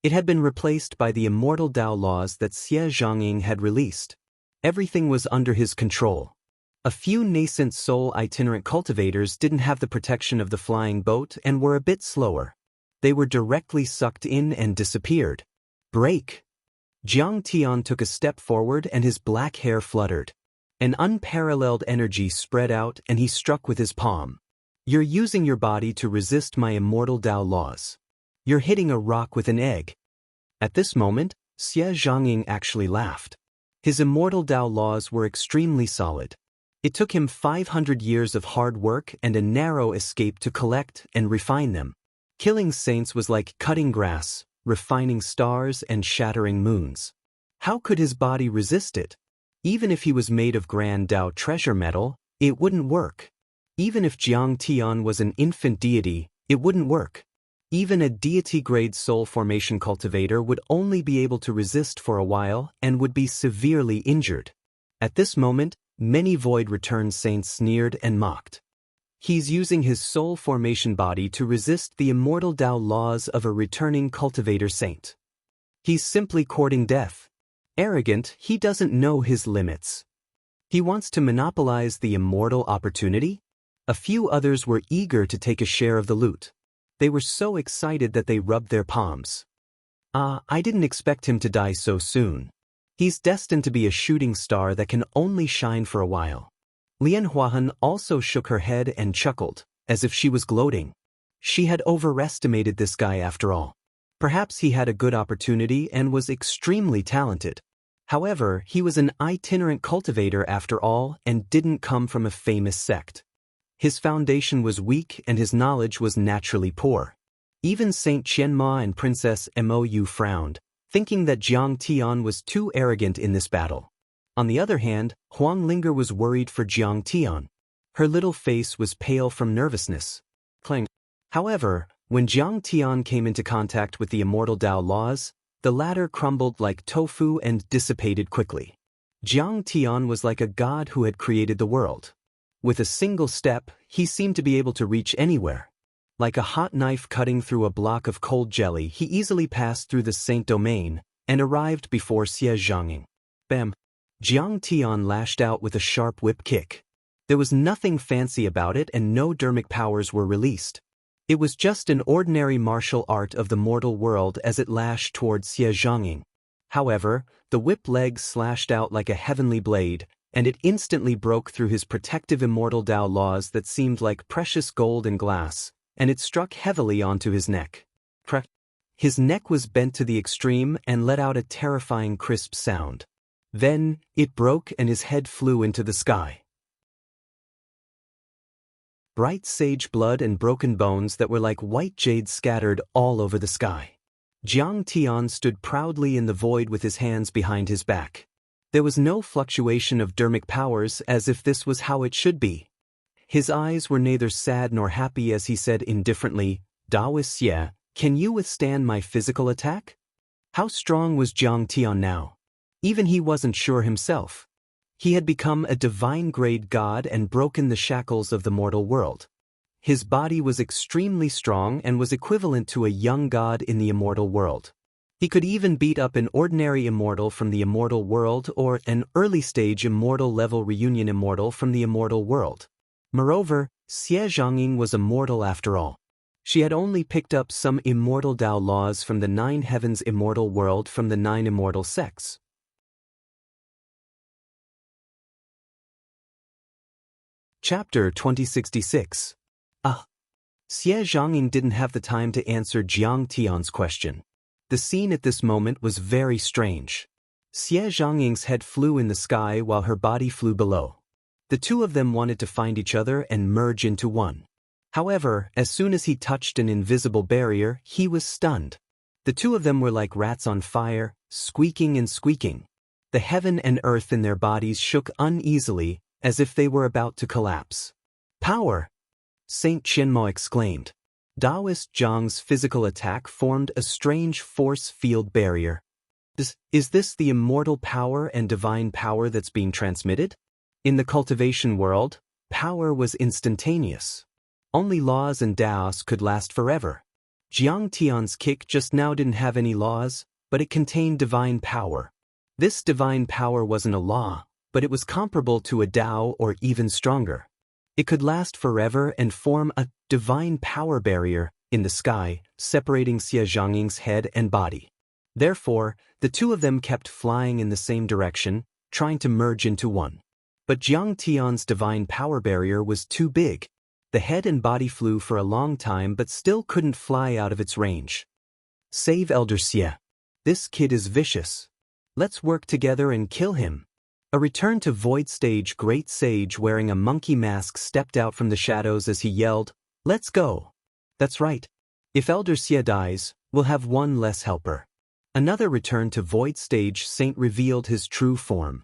It had been replaced by the immortal Tao laws that Xie Zhangying had released. Everything was under his control. A few nascent soul itinerant cultivators didn't have the protection of the flying boat and were a bit slower. They were directly sucked in and disappeared. Break! Jiang Tian took a step forward and his black hair fluttered. An unparalleled energy spread out and he struck with his palm. You're using your body to resist my immortal Tao laws. You're hitting a rock with an egg. At this moment, Xie Zhongying actually laughed. His immortal Tao laws were extremely solid. It took him 500 years of hard work and a narrow escape to collect and refine them. Killing saints was like cutting grass, refining stars and shattering moons. How could his body resist it? Even if he was made of grand Tao treasure metal, it wouldn't work. Even if Jiang Tian was an infant deity, it wouldn't work. Even a deity-grade soul formation cultivator would only be able to resist for a while and would be severely injured. At this moment, many Void Return saints sneered and mocked. He's using his soul formation body to resist the immortal Tao laws of a returning cultivator saint. He's simply courting death. Arrogant, he doesn't know his limits. He wants to monopolize the immortal opportunity. A few others were eager to take a share of the loot. They were so excited that they rubbed their palms. I didn't expect him to die so soon. He's destined to be a shooting star that can only shine for a while. Lian Huahan also shook her head and chuckled, as if she was gloating. She had overestimated this guy after all. Perhaps he had a good opportunity and was extremely talented. However, he was an itinerant cultivator after all and didn't come from a famous sect. His foundation was weak and his knowledge was naturally poor. Even Saint Qianma and Princess Mou frowned, thinking that Jiang Tian was too arrogant in this battle. On the other hand, Huang Linger was worried for Jiang Tian. Her little face was pale from nervousness. Clang. However, when Jiang Tian came into contact with the immortal Tao laws, the latter crumbled like tofu and dissipated quickly. Jiang Tian was like a god who had created the world. With a single step, he seemed to be able to reach anywhere. Like a hot knife cutting through a block of cold jelly, he easily passed through the Saint domain and arrived before Xie Zhongying. Bam! Jiang Tian lashed out with a sharp whip kick. There was nothing fancy about it and no dermic powers were released. It was just an ordinary martial art of the mortal world as it lashed towards Xie Zhongying. However, the whip leg slashed out like a heavenly blade, and it instantly broke through his protective immortal Tao laws that seemed like precious gold and glass, and it struck heavily onto his neck. Crack! His neck was bent to the extreme and let out a terrifying crisp sound. Then, it broke and his head flew into the sky. Bright sage blood and broken bones that were like white jade scattered all over the sky. Jiang Tian stood proudly in the void with his hands behind his back. There was no fluctuation of dermic powers as if this was how it should be. His eyes were neither sad nor happy as he said indifferently, Daoist Xie, can you withstand my physical attack? How strong was Jiang Tian now? Even he wasn't sure himself. He had become a divine-grade god and broken the shackles of the mortal world. His body was extremely strong and was equivalent to a young god in the immortal world. He could even beat up an ordinary immortal from the immortal world or an early-stage immortal-level reunion immortal from the immortal world. Moreover, Xie Zhongying was a mortal after all. She had only picked up some immortal Tao laws from the 9 heavens immortal world from the 9 immortal sects. Chapter 2066. Xie Zhongying didn't have the time to answer Jiang Tian's question. The scene at this moment was very strange. Xie Zhongying's head flew in the sky while her body flew below. The two of them wanted to find each other and merge into one. However, as soon as he touched an invisible barrier, he was stunned. The two of them were like rats on fire, squeaking and squeaking. The heaven and earth in their bodies shook uneasily, as if they were about to collapse. Power! Saint Qianmo exclaimed. Daoist Zhang's physical attack formed a strange force field barrier. Is this the immortal power and divine power that's being transmitted? In the cultivation world, power was instantaneous. Only laws and Daos could last forever. Jiang Tian's kick just now didn't have any laws, but it contained divine power. This divine power wasn't a law, but it was comparable to a Dao or even stronger. It could last forever and form a divine power barrier in the sky, separating Xie Zhongying's head and body. Therefore, the two of them kept flying in the same direction, trying to merge into one. But Jiang Tian's divine power barrier was too big. The head and body flew for a long time but still couldn't fly out of its range. Save Elder Xie. This kid is vicious. Let's work together and kill him. A return to Void Stage great sage wearing a monkey mask stepped out from the shadows as he yelled, "Let's go." That's right. If Elder Xie dies, we'll have one less helper. Another return to Void Stage saint revealed his true form.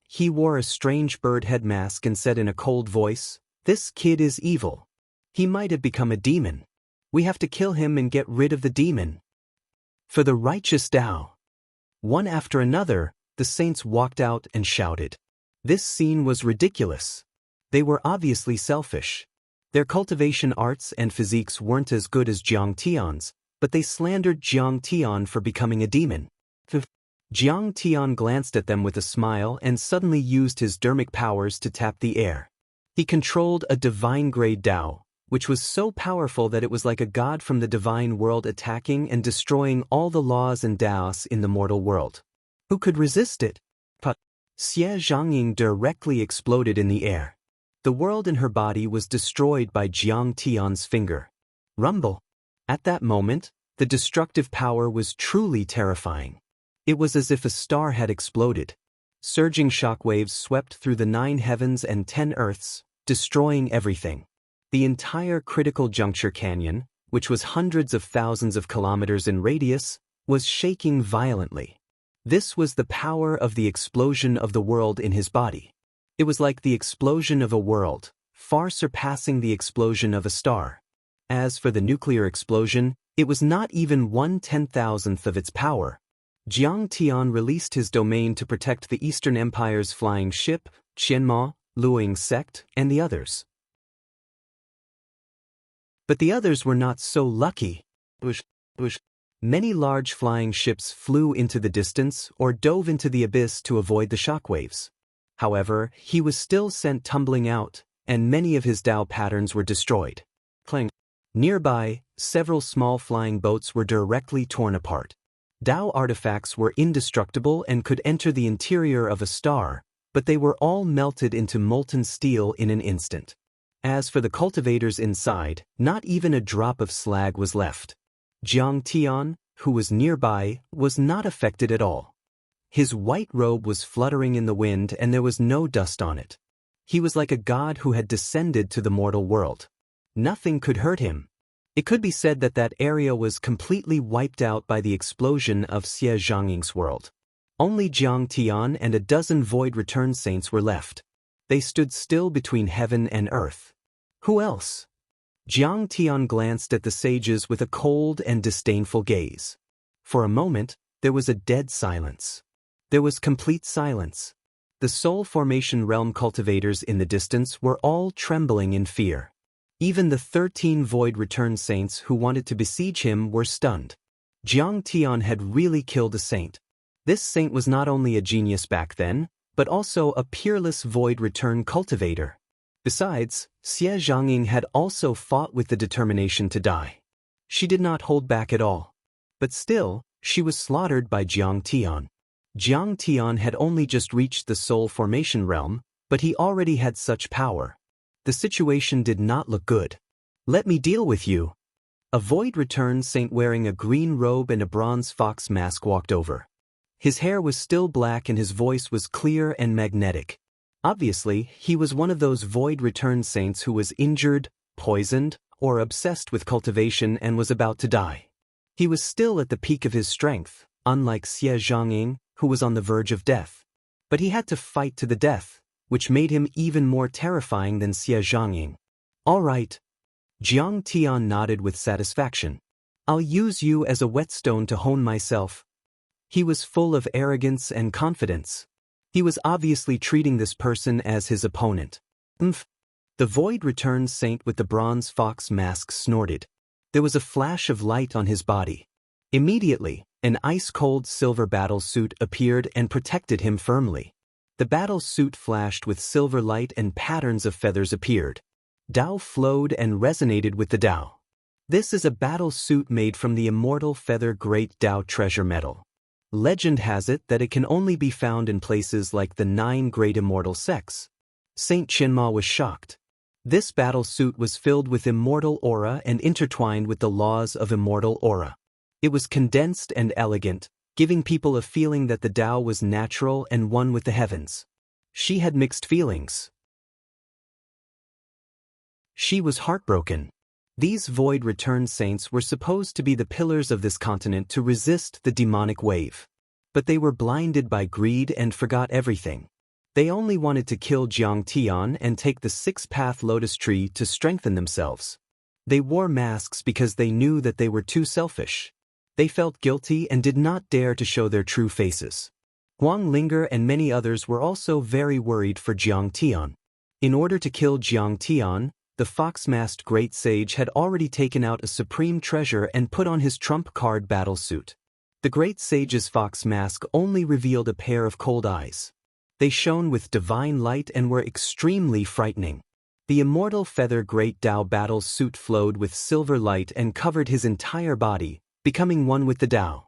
He wore a strange bird head mask and said in a cold voice, "This kid is evil. He might have become a demon. We have to kill him and get rid of the demon. For the righteous Tao." One after another, the saints walked out and shouted. This scene was ridiculous. They were obviously selfish. Their cultivation arts and physiques weren't as good as Jiang Tian's, but they slandered Jiang Tian for becoming a demon. Jiang Tian glanced at them with a smile and suddenly used his dermic powers to tap the air. He controlled a divine-grade Dao, which was so powerful that it was like a god from the divine world attacking and destroying all the laws and Daos in the mortal world. Who could resist it? But Xie Zhangying directly exploded in the air. The world in her body was destroyed by Jiang Tian's finger. Rumble. At that moment, the destructive power was truly terrifying. It was as if a star had exploded. Surging shockwaves swept through the 9 heavens and 10 earths, destroying everything. The entire critical juncture canyon, which was hundreds of thousands of kilometers in radius, was shaking violently. This was the power of the explosion of the world in his body. It was like the explosion of a world, far surpassing the explosion of a star. As for the nuclear explosion, it was not even 1/10,000th of its power. Jiang Tian released his domain to protect the Eastern Empire's flying ship, Qianma, Luoying sect, and the others. But the others were not so lucky. Many large flying ships flew into the distance or dove into the abyss to avoid the shockwaves. However, he was still sent tumbling out, and many of his Dao patterns were destroyed. Clang. Nearby, several small flying boats were directly torn apart. Dao artifacts were indestructible and could enter the interior of a star, but they were all melted into molten steel in an instant. As for the cultivators inside, not even a drop of slag was left. Jiang Tian, who was nearby, was not affected at all. His white robe was fluttering in the wind and there was no dust on it. He was like a god who had descended to the mortal world. Nothing could hurt him. It could be said that that area was completely wiped out by the explosion of Xie Zhangying's world. Only Jiang Tian and a dozen Void Return Saints were left. They stood still between heaven and earth. Who else? Jiang Tian glanced at the sages with a cold and disdainful gaze. For a moment, there was a dead silence. There was complete silence. The soul formation realm cultivators in the distance were all trembling in fear. Even the 13 Void Return Saints who wanted to besiege him were stunned. Jiang Tian had really killed a saint. This saint was not only a genius back then, but also a peerless Void Return cultivator. Besides, Xie Zhangying had also fought with the determination to die. She did not hold back at all. But still, she was slaughtered by Jiang Tian. Jiang Tian had only just reached the soul formation realm, but he already had such power. The situation did not look good. "Let me deal with you." A Void Return Saint wearing a green robe and a bronze fox mask walked over. His hair was still black and his voice was clear and magnetic. Obviously, he was one of those Void Return Saints who was injured, poisoned, or obsessed with cultivation and was about to die. He was still at the peak of his strength, unlike Xie Zhangying, who was on the verge of death. But he had to fight to the death, which made him even more terrifying than Xie Zhangying. "All right." Jiang Tian nodded with satisfaction. "I'll use you as a whetstone to hone myself." He was full of arrogance and confidence. He was obviously treating this person as his opponent. "Umph." The Void Return Saint with the bronze fox mask snorted. There was a flash of light on his body. Immediately, an ice-cold silver battle suit appeared and protected him firmly. The battle suit flashed with silver light and patterns of feathers appeared. Dao flowed and resonated with the Dao. This is a battle suit made from the immortal feather great Dao treasure metal. Legend has it that it can only be found in places like the 9 great immortal sects. Saint Qianma was shocked. This battle suit was filled with immortal aura and intertwined with the laws of immortal aura. It was condensed and elegant, giving people a feeling that the Tao was natural and one with the heavens. She had mixed feelings. She was heartbroken. These void returned saints were supposed to be the pillars of this continent to resist the demonic wave. But they were blinded by greed and forgot everything. They only wanted to kill Jiang Tian and take the six-path lotus tree to strengthen themselves. They wore masks because they knew that they were too selfish. They felt guilty and did not dare to show their true faces. Huang Linger and many others were also very worried for Jiang Tian. In order to kill Jiang Tian, the fox-masked great sage had already taken out a supreme treasure and put on his trump card battle suit. The great sage's fox mask only revealed a pair of cold eyes. They shone with divine light and were extremely frightening. The immortal feather great Tao battle suit flowed with silver light and covered his entire body, becoming one with the Tao.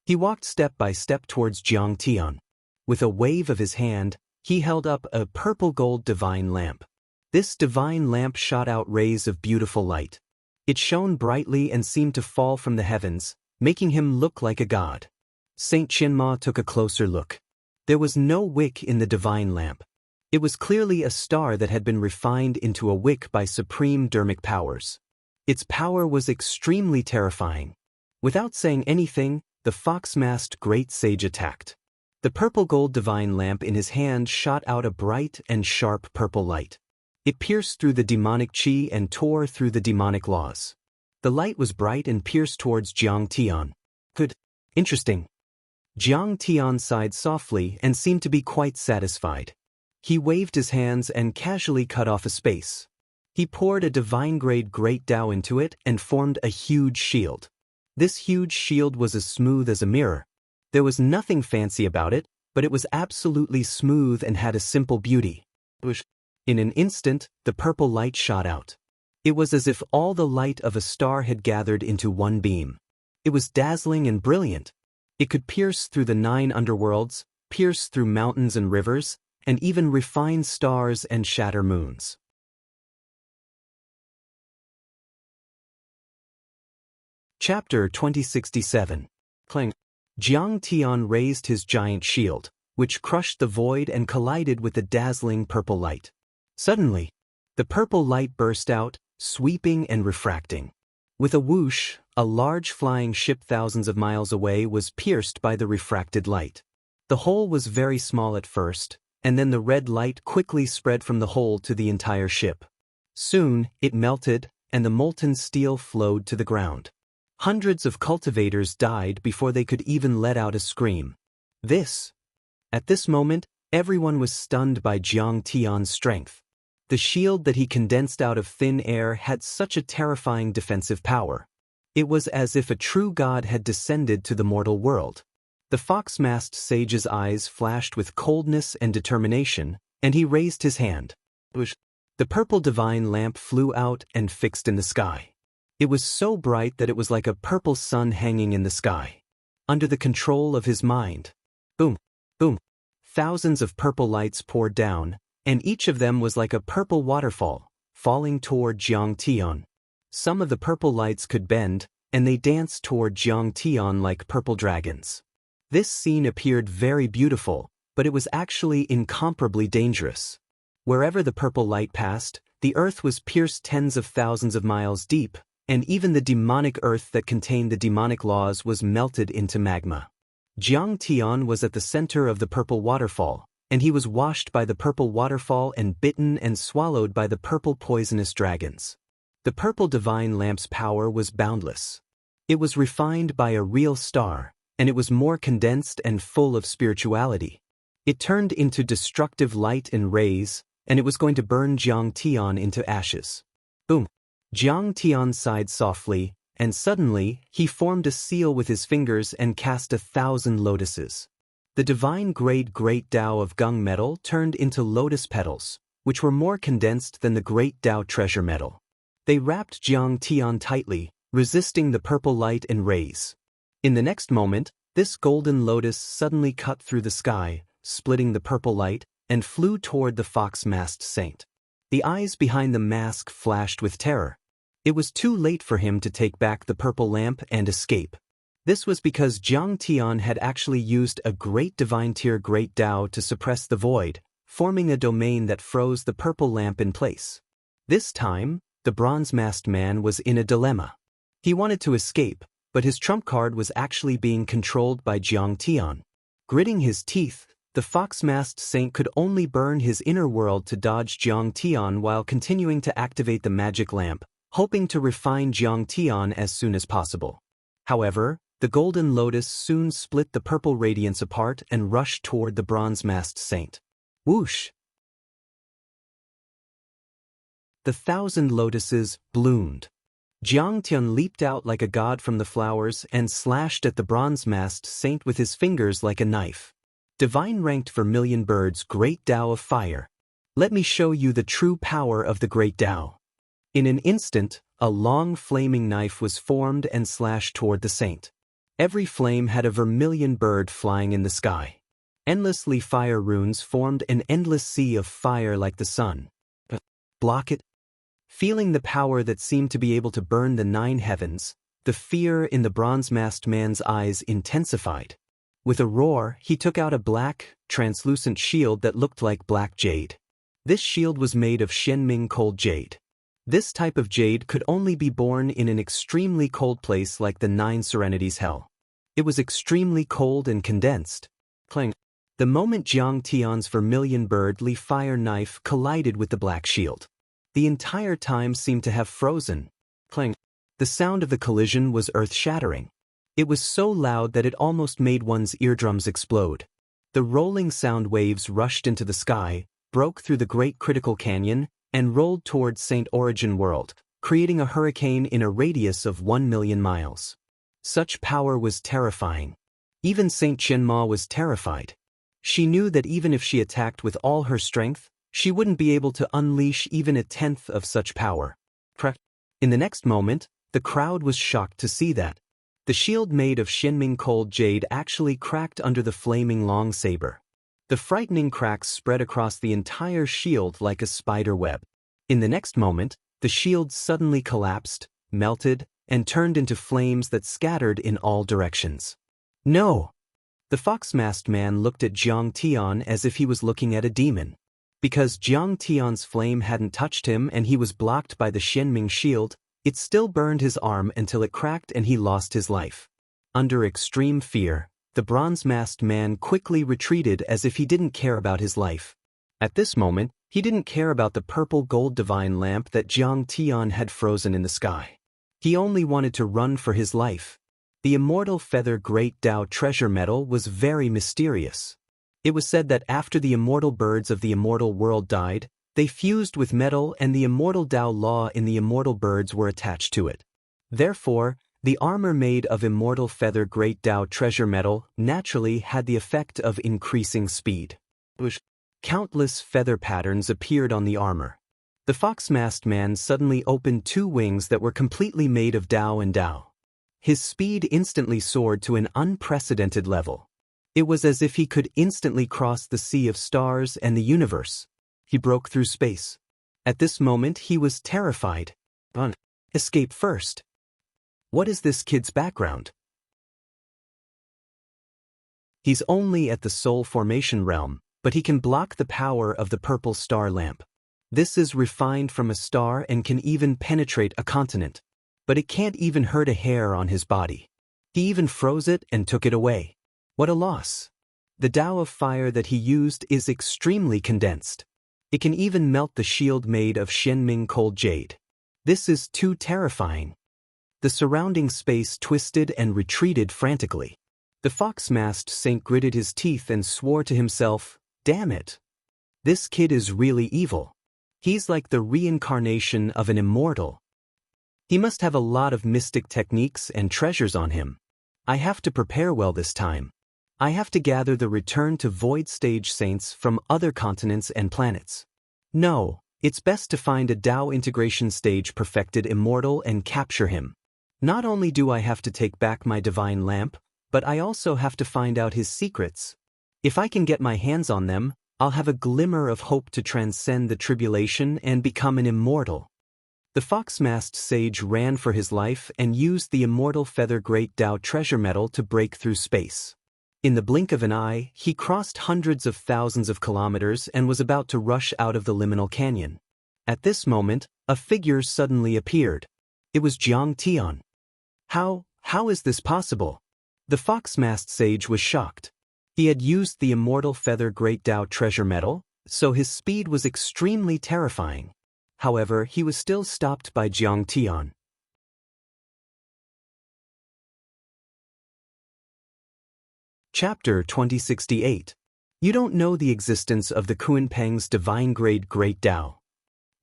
He walked step by step towards Jiang Tian. With a wave of his hand, he held up a purple-gold divine lamp. This divine lamp shot out rays of beautiful light. It shone brightly and seemed to fall from the heavens, making him look like a god. Saint Chinma took a closer look. There was no wick in the divine lamp. It was clearly a star that had been refined into a wick by supreme dermic powers. Its power was extremely terrifying. Without saying anything, the fox-masked great sage attacked. The purple-gold divine lamp in his hand shot out a bright and sharp purple light. It pierced through the demonic chi and tore through the demonic laws. The light was bright and pierced towards Jiang Tian. Good. Interesting. Jiang Tian sighed softly and seemed to be quite satisfied. He waved his hands and casually cut off a space. He poured a divine-grade great Tao into it and formed a huge shield. This huge shield was as smooth as a mirror. There was nothing fancy about it, but it was absolutely smooth and had a simple beauty. In an instant, the purple light shot out. It was as if all the light of a star had gathered into one beam. It was dazzling and brilliant. It could pierce through the 9 underworlds, pierce through mountains and rivers, and even refine stars and shatter moons. Chapter 2067. Clang. Jiang Tian raised his giant shield, which crushed the void and collided with the dazzling purple light. Suddenly, the purple light burst out, sweeping and refracting. With a whoosh, a large flying ship thousands of miles away was pierced by the refracted light. The hole was very small at first, and then the red light quickly spread from the hole to the entire ship. Soon, it melted, and the molten steel flowed to the ground. Hundreds of cultivators died before they could even let out a scream. At this moment, everyone was stunned by Jiang Tian's strength. The shield that he condensed out of thin air had such a terrifying defensive power. It was as if a true god had descended to the mortal world. The fox-masked sage's eyes flashed with coldness and determination, and he raised his hand. The purple divine lamp flew out and fixed in the sky. It was so bright that it was like a purple sun hanging in the sky. Under the control of his mind. Boom, boom. Thousands of purple lights poured down, and each of them was like a purple waterfall, falling toward Jiang Tian. Some of the purple lights could bend, and they danced toward Jiang Tian like purple dragons. This scene appeared very beautiful, but it was actually incomparably dangerous. Wherever the purple light passed, the earth was pierced tens of thousands of miles deep, and even the demonic earth that contained the demonic laws was melted into magma. Jiang Tian was at the center of the purple waterfall, and he was washed by the purple waterfall and bitten and swallowed by the purple poisonous dragons. The purple divine lamp's power was boundless. It was refined by a real star, and it was more condensed and full of spirituality. It turned into destructive light and rays, and it was going to burn Jiang Tian into ashes. Boom! Jiang Tian sighed softly, and suddenly, he formed a seal with his fingers and cast 1,000 lotuses. The divine grade great Tao of gung metal turned into lotus petals, which were more condensed than the great Tao treasure metal. They wrapped Jiang Tian tightly, resisting the purple light and rays. In the next moment, this golden lotus suddenly cut through the sky, splitting the purple light, and flew toward the fox-masked saint. The eyes behind the mask flashed with terror. It was too late for him to take back the purple lamp and escape. This was because Jiang Tian had actually used a great divine tier great Dao to suppress the void, forming a domain that froze the purple lamp in place. This time, the bronze-masked man was in a dilemma. He wanted to escape, but his trump card was actually being controlled by Jiang Tian. Gritting his teeth, the fox-masked saint could only burn his inner world to dodge Jiang Tian while continuing to activate the magic lamp, hoping to refine Jiang Tian as soon as possible. However, the golden lotus soon split the purple radiance apart and rushed toward the bronze-masked saint. Whoosh! The 1,000 lotuses bloomed. Jiang Tian leaped out like a god from the flowers and slashed at the bronze-masked saint with his fingers like a knife. Divine ranked vermilion bird's great Dao of fire. Let me show you the true power of the great Dao. In an instant, a long flaming knife was formed and slashed toward the saint. Every flame had a vermilion bird flying in the sky. Endlessly fire runes formed an endless sea of fire like the sun. Block it. Feeling the power that seemed to be able to burn the 9 heavens, the fear in the bronze-masked man's eyes intensified. With a roar, he took out a black, translucent shield that looked like black jade. This shield was made of Shenming cold jade. This type of jade could only be born in an extremely cold place like the 9 Serenities Hell. It was extremely cold and condensed. Clang. The moment Jiang Tian's vermilion bird-lee fire knife collided with the black shield, the entire time seemed to have frozen. Clang. The sound of the collision was earth-shattering. It was so loud that it almost made one's eardrums explode. The rolling sound waves rushed into the sky, broke through the Great Critical Canyon, and rolled towards St. Origin World, creating a hurricane in a radius of 1 million miles. Such power was terrifying. Even St. Chenma was terrified. She knew that even if she attacked with all her strength, she wouldn't be able to unleash even a tenth of such power. In the next moment, the crowd was shocked to see that the shield made of Shenming cold jade actually cracked under the flaming long saber. The frightening cracks spread across the entire shield like a spider web. In the next moment, the shield suddenly collapsed, melted, and turned into flames that scattered in all directions. No! The fox-masked man looked at Jiang Tian as if he was looking at a demon. Because Jiang Tian's flame hadn't touched him and he was blocked by the Shenming shield, it still burned his arm until it cracked and he lost his life. Under extreme fear, the bronze-masked man quickly retreated as if he didn't care about his life. At this moment, he didn't care about the purple gold divine lamp that Jiang Tian had frozen in the sky. He only wanted to run for his life. The immortal feather great Dao treasure medal was very mysterious. It was said that after the immortal birds of the immortal world died, they fused with metal and the immortal Dao law in the immortal birds were attached to it. Therefore, the armor made of immortal feather great Dao treasure metal naturally had the effect of increasing speed. Countless feather patterns appeared on the armor. The fox-masked man suddenly opened 2 wings that were completely made of Dao and Dao. His speed instantly soared to an unprecedented level. It was as if he could instantly cross the sea of stars and the universe. He broke through space. At this moment he was terrified. Escape first. What is this kid's background? He's only at the soul formation realm, but he can block the power of the purple star lamp. This is refined from a star and can even penetrate a continent. But it can't even hurt a hair on his body. He even froze it and took it away. What a loss. The Dao of fire that he used is extremely condensed. It can even melt the shield made of Shenming cold jade. This is too terrifying. The surrounding space twisted and retreated frantically. The fox-masked saint gritted his teeth and swore to himself, "Damn it. This kid is really evil. He's like the reincarnation of an immortal. He must have a lot of mystic techniques and treasures on him. I have to prepare well this time. I have to gather the return to void stage saints from other continents and planets. No, it's best to find a Dao integration stage perfected immortal and capture him. Not only do I have to take back my divine lamp, but I also have to find out his secrets. If I can get my hands on them, I'll have a glimmer of hope to transcend the tribulation and become an immortal. The fox-masked sage ran for his life and used the immortal feather Great Tao treasure metal to break through space. In the blink of an eye, he crossed hundreds of thousands of kilometers and was about to rush out of the liminal canyon. At this moment, a figure suddenly appeared. It was Jiang Tian. How is this possible? The fox-masked sage was shocked. He had used the immortal feather Great Tao treasure metal, so his speed was extremely terrifying. However, he was still stopped by Jiang Tian. Chapter 2068. You don't know the existence of the Kunpeng's divine grade Great Tao.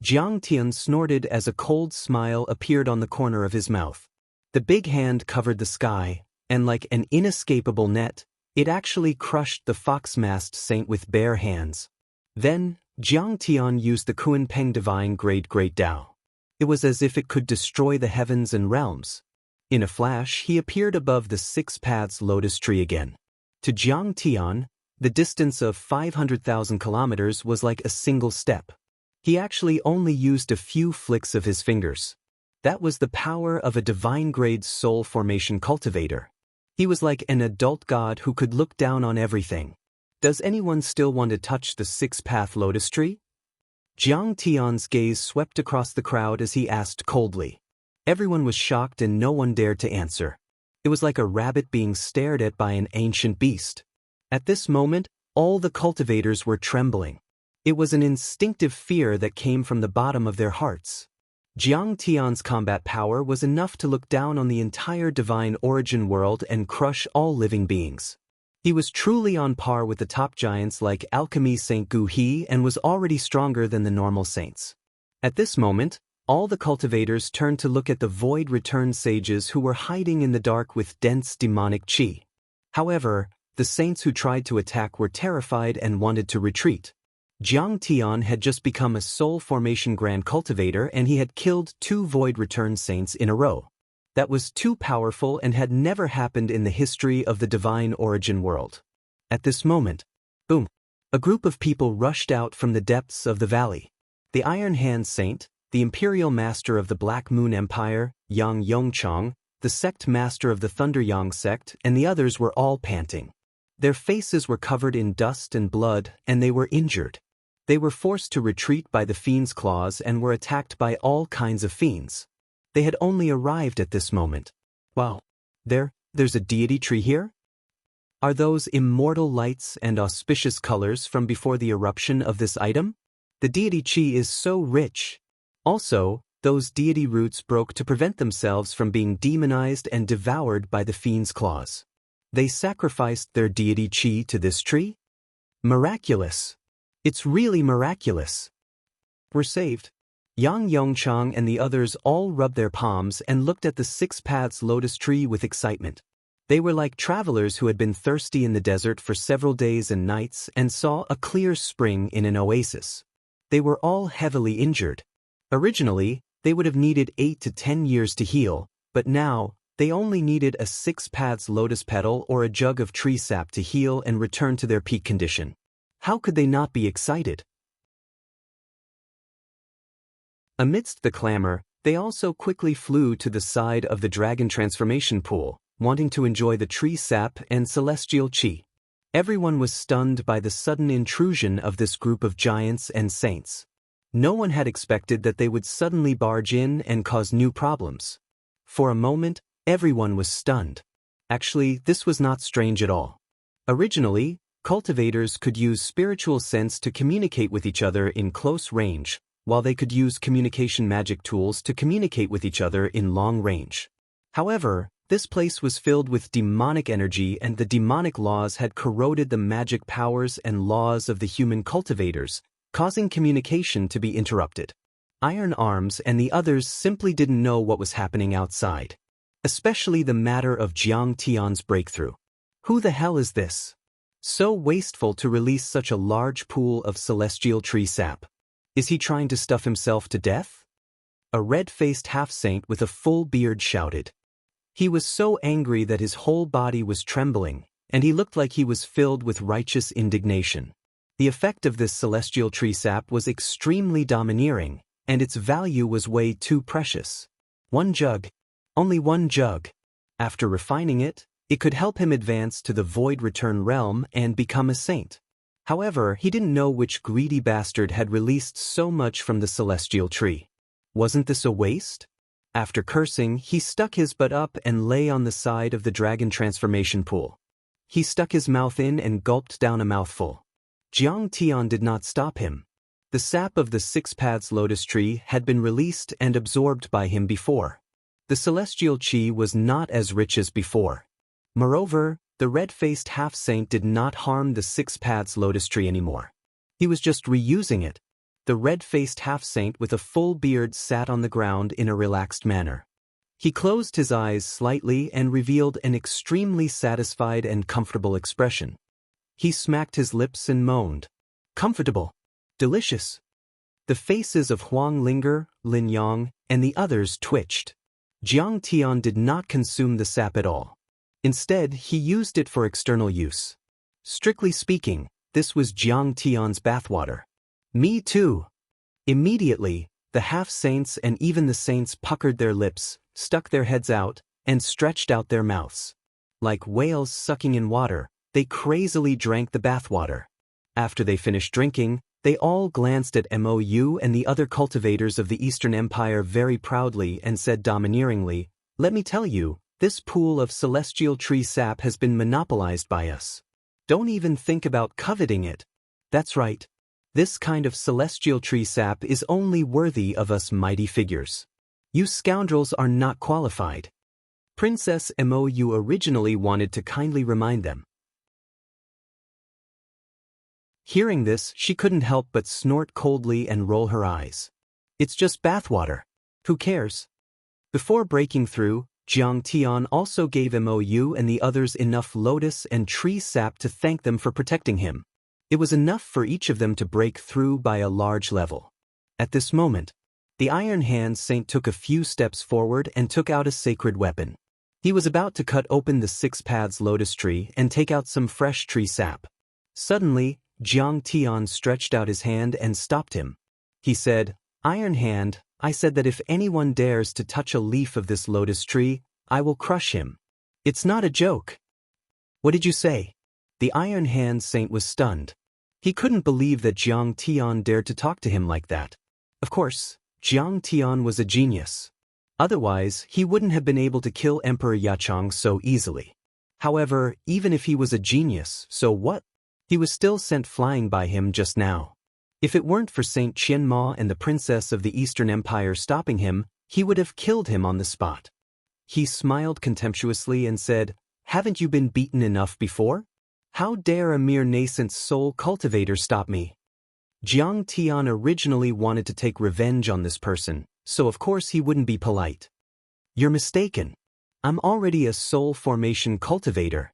Jiang Tian snorted as a cold smile appeared on the corner of his mouth. The big hand covered the sky, and like an inescapable net, it actually crushed the fox-masked saint with bare hands. Then, Jiang Tian used the Kunpeng divine grade Great Tao. It was as if it could destroy the heavens and realms. In a flash, he appeared above the Six Paths lotus tree again. To Jiang Tian, the distance of 500,000 kilometers was like a single step. He actually only used a few flicks of his fingers. That was the power of a divine-grade soul formation cultivator. He was like an adult god who could look down on everything. Does anyone still want to touch the six-path lotus tree? Jiang Tian's gaze swept across the crowd as he asked coldly. Everyone was shocked and no one dared to answer. It was like a rabbit being stared at by an ancient beast. At this moment, all the cultivators were trembling. It was an instinctive fear that came from the bottom of their hearts. Jiang Tian's combat power was enough to look down on the entire divine origin world and crush all living beings. He was truly on par with the top giants like Alchemy Saint Gu He and was already stronger than the normal saints. At this moment, all the cultivators turned to look at the void returned sages who were hiding in the dark with dense demonic qi. However, the saints who tried to attack were terrified and wanted to retreat. Jiang Tian had just become a soul formation grand cultivator and he had killed 2 void return saints in a row. That was too powerful and had never happened in the history of the divine origin world. At this moment, boom, a group of people rushed out from the depths of the valley. The Iron Hand Saint, the Imperial Master of the Black Moon Empire, Yang Yongchang, the Sect Master of the Thunder Yang Sect, and the others were all panting. Their faces were covered in dust and blood, and they were injured. They were forced to retreat by the fiend's claws and were attacked by all kinds of fiends. They had only arrived at this moment. Wow, there's a deity tree here? Are those immortal lights and auspicious colors from before the eruption of this item? The deity chi is so rich. Also, those deity roots broke to prevent themselves from being demonized and devoured by the fiend's claws. They sacrificed their deity chi to this tree? Miraculous. It's really miraculous. We're saved. Yang Yongchang and the others all rubbed their palms and looked at the Six Paths lotus tree with excitement. They were like travelers who had been thirsty in the desert for several days and nights and saw a clear spring in an oasis. They were all heavily injured. Originally, they would have needed 8 to 10 years to heal, but now, they only needed a Six Paths lotus petal or a jug of tree sap to heal and return to their peak condition. How could they not be excited? Amidst the clamor, they also quickly flew to the side of the dragon transformation pool, wanting to enjoy the tree sap and celestial chi. Everyone was stunned by the sudden intrusion of this group of giants and saints. No one had expected that they would suddenly barge in and cause new problems. For a moment, everyone was stunned. Actually, this was not strange at all. Originally, cultivators could use spiritual sense to communicate with each other in close range, while they could use communication magic tools to communicate with each other in long range. However, this place was filled with demonic energy and the demonic laws had corroded the magic powers and laws of the human cultivators, causing communication to be interrupted. Iron Arms and the others simply didn't know what was happening outside. Especially the matter of Jiang Tian's breakthrough. Who the hell is this? So wasteful to release such a large pool of celestial tree sap. Is he trying to stuff himself to death? A red-faced half-saint with a full beard shouted. He was so angry that his whole body was trembling, and he looked like he was filled with righteous indignation. The effect of this celestial tree sap was extremely domineering, and its value was way too precious. 1 jug. Only 1 jug. After refining it, it could help him advance to the Void Return realm and become a saint. However, he didn't know which greedy bastard had released so much from the celestial tree. Wasn't this a waste? After cursing, he stuck his butt up and lay on the side of the dragon transformation pool. He stuck his mouth in and gulped down a mouthful. Jiang Tian did not stop him. The sap of the 6 paths lotus tree had been released and absorbed by him before. The celestial chi was not as rich as before. Moreover, the red-faced half-saint did not harm the 6 paths lotus tree anymore. He was just reusing it. The red-faced half-saint with a full beard sat on the ground in a relaxed manner. He closed his eyes slightly and revealed an extremely satisfied and comfortable expression. He smacked his lips and moaned. Comfortable. Delicious. The faces of Huang Linger, Lin Yang, and the others twitched. Jiang Tian did not consume the sap at all. Instead, he used it for external use. Strictly speaking, this was Jiang Tian's bathwater. Me too. Immediately, the half-saints and even the saints puckered their lips, stuck their heads out, and stretched out their mouths. Like whales sucking in water, they crazily drank the bathwater. After they finished drinking, they all glanced at Mou and the other cultivators of the Eastern Empire very proudly and said domineeringly, "Let me tell you, this pool of celestial tree sap has been monopolized by us. Don't even think about coveting it. That's right. This kind of celestial tree sap is only worthy of us mighty figures. You scoundrels are not qualified." Princess Mou originally wanted to kindly remind them. Hearing this, she couldn't help but snort coldly and roll her eyes. It's just bathwater. Who cares? Before breaking through, Jiang Tian also gave Mou and the others enough lotus and tree sap to thank them for protecting him. It was enough for each of them to break through by a large level. At this moment, the Iron Hand Saint took a few steps forward and took out a sacred weapon. He was about to cut open the 6 paths lotus tree and take out some fresh tree sap. Suddenly, Jiang Tian stretched out his hand and stopped him. He said, "Iron Hand, I said that if anyone dares to touch a leaf of this lotus tree, I will crush him. It's not a joke." "What did you say?" The Iron Hand Saint was stunned. He couldn't believe that Jiang Tian dared to talk to him like that. Of course, Jiang Tian was a genius. Otherwise, he wouldn't have been able to kill Emperor Yachang so easily. However, even if he was a genius, so what? He was still sent flying by him just now. If it weren't for Saint Qianma and the Princess of the Eastern Empire stopping him, he would have killed him on the spot. He smiled contemptuously and said, "Haven't you been beaten enough before? How dare a mere nascent soul cultivator stop me?" Jiang Tian originally wanted to take revenge on this person, so of course he wouldn't be polite. "You're mistaken. I'm already a soul formation cultivator."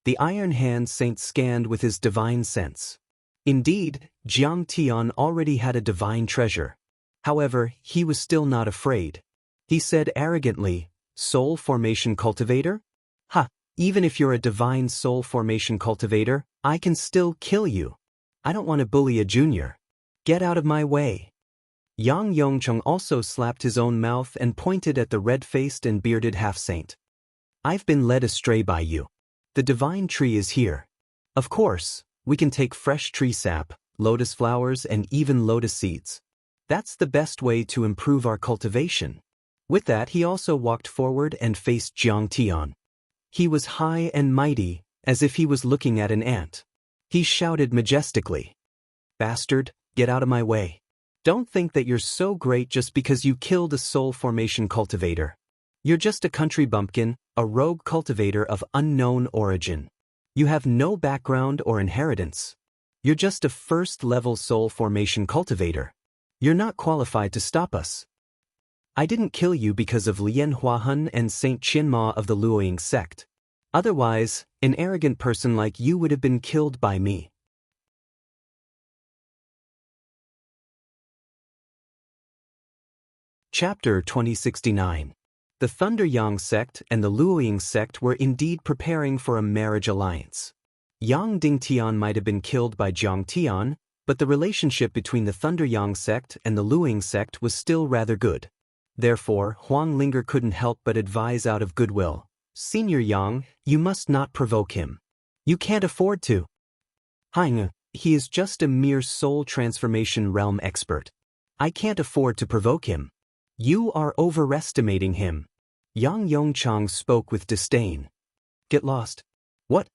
The Iron Hand Saint scanned with his divine sense. Indeed, Jiang Tian already had a divine treasure. However, he was still not afraid. He said arrogantly, "Soul formation cultivator? Ha, even if you're a divine soul formation cultivator, I can still kill you. I don't want to bully a junior. Get out of my way." Yang Yongcheng also slapped his own mouth and pointed at the red-faced and bearded half-saint. "I've been led astray by you. The divine tree is here. Of course, we can take fresh tree sap, lotus flowers, and even lotus seeds. That's the best way to improve our cultivation." With that, he also walked forward and faced Jiang Tian. He was high and mighty, as if he was looking at an ant. He shouted majestically, "Bastard, get out of my way. Don't think that you're so great just because you killed a soul formation cultivator. You're just a country bumpkin, a rogue cultivator of unknown origin. You have no background or inheritance. You're just a first-level soul formation cultivator. You're not qualified to stop us. I didn't kill you because of Lian Huahun and Saint Qianma of the Luoying sect. Otherwise, an arrogant person like you would have been killed by me." Chapter 2069. The Thunder Yang sect and the Luoying sect were indeed preparing for a marriage alliance. Yang Dingtian might have been killed by Jiang Tian, but the relationship between the Thunder Yang sect and the Luing sect was still rather good. Therefore, Huang Linger couldn't help but advise out of goodwill, "Senior Yang, you must not provoke him. You can't afford to. He is just a mere soul transformation realm expert. I can't afford to provoke him. You are overestimating him." Yang Yongchang spoke with disdain. "Get lost. What?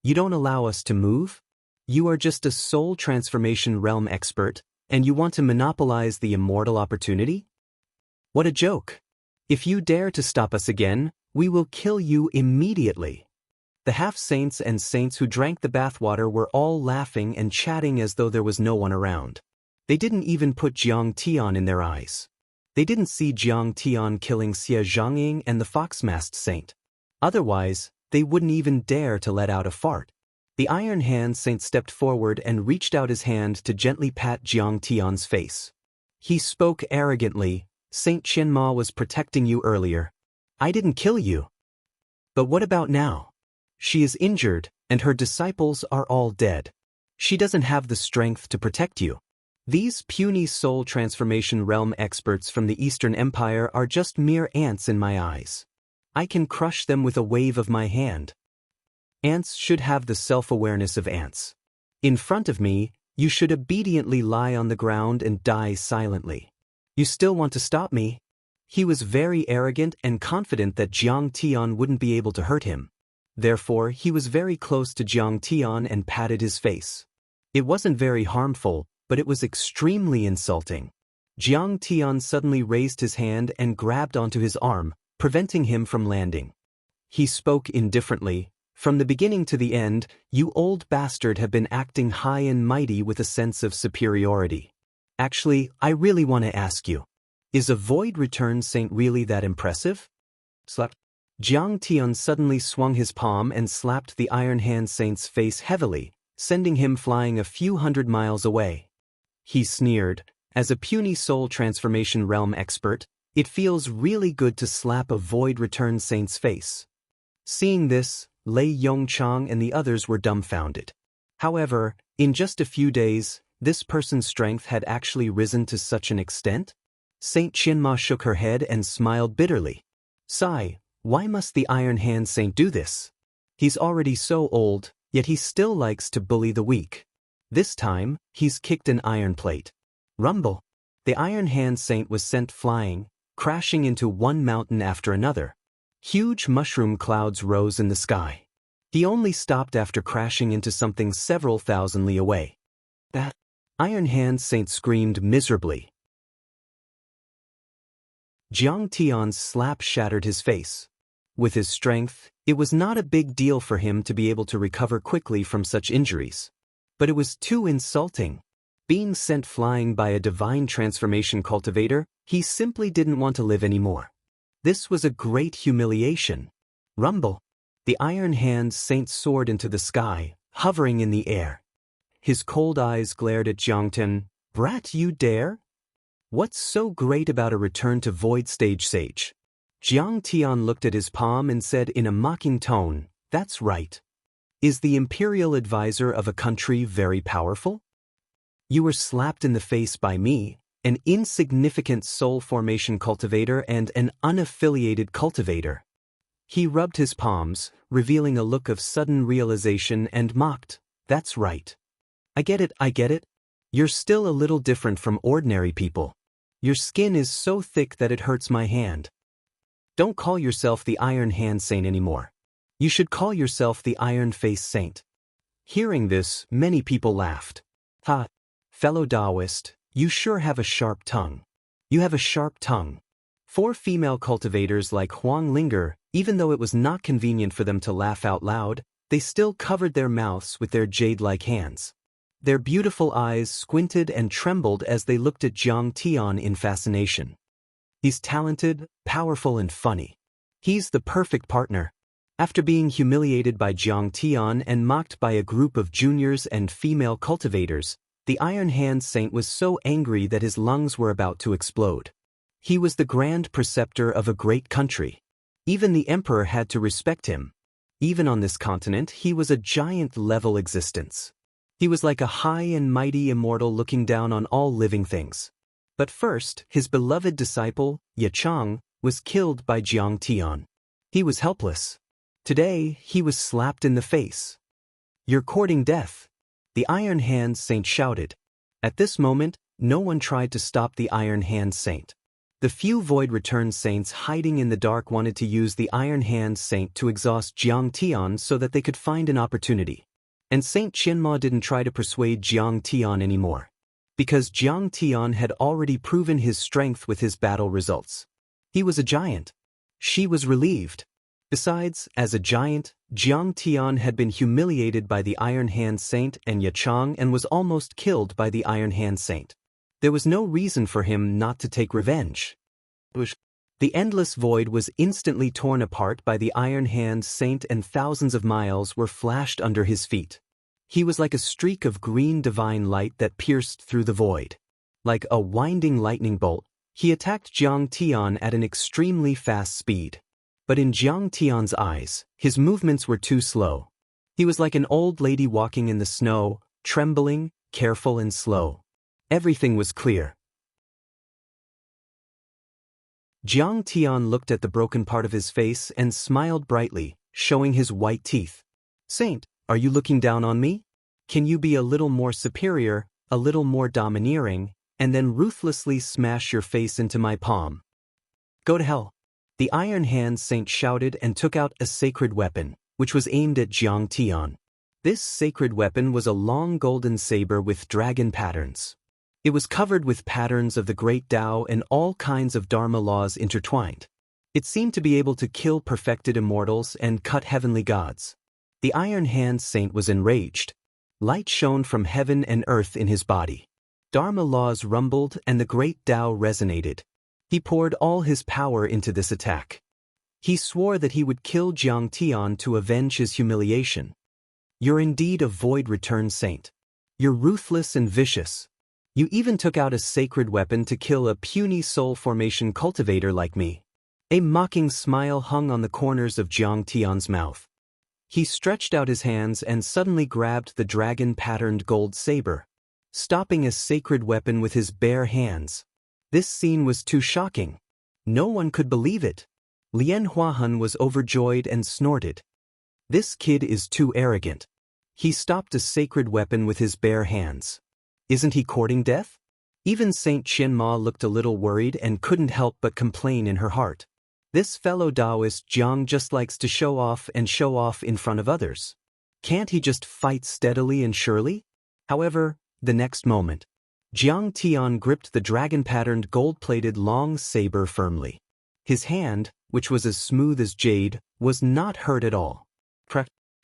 You don't allow us to move? You are just a soul transformation realm expert, and you want to monopolize the immortal opportunity? What a joke. If you dare to stop us again, we will kill you immediately." The half-saints and saints who drank the bathwater were all laughing and chatting as though there was no one around. They didn't even put Jiang Tian in their eyes. They didn't see Jiang Tian killing Xie Zhangying and the fox-masked saint. Otherwise, they wouldn't even dare to let out a fart. The Iron Hand Saint stepped forward and reached out his hand to gently pat Jiang Tian's face. He spoke arrogantly, "Saint Qianma was protecting you earlier. I didn't kill you. But what about now? She is injured, and her disciples are all dead. She doesn't have the strength to protect you. These puny soul transformation realm experts from the Eastern Empire are just mere ants in my eyes. I can crush them with a wave of my hand. Ants should have the self-awareness of ants. In front of me, you should obediently lie on the ground and die silently. You still want to stop me?" He was very arrogant and confident that Jiang Tian wouldn't be able to hurt him. Therefore, he was very close to Jiang Tian and patted his face. It wasn't very harmful, but it was extremely insulting. Jiang Tian suddenly raised his hand and grabbed onto his arm, preventing him from landing. He spoke indifferently, "From the beginning to the end, you old bastard have been acting high and mighty with a sense of superiority. Actually, I really want to ask you, is a Void Return Saint really that impressive?" Slap. Jiang Tian suddenly swung his palm and slapped the Iron Hand Saint's face heavily, sending him flying a few hundred miles away. He sneered, "As a puny soul transformation realm expert, it feels really good to slap a Void Return Saint's face." Seeing this, Lei Yongchang and the others were dumbfounded. However, in just a few days, this person's strength had actually risen to such an extent? Saint Qianma shook her head and smiled bitterly. "Sigh, why must the Iron Hand Saint do this? He's already so old, yet he still likes to bully the weak. This time, he's kicked an iron plate. Rumble." The Iron Hand Saint was sent flying, crashing into one mountain after another. Huge mushroom clouds rose in the sky. He only stopped after crashing into something several thousand li away. That Iron Hand Saint screamed miserably. Jiang Tian's slap shattered his face. With his strength, it was not a big deal for him to be able to recover quickly from such injuries. But it was too insulting. Being sent flying by a divine transformation cultivator, he simply didn't want to live anymore. This was a great humiliation. Rumble. The Iron Hand Saint soared into the sky, hovering in the air. His cold eyes glared at Jiang Tian. "Brat, you dare? What's so great about a return to Void Stage Sage?" Jiang Tian looked at his palm and said in a mocking tone, "That's right. Is the imperial advisor of a country very powerful? You were slapped in the face by me, an insignificant soul formation cultivator and an unaffiliated cultivator." He rubbed his palms, revealing a look of sudden realization and mocked, "That's right. I get it. You're still a little different from ordinary people. Your skin is so thick that it hurts my hand. Don't call yourself the Iron Hand Saint anymore. You should call yourself the Iron Face Saint." Hearing this, many people laughed. "Ha, fellow Taoist, you sure have a sharp tongue. You have a sharp tongue." 4 female cultivators like Huang Linger, even though it was not convenient for them to laugh out loud, they still covered their mouths with their jade-like hands. Their beautiful eyes squinted and trembled as they looked at Jiang Tian in fascination. He's talented, powerful, and funny. He's the perfect partner. After being humiliated by Jiang Tian and mocked by a group of juniors and female cultivators, the Iron Hand Saint was so angry that his lungs were about to explode. He was the grand preceptor of a great country. Even the emperor had to respect him. Even on this continent, he was a giant-level existence. He was like a high and mighty immortal looking down on all living things. But first, his beloved disciple, Yachang, was killed by Jiang Tian. He was helpless. Today, he was slapped in the face. "You're courting death," the Iron Hand Saint shouted. At this moment, no one tried to stop the Iron Hand Saint. The few Void Return Saints hiding in the dark wanted to use the Iron Hand Saint to exhaust Jiang Tian so that they could find an opportunity. And Saint Qianma didn't try to persuade Jiang Tian anymore. Because Jiang Tian had already proven his strength with his battle results. He was a giant. She was relieved. Besides, as a giant, Jiang Tian had been humiliated by the Iron Hand Saint and Yachang and was almost killed by the Iron Hand Saint. There was no reason for him not to take revenge. The endless void was instantly torn apart by the Iron Hand Saint and thousands of miles were flashed under his feet. He was like a streak of green divine light that pierced through the void. Like a winding lightning bolt, he attacked Jiang Tian at an extremely fast speed. But in Jiang Tian's eyes, his movements were too slow. He was like an old lady walking in the snow, trembling, careful and slow. Everything was clear. Jiang Tian looked at the broken part of his face and smiled brightly, showing his white teeth. "Saint, are you looking down on me? Can you be a little more superior, a little more domineering, and then ruthlessly smash your face into my palm?" "Go to hell." The Iron Hand Saint shouted and took out a sacred weapon, which was aimed at Jiang Tian. This sacred weapon was a long golden saber with dragon patterns. It was covered with patterns of the great Tao and all kinds of Dharma laws intertwined. It seemed to be able to kill perfected immortals and cut heavenly gods. The Iron Hand Saint was enraged. Light shone from heaven and earth in his body. Dharma laws rumbled and the great Tao resonated. He poured all his power into this attack. He swore that he would kill Jiang Tian to avenge his humiliation. "You're indeed a Void Return Saint. You're ruthless and vicious. You even took out a sacred weapon to kill a puny soul formation cultivator like me." A mocking smile hung on the corners of Jiang Tian's mouth. He stretched out his hands and suddenly grabbed the dragon-patterned gold saber, stopping a sacred weapon with his bare hands. This scene was too shocking. No one could believe it. Lian Huahan was overjoyed and snorted. "This kid is too arrogant." He stopped a sacred weapon with his bare hands. Isn't he courting death? Even Saint Qianma looked a little worried and couldn't help but complain in her heart. This fellow Taoist Jiang just likes to show off in front of others. Can't he just fight steadily and surely? However, the next moment, Jiang Tian gripped the dragon-patterned gold-plated long saber firmly. His hand, which was as smooth as jade, was not hurt at all.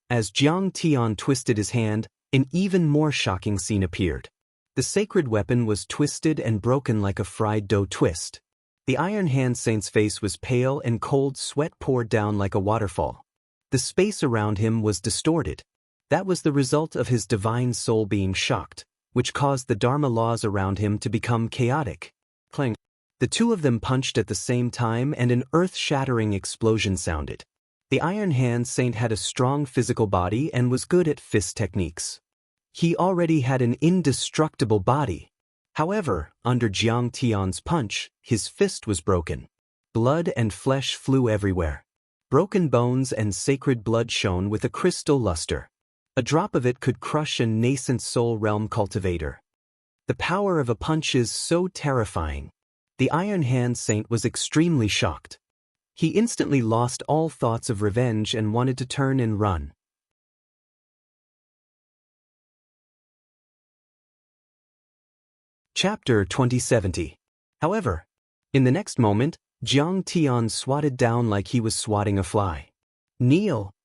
As Jiang Tian twisted his hand, an even more shocking scene appeared. The sacred weapon was twisted and broken like a fried dough twist. The Iron Hand Saint's face was pale and cold sweat poured down like a waterfall. The space around him was distorted. That was the result of his divine soul being shocked, which caused the Dharma laws around him to become chaotic. Clang. The two of them punched at the same time and an earth-shattering explosion sounded. The Iron Hand Saint had a strong physical body and was good at fist techniques. He already had an indestructible body. However, under Jiang Tian's punch, his fist was broken. Blood and flesh flew everywhere. Broken bones and sacred blood shone with a crystal luster. A drop of it could crush a nascent soul realm cultivator. The power of a punch is so terrifying. The Iron Hand Saint was extremely shocked. He instantly lost all thoughts of revenge and wanted to turn and run. Chapter 2070. However, in the next moment, Jiang Tian swatted down like he was swatting a fly. "Kneel!"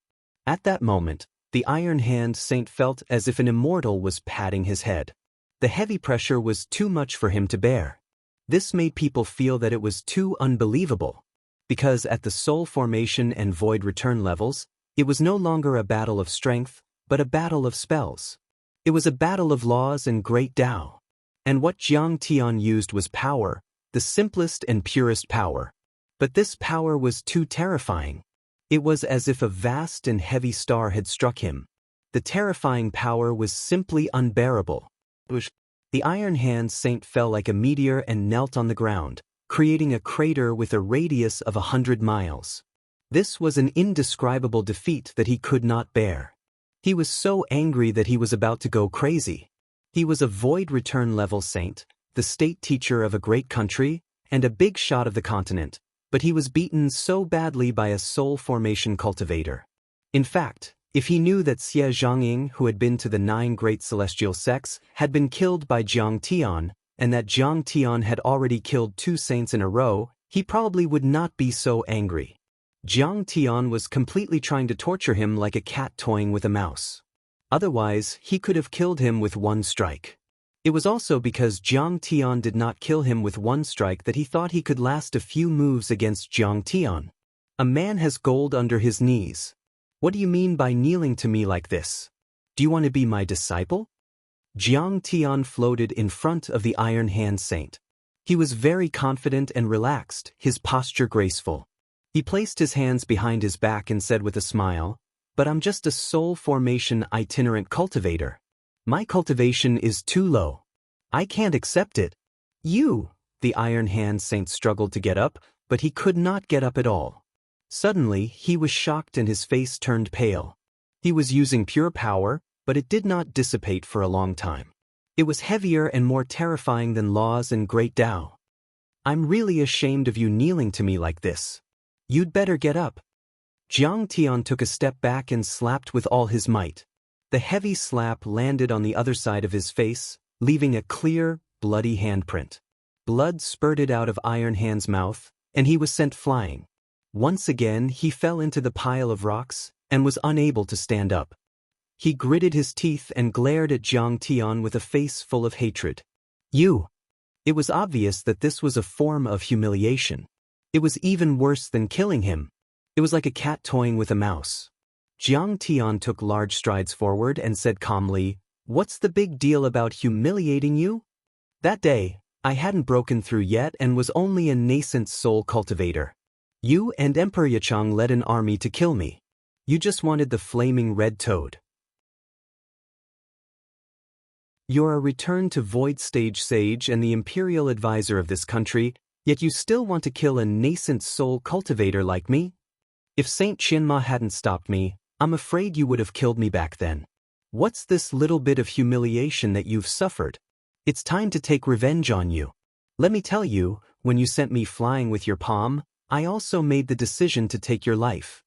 At that moment, the Iron Hand Saint felt as if an immortal was patting his head. The heavy pressure was too much for him to bear. This made people feel that it was too unbelievable. Because at the soul formation and void return levels, it was no longer a battle of strength, but a battle of spells. It was a battle of laws and great Tao. And what Jiang Tian used was power, the simplest and purest power. But this power was too terrifying. It was as if a vast and heavy star had struck him. The terrifying power was simply unbearable. The Iron Hand Saint fell like a meteor and knelt on the ground, creating a crater with a radius of 100 miles. This was an indescribable defeat that he could not bear. He was so angry that he was about to go crazy. He was a Void Return level saint, the state teacher of a great country, and a big shot of the continent, but he was beaten so badly by a soul formation cultivator. In fact, if he knew that Xie Zhongying, who had been to the 9 great celestial sects, had been killed by Jiang Tian, and that Jiang Tian had already killed 2 saints in a row, he probably would not be so angry. Jiang Tian was completely trying to torture him like a cat toying with a mouse. Otherwise, he could have killed him with 1 strike. It was also because Jiang Tian did not kill him with 1 strike that he thought he could last a few moves against Jiang Tian. A man has gold under his knees. What do you mean by kneeling to me like this? Do you want to be my disciple? Jiang Tian floated in front of the Iron Hand Saint. He was very confident and relaxed, his posture graceful. He placed his hands behind his back and said with a smile, "But I'm just a soul formation itinerant cultivator. My cultivation is too low. I can't accept it." The Iron Hand Saint struggled to get up, but he could not get up at all. Suddenly, he was shocked and his face turned pale. He was using pure power, but it did not dissipate for a long time. It was heavier and more terrifying than laws and great Tao. "I'm really ashamed of you kneeling to me like this. You'd better get up." Jiang Tian took a step back and slapped with all his might. The heavy slap landed on the other side of his face, leaving a clear, bloody handprint. Blood spurted out of Iron Hand's mouth, and he was sent flying. Once again, he fell into the pile of rocks and was unable to stand up. He gritted his teeth and glared at Jiang Tian with a face full of hatred. It was obvious that this was a form of humiliation. It was even worse than killing him. It was like a cat toying with a mouse. Jiang Tian took large strides forward and said calmly, "What's the big deal about humiliating you?" That day, I hadn't broken through yet and was only a nascent soul cultivator. You and Emperor Yachang led an army to kill me. You just wanted the flaming red toad. You're a return to Void Stage Sage and the Imperial Advisor of this country, yet you still want to kill a nascent soul cultivator like me? If Saint Qianma hadn't stopped me, I'm afraid you would have killed me back then. What's this little bit of humiliation that you've suffered? It's time to take revenge on you. Let me tell you, when you sent me flying with your palm, I also made the decision to take your life.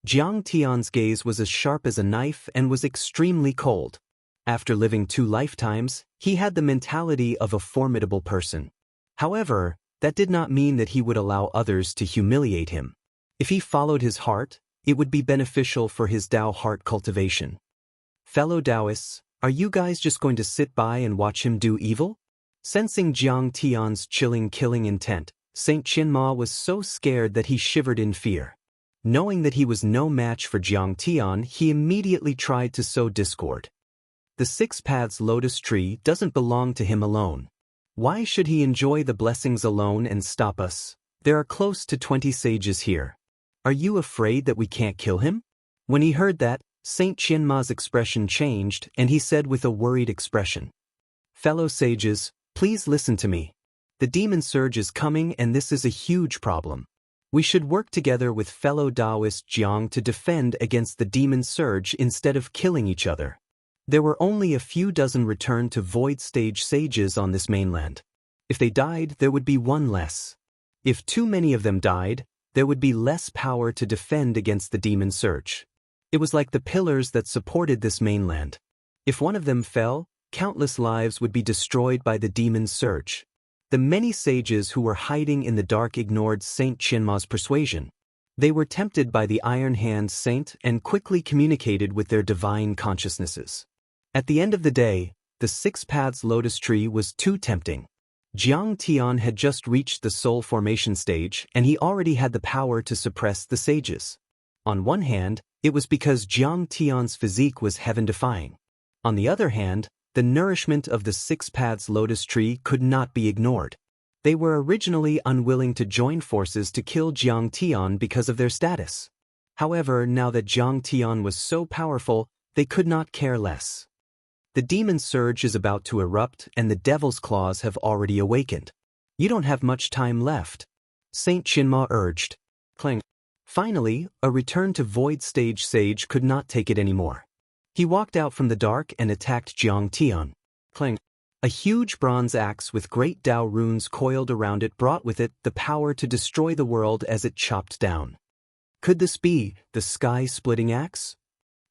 Jiang Tian's gaze was as sharp as a knife and was extremely cold. After living 2 lifetimes, he had the mentality of a formidable person. However, that did not mean that he would allow others to humiliate him. If he followed his heart, it would be beneficial for his Tao heart cultivation. Fellow Taoists, are you guys just going to sit by and watch him do evil? Sensing Jiang Tian's chilling killing intent, Saint Qianma was so scared that he shivered in fear. Knowing that he was no match for Jiang Tian, he immediately tried to sow discord. The 6 Paths Lotus Tree doesn't belong to him alone. Why should he enjoy the blessings alone and stop us? There are close to 20 sages here. Are you afraid that we can't kill him? When he heard that, Saint Qianma's expression changed and he said with a worried expression, "Fellow sages, please listen to me. The demon surge is coming and this is a huge problem. We should work together with fellow Taoist Jiang to defend against the demon surge instead of killing each other." There were only a few dozen return to Void Stage sages on this mainland. If they died, there would be 1 less. If too many of them died, there would be less power to defend against the demon surge. It was like the pillars that supported this mainland. If one of them fell, countless lives would be destroyed by the demon surge. The many sages who were hiding in the dark ignored Saint Qianma's persuasion. They were tempted by the Iron Hand Saint and quickly communicated with their divine consciousnesses. At the end of the day, the 6 Paths Lotus Tree was too tempting. Jiang Tian had just reached the soul formation stage and he already had the power to suppress the sages. On one hand, it was because Jiang Tian's physique was heaven-defying. On the other hand, the nourishment of the 6 Paths Lotus Tree could not be ignored. They were originally unwilling to join forces to kill Jiang Tian because of their status. However, now that Jiang Tian was so powerful, they could not care less. The demon surge is about to erupt and the devil's claws have already awakened. You don't have much time left, Saint Chinma urged. Clang. Finally, a return to Void Stage sage could not take it anymore. He walked out from the dark and attacked Jiang Tian. Clang. A huge bronze axe with great Dao runes coiled around it brought with it the power to destroy the world as it chopped down. Could this be the sky-splitting axe?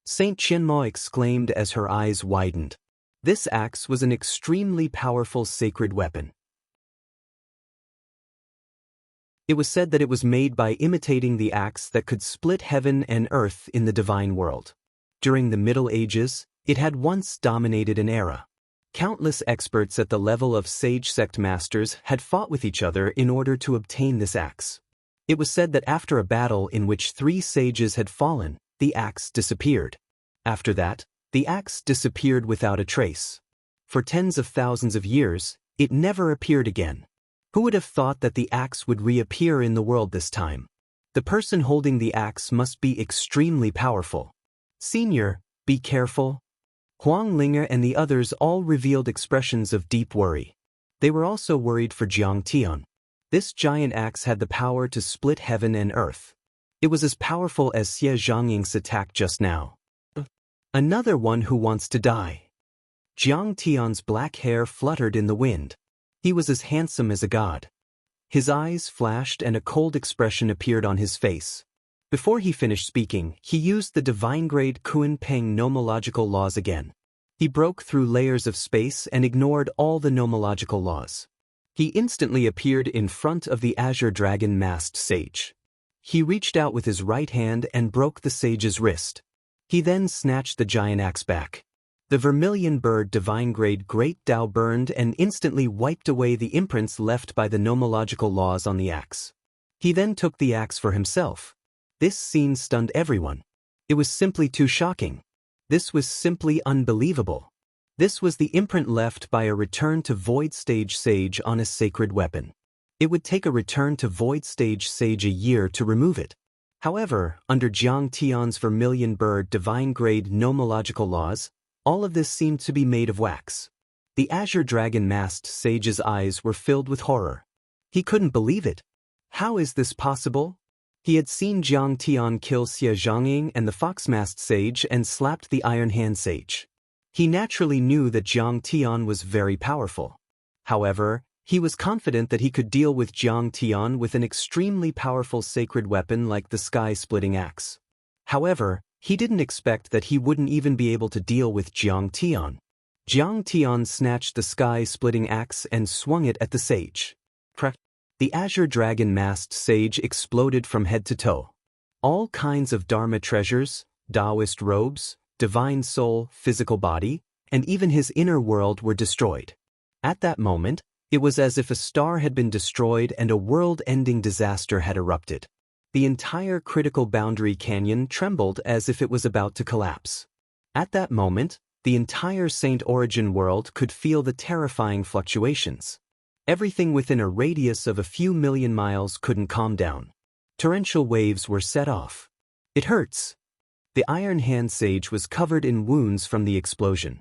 Saint Chinma exclaimed as her eyes widened. This axe was an extremely powerful sacred weapon. It was said that it was made by imitating the axe that could split heaven and earth in the divine world. During the Middle Ages, it had once dominated an era. Countless experts at the level of sage sect masters had fought with each other in order to obtain this axe. It was said that after a battle in which 3 sages had fallen, the axe disappeared. After that, the axe disappeared without a trace. For tens of thousands of years, it never appeared again. Who would have thought that the axe would reappear in the world this time? The person holding the axe must be extremely powerful. Senior, be careful. Huang Linger and the others all revealed expressions of deep worry. They were also worried for Jiang Tian. This giant axe had the power to split heaven and earth. It was as powerful as Xie Zhangying's attack just now. Another one who wants to die. Jiang Tian's black hair fluttered in the wind. He was as handsome as a god. His eyes flashed and a cold expression appeared on his face. Before he finished speaking, he used the divine-grade Kun Peng nomological laws again. He broke through layers of space and ignored all the nomological laws. He instantly appeared in front of the Azure Dragon masked sage. He reached out with his right hand and broke the sage's wrist. He then snatched the giant axe back. The vermilion bird divine-grade Great Dao burned and instantly wiped away the imprints left by the nomological laws on the axe. He then took the axe for himself. This scene stunned everyone. It was simply too shocking. This was simply unbelievable. This was the imprint left by a return to Void Stage sage on a sacred weapon. It would take a return to Void Stage sage a year to remove it. However, under Jiang Tian's vermilion bird divine-grade nomological laws, all of this seemed to be made of wax. The Azure Dragon masked sage's eyes were filled with horror. He couldn't believe it. How is this possible? He had seen Jiang Tian kill Xie Zhangying and the fox-masked sage and slapped the Iron Hand sage. He naturally knew that Jiang Tian was very powerful. However, he was confident that he could deal with Jiang Tian with an extremely powerful sacred weapon like the sky-splitting axe. However, he didn't expect that he wouldn't even be able to deal with Jiang Tian. Jiang Tian snatched the sky-splitting axe and swung it at the sage. The Azure Dragon masked sage exploded from head to toe. All kinds of Dharma treasures, Taoist robes, divine soul, physical body, and even his inner world were destroyed. At that moment, it was as if a star had been destroyed and a world-ending disaster had erupted. The entire critical boundary canyon trembled as if it was about to collapse. At that moment, the entire Saint Origin world could feel the terrifying fluctuations. Everything within a radius of a few million miles couldn't calm down. Torrential waves were set off. It hurts. The Iron Hand sage was covered in wounds from the explosion.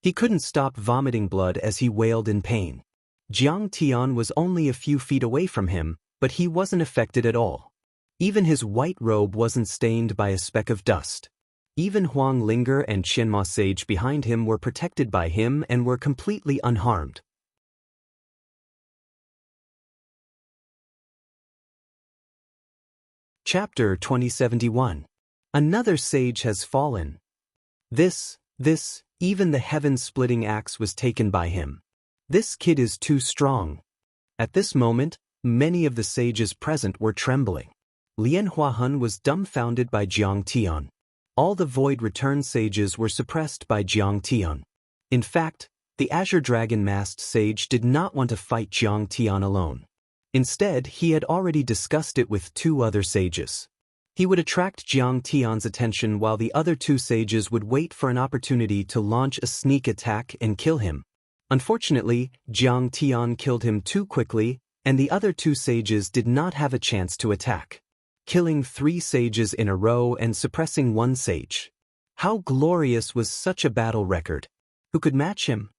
He couldn't stop vomiting blood as he wailed in pain. Jiang Tian was only a few feet away from him, but he wasn't affected at all. Even his white robe wasn't stained by a speck of dust. Even Huang Linger and Qianma Sage behind him were protected by him and were completely unharmed. Chapter 2071. Another sage has fallen. Even the heaven-splitting axe was taken by him. This kid is too strong. At this moment, many of the sages present were trembling. Lian Huahun was dumbfounded by Jiang Tian. All the Void Return sages were suppressed by Jiang Tian. In fact, the Azure Dragon masked sage did not want to fight Jiang Tian alone. Instead, he had already discussed it with 2 other sages. He would attract Jiang Tian's attention while the other 2 sages would wait for an opportunity to launch a sneak attack and kill him. Unfortunately, Jiang Tian killed him too quickly, and the other 2 sages did not have a chance to attack, killing 3 sages in a row and suppressing 1 sage. How glorious was such a battle record! Who could match him?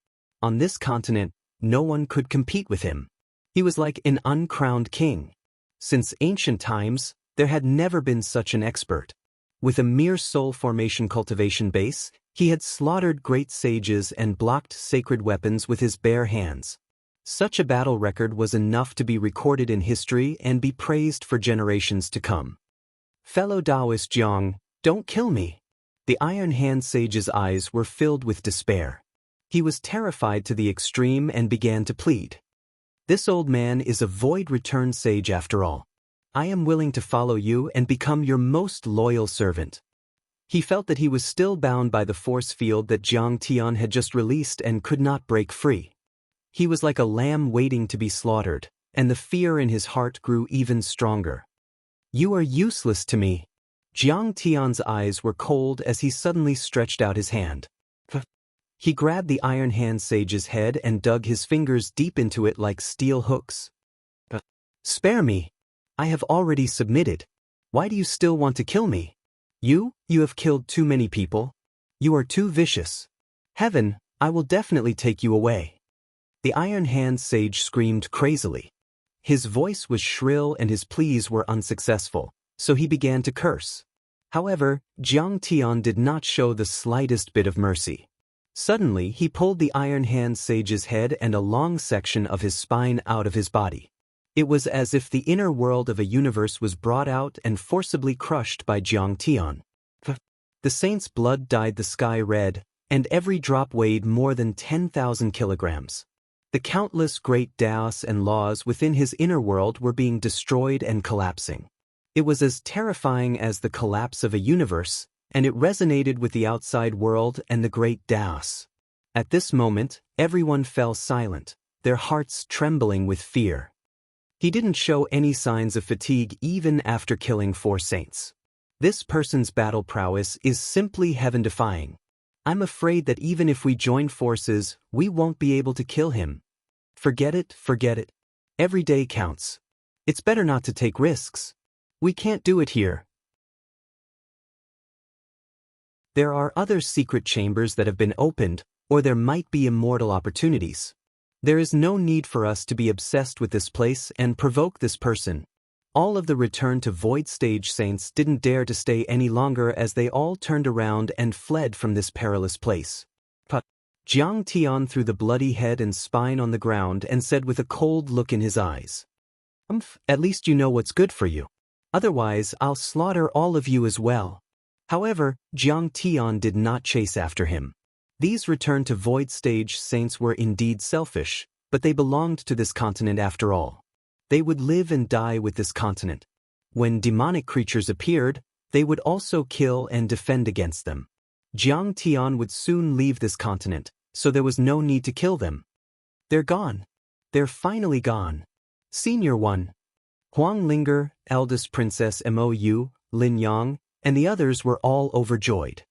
On this continent, no one could compete with him. He was like an uncrowned king. Since ancient times, there had never been such an expert. With a mere soul formation cultivation base, he had slaughtered great sages and blocked sacred weapons with his bare hands. Such a battle record was enough to be recorded in history and be praised for generations to come. Fellow Taoist Jiang, don't kill me. The Iron Hand sage's eyes were filled with despair. He was terrified to the extreme and began to plead. This old man is a void return sage after all. I am willing to follow you and become your most loyal servant. He felt that he was still bound by the force field that Jiang Tian had just released and could not break free. He was like a lamb waiting to be slaughtered, and the fear in his heart grew even stronger. You are useless to me. Jiang Tian's eyes were cold as he suddenly stretched out his hand. He grabbed the Iron Hand sage's head and dug his fingers deep into it like steel hooks. Spare me. I have already submitted. Why do you still want to kill me? You have killed too many people. You are too vicious. Heaven, I will definitely take you away. The Iron Hand sage screamed crazily. His voice was shrill and his pleas were unsuccessful, so he began to curse. However, Jiang Tian did not show the slightest bit of mercy. Suddenly, he pulled the Iron Hand sage's head and a long section of his spine out of his body. It was as if the inner world of a universe was brought out and forcibly crushed by Jiang Tian. The saint's blood dyed the sky red, and every drop weighed more than 10,000 kilograms. The countless great Taos and laws within his inner world were being destroyed and collapsing. It was as terrifying as the collapse of a universe, and it resonated with the outside world and the great Taos. At this moment, everyone fell silent, their hearts trembling with fear. He didn't show any signs of fatigue even after killing 4 saints. This person's battle prowess is simply heaven-defying. I'm afraid that even if we join forces, we won't be able to kill him. Forget it, forget it. Every day counts. It's better not to take risks. We can't do it here. There are other secret chambers that have been opened, or there might be immortal opportunities. There is no need for us to be obsessed with this place and provoke this person. All of the return to void stage saints didn't dare to stay any longer as they all turned around and fled from this perilous place. Jiang Tian threw the bloody head and spine on the ground and said with a cold look in his eyes, At least you know what's good for you. Otherwise, I'll slaughter all of you as well. However, Jiang Tian did not chase after him. These return to void stage saints were indeed selfish, but they belonged to this continent after all. They would live and die with this continent. When demonic creatures appeared, they would also kill and defend against them. Jiang Tian would soon leave this continent, so there was no need to kill them. They're gone. They're finally gone. Senior One. Huang Linger, eldest princess Mou, Lin Yang, and the others were all overjoyed.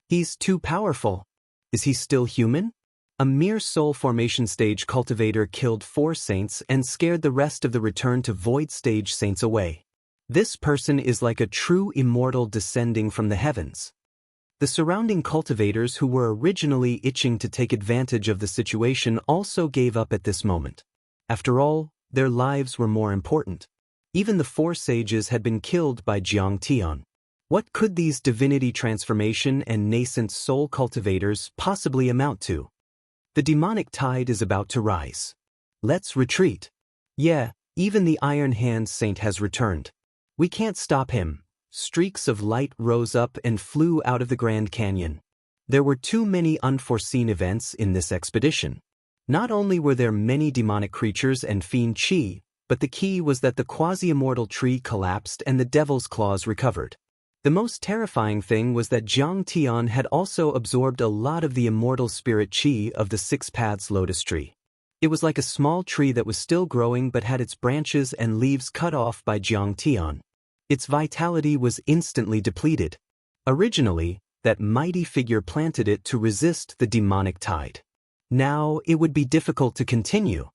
He's too powerful. Is he still human? A mere soul formation stage cultivator killed 4 saints and scared the rest of the return to void stage saints away. This person is like a true immortal descending from the heavens. The surrounding cultivators who were originally itching to take advantage of the situation also gave up at this moment. After all, their lives were more important. Even the 4 sages had been killed by Jiang Tian. What could these divinity transformation and nascent soul cultivators possibly amount to? The demonic tide is about to rise. Let's retreat. Yeah, even the Iron Hand Saint has returned. We can't stop him. Streaks of light rose up and flew out of the Grand Canyon. There were too many unforeseen events in this expedition. Not only were there many demonic creatures and fiend chi, but the key was that the quasi-immortal tree collapsed and the devil's claws recovered. The most terrifying thing was that Jiang Tian had also absorbed a lot of the immortal spirit chi of the 6 Paths Lotus tree. It was like a small tree that was still growing but had its branches and leaves cut off by Jiang Tian. Its vitality was instantly depleted. Originally, that mighty figure planted it to resist the demonic tide. Now it would be difficult to continue.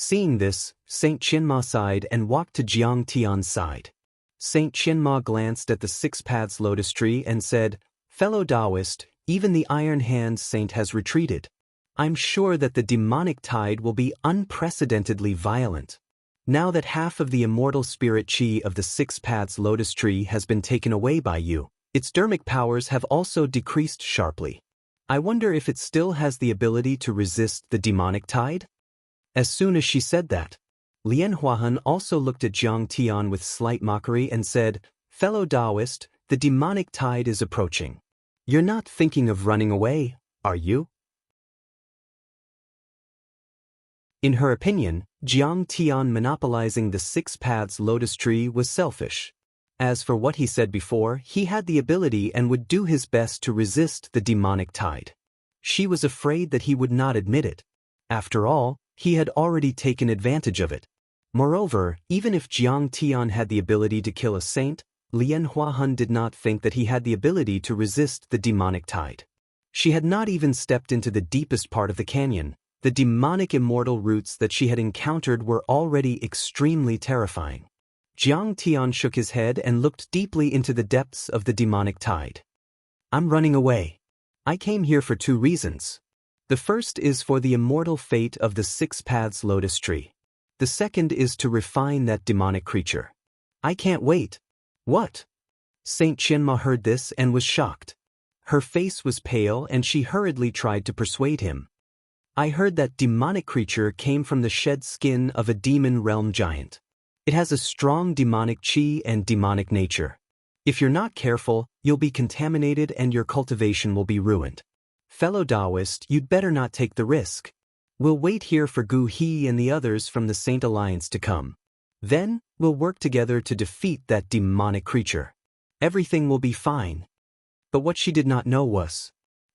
Seeing this, Saint Qianma sighed and walked to Jiang Tian's side. Saint Qianma glanced at the Six Paths lotus tree and said, "Fellow Taoist, even the Iron Hand Saint has retreated. I'm sure that the demonic tide will be unprecedentedly violent. Now that half of the immortal spirit chi of the Six Paths lotus tree has been taken away by you, its dermic powers have also decreased sharply. I wonder if it still has the ability to resist the demonic tide?" As soon as she said that, Lian Huahan also looked at Jiang Tian with slight mockery and said, "Fellow Taoist, the demonic tide is approaching. You're not thinking of running away, are you?" In her opinion, Jiang Tian monopolizing the Six Paths lotus tree was selfish. As for what he said before, he had the ability and would do his best to resist the demonic tide. She was afraid that he would not admit it. After all, he had already taken advantage of it. Moreover, even if Jiang Tian had the ability to kill a saint, Lian Huahan did not think that he had the ability to resist the demonic tide. She had not even stepped into the deepest part of the canyon. The demonic immortal roots that she had encountered were already extremely terrifying. Jiang Tian shook his head and looked deeply into the depths of the demonic tide. "I'm running away. I came here for two reasons. The first is for the immortal fate of the Six Paths lotus tree. The second is to refine that demonic creature. I can't wait." "What?" Saint Qianma heard this and was shocked. Her face was pale and she hurriedly tried to persuade him. "I heard that demonic creature came from the shed skin of a demon realm giant. It has a strong demonic chi and demonic nature. If you're not careful, you'll be contaminated and your cultivation will be ruined. Fellow Taoist, you'd better not take the risk. We'll wait here for Gu He and the others from the Saint Alliance to come. Then, we'll work together to defeat that demonic creature. Everything will be fine." But what she did not know was,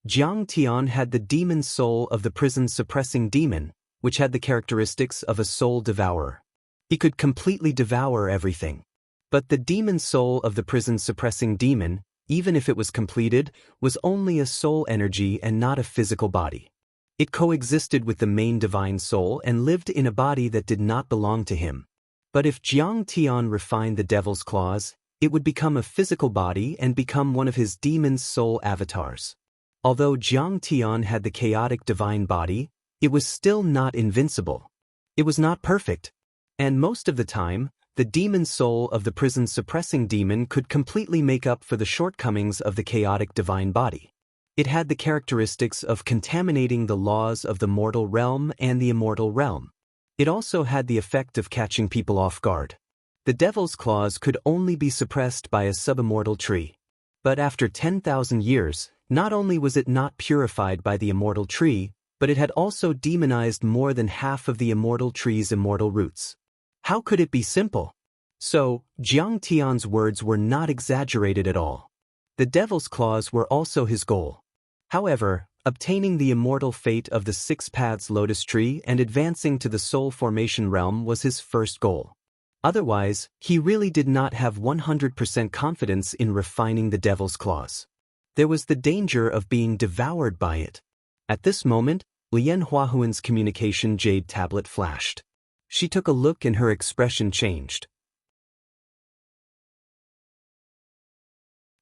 Jiang Tian had the demon soul of the prison-suppressing demon, which had the characteristics of a soul devourer. He could completely devour everything. But the demon soul of the prison-suppressing demon, even if it was completed, was only a soul energy and not a physical body. It coexisted with the main divine soul and lived in a body that did not belong to him. But if Jiang Tian refined the devil's claws, it would become a physical body and become one of his demon's soul avatars. Although Jiang Tian had the chaotic divine body, it was still not invincible. It was not perfect. And most of the time, the demon soul of the prison-suppressing demon could completely make up for the shortcomings of the chaotic divine body. It had the characteristics of contaminating the laws of the mortal realm and the immortal realm. It also had the effect of catching people off guard. The devil's claws could only be suppressed by a subimmortal tree. But after 10,000 years, not only was it not purified by the immortal tree, but it had also demonized more than half of the immortal tree's immortal roots. How could it be simple? So, Jiang Tian's words were not exaggerated at all. The devil's claws were also his goal. However, obtaining the immortal fate of the Six Paths lotus tree and advancing to the soul formation realm was his first goal. Otherwise, he really did not have 100% confidence in refining the devil's claws. There was the danger of being devoured by it. At this moment, Lian Huahuan's communication jade tablet flashed. She took a look and her expression changed.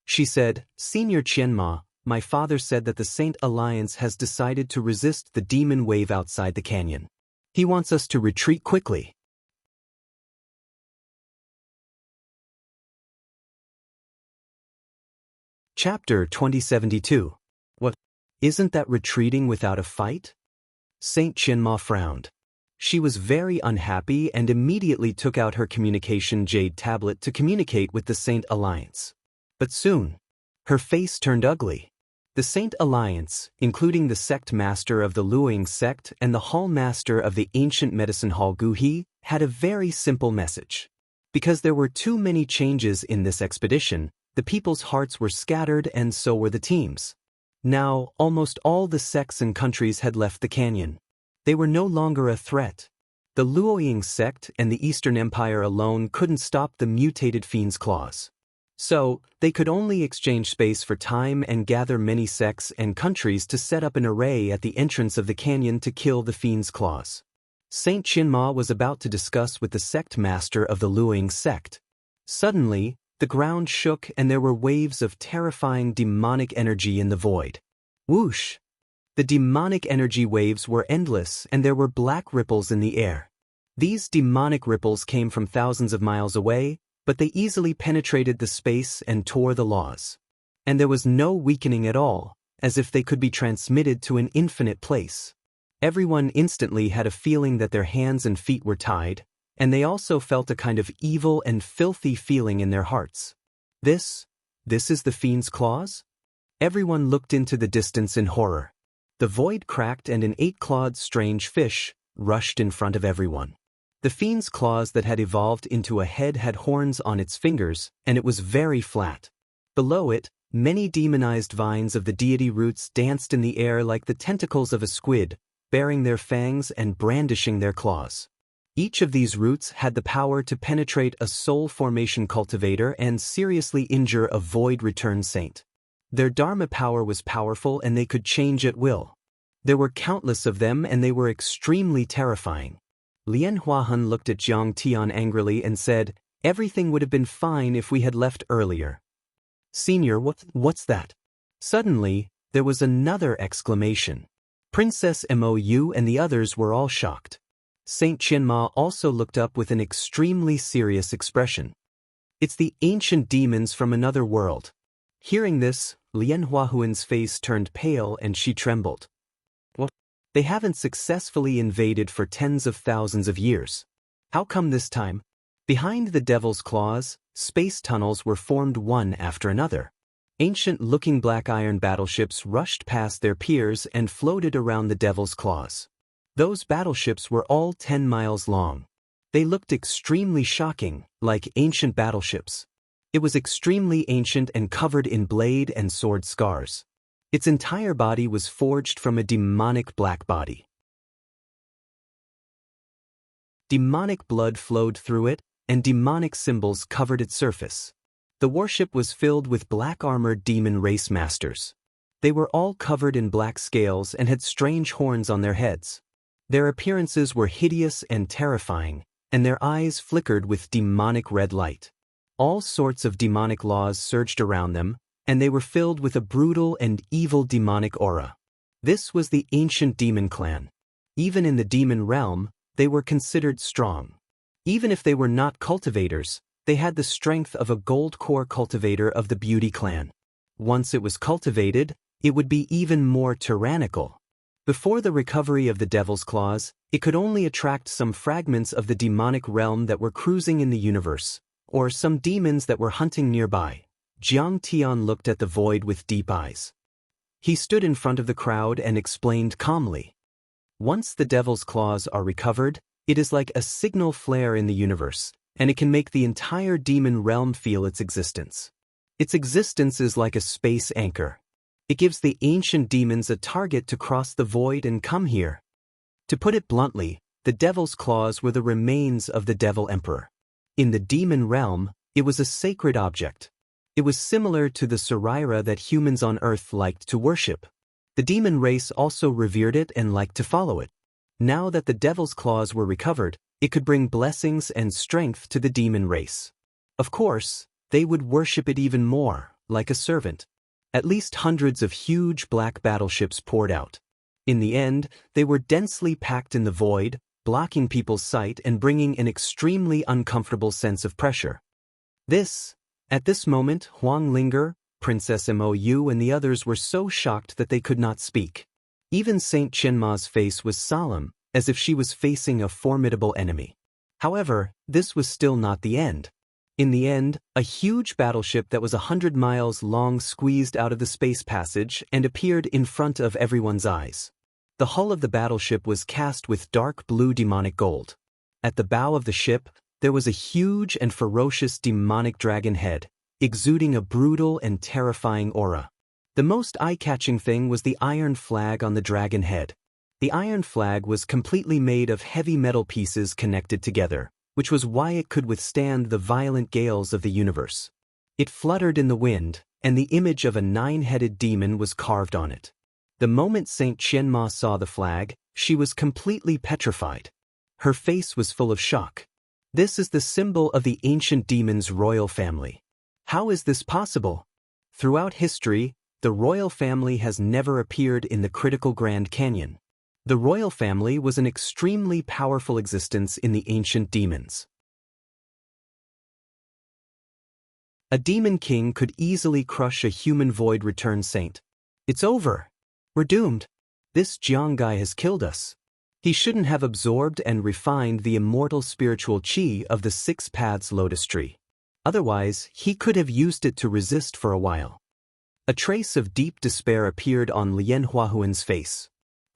She said, "Senior Qianma, my father said that the Saint Alliance has decided to resist the demon wave outside the canyon. He wants us to retreat quickly." Chapter 2072. What? Isn't that retreating without a fight? Saint Qianma frowned. She was very unhappy and immediately took out her communication jade tablet to communicate with the Saint Alliance. But soon, her face turned ugly. The Saint Alliance, including the sect master of the Luoying sect and the hall master of the ancient medicine hall Gu He, had a very simple message. Because there were too many changes in this expedition, the people's hearts were scattered and so were the teams. Now, almost all the sects and countries had left the canyon. They were no longer a threat. The Luoying sect and the Eastern Empire alone couldn't stop the mutated fiend's claws. So, they could only exchange space for time and gather many sects and countries to set up an array at the entrance of the canyon to kill the fiend's claws. Saint Chinma was about to discuss with the sect master of the Luing sect. Suddenly, the ground shook and there were waves of terrifying demonic energy in the void. Whoosh! The demonic energy waves were endless and there were black ripples in the air. These demonic ripples came from thousands of miles away, but they easily penetrated the space and tore the laws. And there was no weakening at all, as if they could be transmitted to an infinite place. Everyone instantly had a feeling that their hands and feet were tied, and they also felt a kind of evil and filthy feeling in their hearts. This is the fiend's claws? Everyone looked into the distance in horror. The void cracked and an 8-clawed strange fish rushed in front of everyone. The fiend's claws that had evolved into a head had horns on its fingers, and it was very flat. Below it, many demonized vines of the deity roots danced in the air like the tentacles of a squid, baring their fangs and brandishing their claws. Each of these roots had the power to penetrate a soul formation cultivator and seriously injure a void return saint. Their dharma power was powerful and they could change at will. There were countless of them and they were extremely terrifying. Lian Huahun looked at Jiang Tian angrily and said, "Everything would have been fine if we had left earlier." "Senior, what's that?" Suddenly, there was another exclamation. Princess Mou and the others were all shocked. Saint Chinma also looked up with an extremely serious expression. "It's the ancient demons from another world." Hearing this, Lian Huahun's face turned pale and she trembled. "What? They haven't successfully invaded for tens of thousands of years. How come this time?" Behind the devil's claws, space tunnels were formed one after another. Ancient-looking black iron battleships rushed past their piers and floated around the devil's claws. Those battleships were all 10 miles long. They looked extremely shocking, like ancient battleships. It was extremely ancient and covered in blade and sword scars. Its entire body was forged from a demonic black body. Demonic blood flowed through it, and demonic symbols covered its surface. The warship was filled with black-armored demon race masters. They were all covered in black scales and had strange horns on their heads. Their appearances were hideous and terrifying, and their eyes flickered with demonic red light. All sorts of demonic laws surged around them, and they were filled with a brutal and evil demonic aura. This was the ancient demon clan. Even in the demon realm, they were considered strong. Even if they were not cultivators, they had the strength of a gold core cultivator of the beauty clan. Once it was cultivated, it would be even more tyrannical. Before the recovery of the devil's claws, it could only attract some fragments of the demonic realm that were cruising in the universe, or some demons that were hunting nearby. Jiang Tian looked at the void with deep eyes. He stood in front of the crowd and explained calmly. Once the devil's claws are recovered, it is like a signal flare in the universe, and it can make the entire demon realm feel its existence. Its existence is like a space anchor. It gives the ancient demons a target to cross the void and come here. To put it bluntly, the devil's claws were the remains of the devil emperor. In the demon realm, it was a sacred object. It was similar to the Saraira that humans on Earth liked to worship. The demon race also revered it and liked to follow it. Now that the devil's claws were recovered, it could bring blessings and strength to the demon race. Of course, they would worship it even more, like a servant. At least hundreds of huge black battleships poured out. In the end, they were densely packed in the void, blocking people's sight and bringing an extremely uncomfortable sense of pressure. At this moment, Huang Linger, Princess Mou and the others were so shocked that they could not speak. Even Saint Chenma's face was solemn, as if she was facing a formidable enemy. However, this was still not the end. In the end, a huge battleship that was 100 miles long squeezed out of the space passage and appeared in front of everyone's eyes. The hull of the battleship was cast with dark blue demonic gold. At the bow of the ship, there was a huge and ferocious demonic dragon head, exuding a brutal and terrifying aura. The most eye-catching thing was the iron flag on the dragon head. The iron flag was completely made of heavy metal pieces connected together, which was why it could withstand the violent gales of the universe. It fluttered in the wind, and the image of a 9-headed demon was carved on it. The moment Saint Chenma saw the flag, she was completely petrified. Her face was full of shock. This is the symbol of the ancient demon's royal family. How is this possible? Throughout history, the royal family has never appeared in the critical Grand Canyon. The royal family was an extremely powerful existence in the ancient demons. A demon king could easily crush a human void return saint. It's over. We're doomed. This Jiang guy has killed us. He shouldn't have absorbed and refined the immortal spiritual qi of the Six Paths Lotus Tree. Otherwise, he could have used it to resist for a while. A trace of deep despair appeared on Lian Huahuan's face.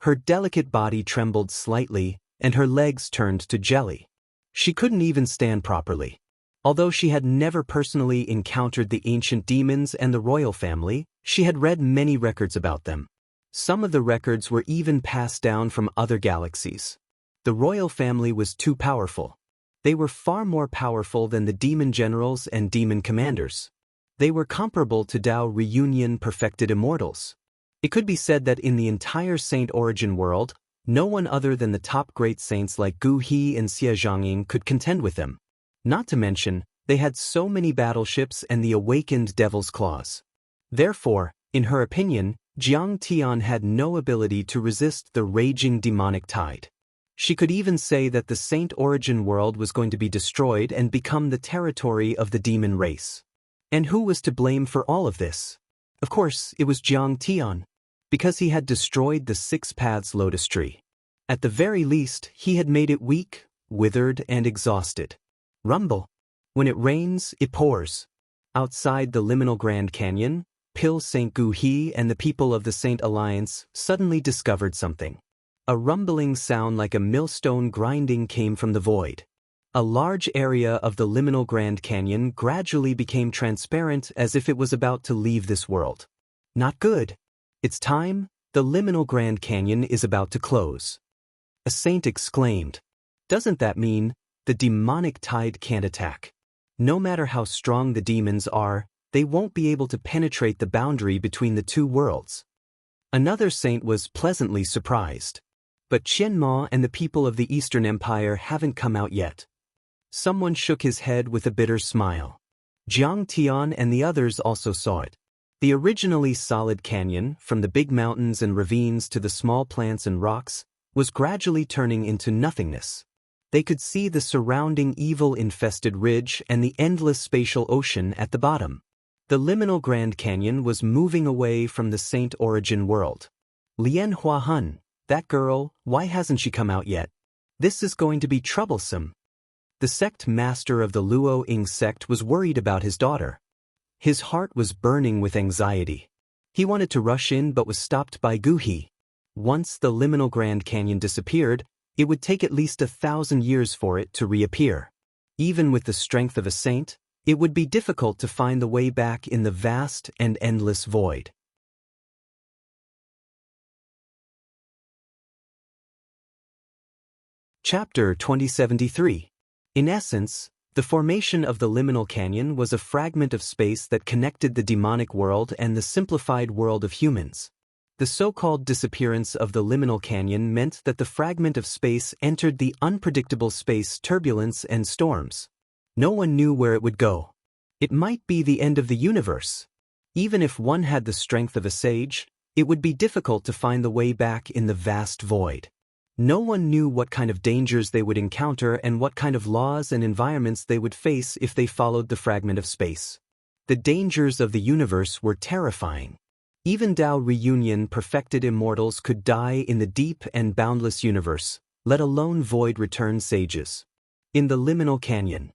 Her delicate body trembled slightly, and her legs turned to jelly. She couldn't even stand properly. Although she had never personally encountered the ancient demons and the royal family, she had read many records about them. Some of the records were even passed down from other galaxies. The royal family was too powerful. They were far more powerful than the demon generals and demon commanders. They were comparable to Tao Reunion perfected immortals. It could be said that in the entire Saint Origin world, no one other than the top great saints like Gu He and Xie Zhongying could contend with them. Not to mention, they had so many battleships and the awakened Devil's Claws. Therefore, in her opinion, Jiang Tian had no ability to resist the raging demonic tide. She could even say that the Saint Origin world was going to be destroyed and become the territory of the demon race. And who was to blame for all of this? Of course, it was Jiang Tian, because he had destroyed the Six Paths Lotus Tree. At the very least, he had made it weak, withered, and exhausted. Rumble. When it rains, it pours. Outside the liminal Grand Canyon, Pil St. Gu He and the people of the Saint Alliance suddenly discovered something. A rumbling sound like a millstone grinding came from the void. A large area of the liminal Grand Canyon gradually became transparent as if it was about to leave this world. Not good. It's time. The liminal Grand Canyon is about to close. A saint exclaimed. Doesn't that mean the demonic tide can't attack? No matter how strong the demons are, they won't be able to penetrate the boundary between the two worlds. Another saint was pleasantly surprised. But Qianma and the people of the Eastern Empire haven't come out yet. Someone shook his head with a bitter smile. Jiang Tian and the others also saw it. The originally solid canyon, from the big mountains and ravines to the small plants and rocks, was gradually turning into nothingness. They could see the surrounding evil-infested ridge and the endless spatial ocean at the bottom. The liminal Grand Canyon was moving away from the Saint Origin world. Lian Huahan, that girl, why hasn't she come out yet? This is going to be troublesome. The sect master of the Luo Ying sect was worried about his daughter. His heart was burning with anxiety. He wanted to rush in but was stopped by Gu He. Once the liminal Grand Canyon disappeared, it would take at least 1,000 years for it to reappear. Even with the strength of a saint, it would be difficult to find the way back in the vast and endless void. Chapter 2073. In essence, the formation of the liminal canyon was a fragment of space that connected the demonic world and the simplified world of humans. The so-called disappearance of the liminal canyon meant that the fragment of space entered the unpredictable space turbulence and storms. No one knew where it would go. It might be the end of the universe. Even if one had the strength of a sage, it would be difficult to find the way back in the vast void. No one knew what kind of dangers they would encounter and what kind of laws and environments they would face if they followed the fragment of space. The dangers of the universe were terrifying. Even Tao Reunion perfected immortals could die in the deep and boundless universe, let alone void return sages. In the liminal canyon,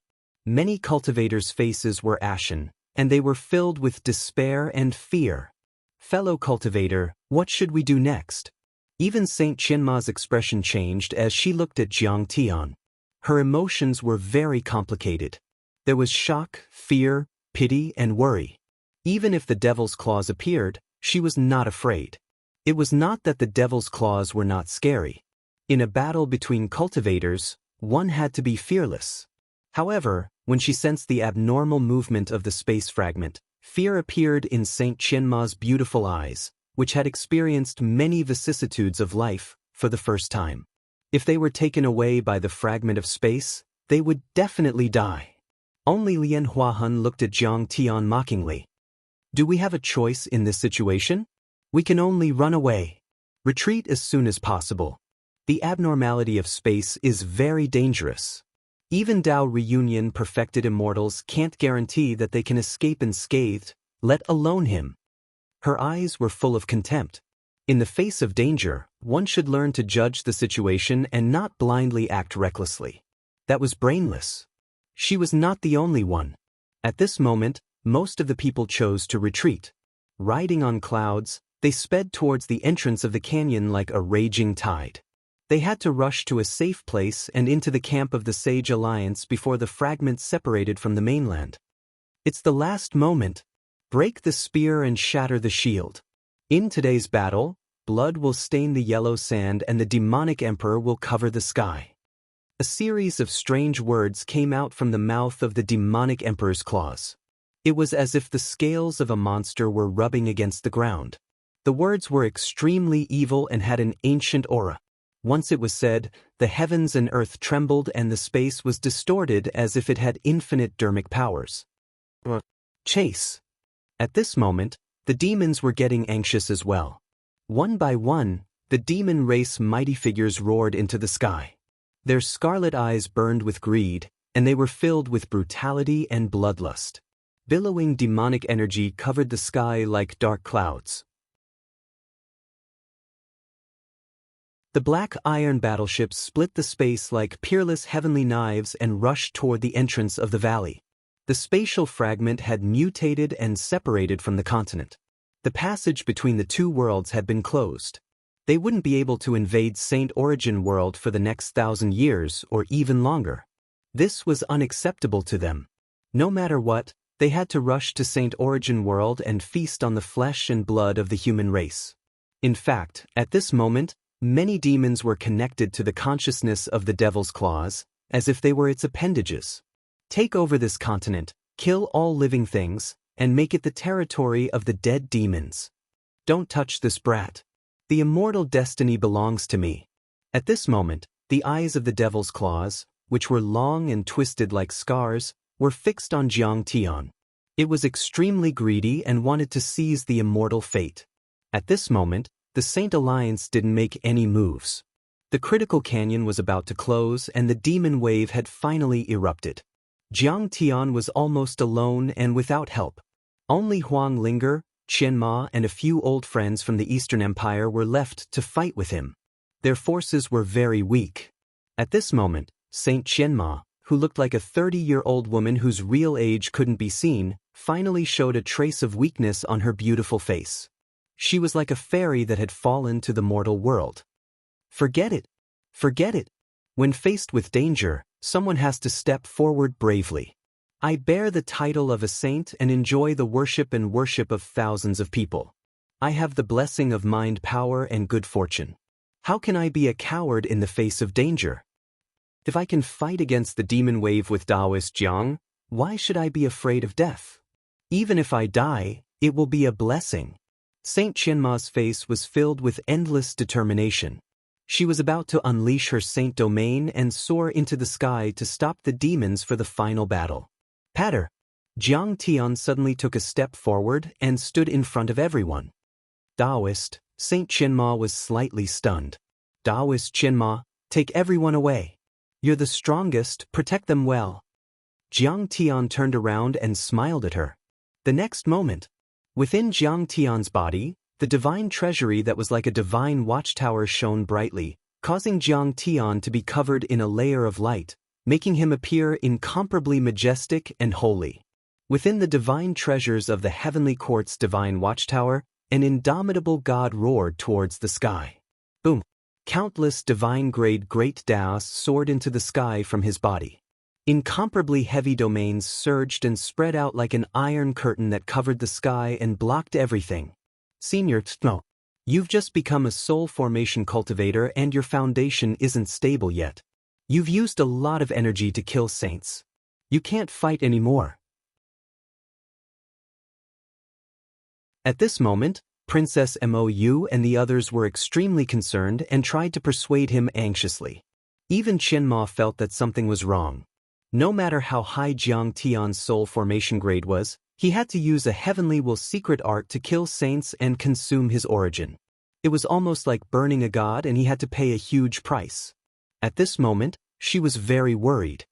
many cultivators' faces were ashen, and they were filled with despair and fear. Fellow cultivator, what should we do next? Even Saint Qianma's expression changed as she looked at Jiang Tian. Her emotions were very complicated. There was shock, fear, pity, and worry. Even if the Devil's Claws appeared, she was not afraid. It was not that the Devil's Claws were not scary. In a battle between cultivators, one had to be fearless. However, when she sensed the abnormal movement of the space fragment, fear appeared in Saint Qianma's beautiful eyes, which had experienced many vicissitudes of life for the first time. If they were taken away by the fragment of space, they would definitely die. Only Lian Huahun looked at Jiang Tian mockingly. Do we have a choice in this situation? We can only run away. Retreat as soon as possible. The abnormality of space is very dangerous. Even Dao Reunion perfected immortals can't guarantee that they can escape unscathed, let alone him. Her eyes were full of contempt. In the face of danger, one should learn to judge the situation and not blindly act recklessly. That was brainless. She was not the only one. At this moment, most of the people chose to retreat. Riding on clouds, they sped towards the entrance of the canyon like a raging tide. They had to rush to a safe place and into the camp of the Sage Alliance before the fragments separated from the mainland. It's the last moment. Break the spear and shatter the shield. In today's battle, blood will stain the yellow sand and the demonic emperor will cover the sky. A series of strange words came out from the mouth of the demonic emperor's claws. It was as if the scales of a monster were rubbing against the ground. The words were extremely evil and had an ancient aura. Once it was said, the heavens and earth trembled and the space was distorted as if it had infinite dermic powers. Chase. At this moment, the demons were getting anxious as well. One by one, the demon race mighty figures roared into the sky. Their scarlet eyes burned with greed, and they were filled with brutality and bloodlust. Billowing demonic energy covered the sky like dark clouds. The black iron battleships split the space like peerless heavenly knives and rushed toward the entrance of the valley. The spatial fragment had mutated and separated from the continent. The passage between the two worlds had been closed. They wouldn't be able to invade Saint Origin World for the next 1,000 years or even longer. This was unacceptable to them. No matter what, they had to rush to Saint Origin World and feast on the flesh and blood of the human race. In fact, at this moment, many demons were connected to the consciousness of the Devil's Claws, as if they were its appendages. Take over this continent, kill all living things, and make it the territory of the dead demons. Don't touch this brat. The immortal destiny belongs to me. At this moment, the eyes of the Devil's Claws, which were long and twisted like scars, were fixed on Jiang Tian. It was extremely greedy and wanted to seize the immortal fate. At this moment, the Saint Alliance didn't make any moves. The critical canyon was about to close and the demon wave had finally erupted. Jiang Tian was almost alone and without help. Only Huang Linger, Qian Ma and a few old friends from the Eastern Empire were left to fight with him. Their forces were very weak. At this moment, Saint Qian Ma, who looked like a 30-year-old woman whose real age couldn't be seen, finally showed a trace of weakness on her beautiful face. She was like a fairy that had fallen to the mortal world. Forget it. Forget it. When faced with danger, someone has to step forward bravely. I bear the title of a saint and enjoy the worship of thousands of people. I have the blessing of mind power and good fortune. How can I be a coward in the face of danger? If I can fight against the demon wave with Taoist Jiang, why should I be afraid of death? Even if I die, it will be a blessing. Saint Qianma's face was filled with endless determination. She was about to unleash her saint domain and soar into the sky to stop the demons for the final battle. Patter! Jiang Tian suddenly took a step forward and stood in front of everyone. Taoist, Saint Qianma was slightly stunned. Taoist Qianma, take everyone away. You're the strongest, protect them well. Jiang Tian turned around and smiled at her. The next moment, within Jiang Tian's body, the divine treasury that was like a divine watchtower shone brightly, causing Jiang Tian to be covered in a layer of light, making him appear incomparably majestic and holy. Within the divine treasures of the heavenly court's divine watchtower, an indomitable god roared towards the sky. Boom! Countless divine-grade great Daos soared into the sky from his body. Incomparably heavy domains surged and spread out like an iron curtain that covered the sky and blocked everything. Senior Tno, you've just become a soul formation cultivator and your foundation isn't stable yet. You've used a lot of energy to kill saints. You can't fight anymore. At this moment, Princess Mou and the others were extremely concerned and tried to persuade him anxiously. Even Qianma felt that something was wrong. No matter how high Jiang Tian's soul formation grade was, he had to use a heavenly will secret art to kill saints and consume his origin. It was almost like burning a god, and he had to pay a huge price. At this moment, she was very worried.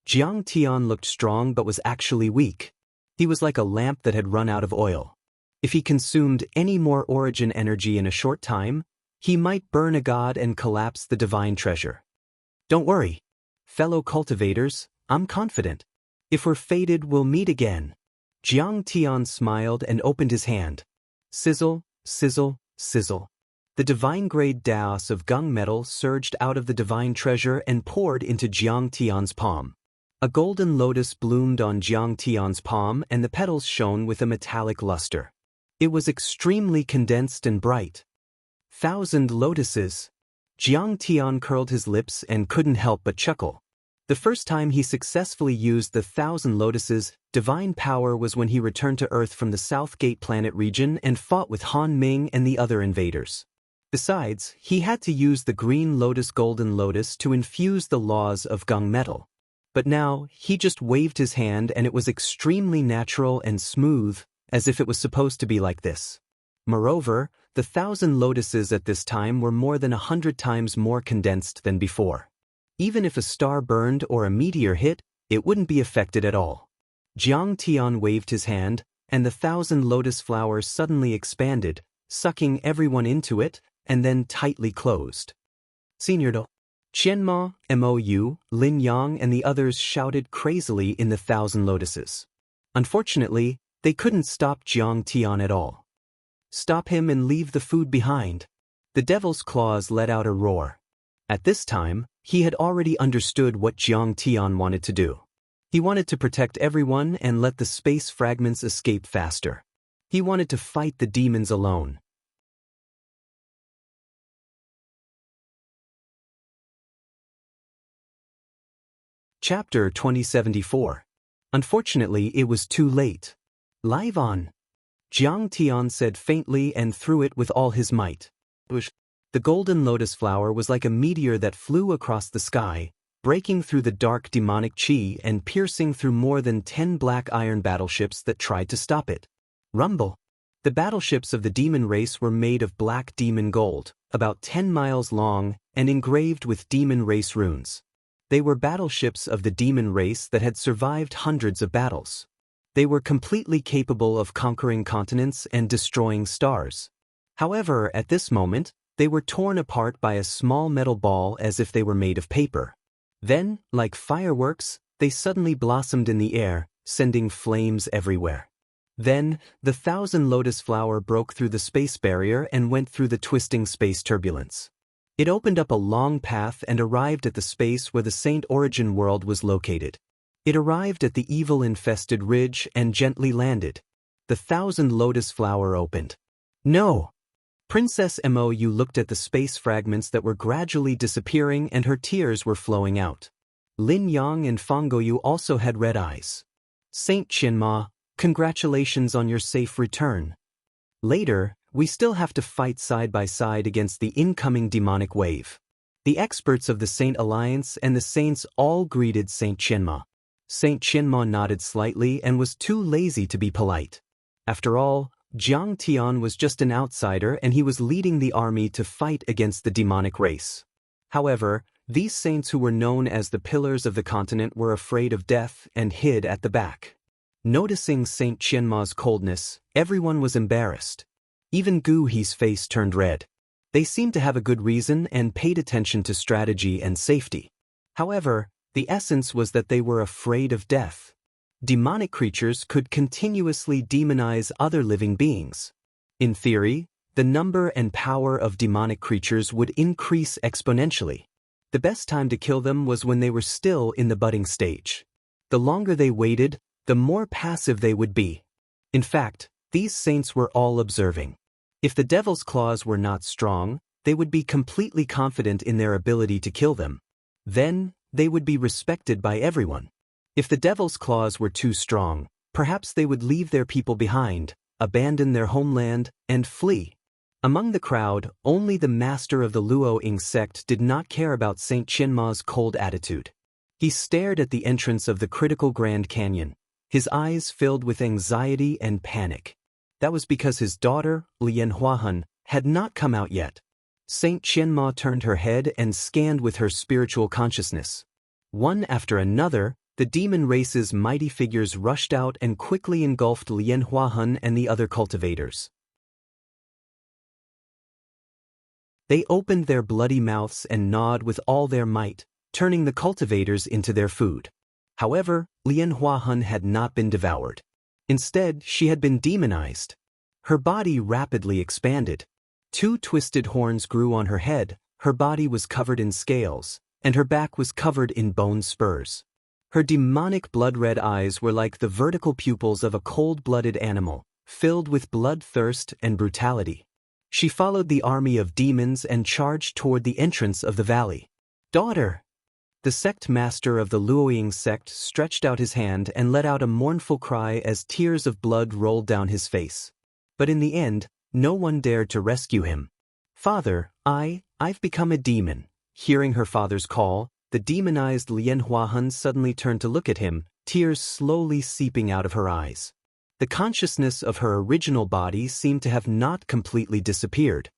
Jiang Tian looked strong but was actually weak. He was like a lamp that had run out of oil. If he consumed any more origin energy in a short time, he might burn a god and collapse the divine treasure. Don't worry, fellow cultivators, I'm confident. If we're fated, we'll meet again. Jiang Tian smiled and opened his hand. Sizzle, sizzle, sizzle. The divine grade Daos of gung metal surged out of the divine treasure and poured into Jiang Tian's palm. A golden lotus bloomed on Jiang Tian's palm, and the petals shone with a metallic luster. It was extremely condensed and bright. 1,000 lotuses. Jiang Tian curled his lips and couldn't help but chuckle. The first time he successfully used the 1,000 lotuses' divine power was when he returned to Earth from the South Gate planet region and fought with Han Ming and the other invaders. Besides, he had to use the green lotus golden lotus to infuse the laws of gung metal. But now, he just waved his hand and it was extremely natural and smooth, as if it was supposed to be like this. Moreover, the 1,000 lotuses at this time were more than 100 times more condensed than before. Even if a star burned or a meteor hit, it wouldn't be affected at all. Jiang Tian waved his hand, and the 1,000 lotus flowers suddenly expanded, sucking everyone into it, and then tightly closed. Senior Do. Qianma, Mou, Lin Yang and the others shouted crazily in the 1,000 lotuses. Unfortunately, they couldn't stop Jiang Tian at all. Stop him and leave the food behind. The devil's claws let out a roar. At this time, he had already understood what Jiang Tian wanted to do. He wanted to protect everyone and let the space fragments escape faster. He wanted to fight the demons alone. Chapter 2074. Unfortunately, it was too late. Live on. Jiang Tian said faintly and threw it with all his might. The golden lotus flower was like a meteor that flew across the sky, breaking through the dark demonic chi and piercing through more than 10 black iron battleships that tried to stop it. Rumble. The battleships of the demon race were made of black demon gold, about 10 miles long, and engraved with demon race runes. They were battleships of the demon race that had survived hundreds of battles. They were completely capable of conquering continents and destroying stars. However, at this moment, they were torn apart by a small metal ball as if they were made of paper. Then, like fireworks, they suddenly blossomed in the air, sending flames everywhere. Then, the 1,000 lotus flower broke through the space barrier and went through the twisting space turbulence. It opened up a long path and arrived at the space where the Saint Origin world was located. It arrived at the evil-infested ridge and gently landed. The 1,000 lotus flower opened. No! Princess Mou looked at the space fragments that were gradually disappearing and her tears were flowing out. Lin Yang and Fanggoyu also had red eyes. Saint Qianma, congratulations on your safe return. Later, we still have to fight side by side against the incoming demonic wave. The experts of the Saint Alliance and the saints all greeted Saint Qianma. Saint Qianma nodded slightly and was too lazy to be polite. After all, Jiang Tian was just an outsider and he was leading the army to fight against the demonic race. However, these saints who were known as the pillars of the continent were afraid of death and hid at the back. Noticing Saint Qianma's coldness, everyone was embarrassed. Even Gu He's face turned red. They seemed to have a good reason and paid attention to strategy and safety. However, the essence was that they were afraid of death. Demonic creatures could continuously demonize other living beings. In theory, the number and power of demonic creatures would increase exponentially. The best time to kill them was when they were still in the budding stage. The longer they waited, the more passive they would be. In fact, these saints were all observing. If the devil's claws were not strong, they would be completely confident in their ability to kill them. Then, they would be respected by everyone. If the devil's claws were too strong, perhaps they would leave their people behind, abandon their homeland, and flee. Among the crowd, only the master of the Luoying sect did not care about Saint Qianma's cold attitude. He stared at the entrance of the critical Grand Canyon, his eyes filled with anxiety and panic. That was because his daughter, Lian Huahun, had not come out yet. Saint Qianma turned her head and scanned with her spiritual consciousness. One after another, the demon race's mighty figures rushed out and quickly engulfed Lian Huahun and the other cultivators. They opened their bloody mouths and gnawed with all their might, turning the cultivators into their food. However, Lian Huahun had not been devoured. Instead, she had been demonized. Her body rapidly expanded. 2 twisted horns grew on her head, her body was covered in scales, and her back was covered in bone spurs. Her demonic blood-red eyes were like the vertical pupils of a cold-blooded animal, filled with bloodthirst and brutality. She followed the army of demons and charged toward the entrance of the valley. "Daughter!" The sect master of the Luoying sect stretched out his hand and let out a mournful cry as tears of blood rolled down his face. But in the end, no one dared to rescue him. "Father, I've become a demon." Hearing her father's call, the demonized Lian Huahun suddenly turned to look at him, tears slowly seeping out of her eyes. The consciousness of her original body seemed to have not completely disappeared.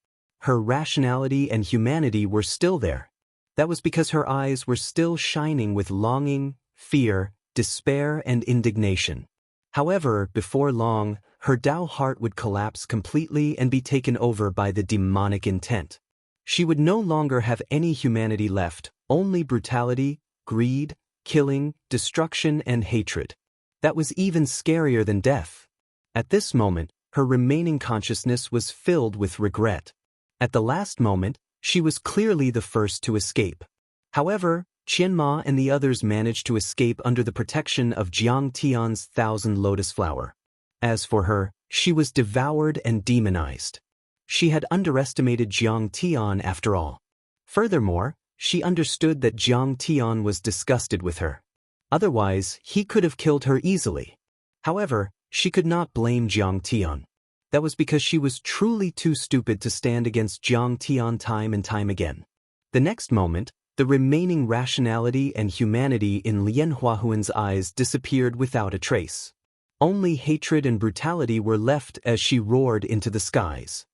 Her rationality and humanity were still there. That was because her eyes were still shining with longing, fear, despair, and indignation. However, before long, her Tao heart would collapse completely and be taken over by the demonic intent. She would no longer have any humanity left, only brutality, greed, killing, destruction, and hatred. That was even scarier than death. At this moment, her remaining consciousness was filled with regret. At the last moment, she was clearly the first to escape. However, Qianma and the others managed to escape under the protection of Jiang Tian's 1,000 lotus flower. As for her, she was devoured and demonized. She had underestimated Jiang Tian after all. Furthermore, she understood that Jiang Tian was disgusted with her. Otherwise, he could have killed her easily. However, she could not blame Jiang Tian. That was because she was truly too stupid to stand against Jiang Tian time and time again. The next moment, the remaining rationality and humanity in Lian Huahun's eyes disappeared without a trace. Only hatred and brutality were left as she roared into the skies.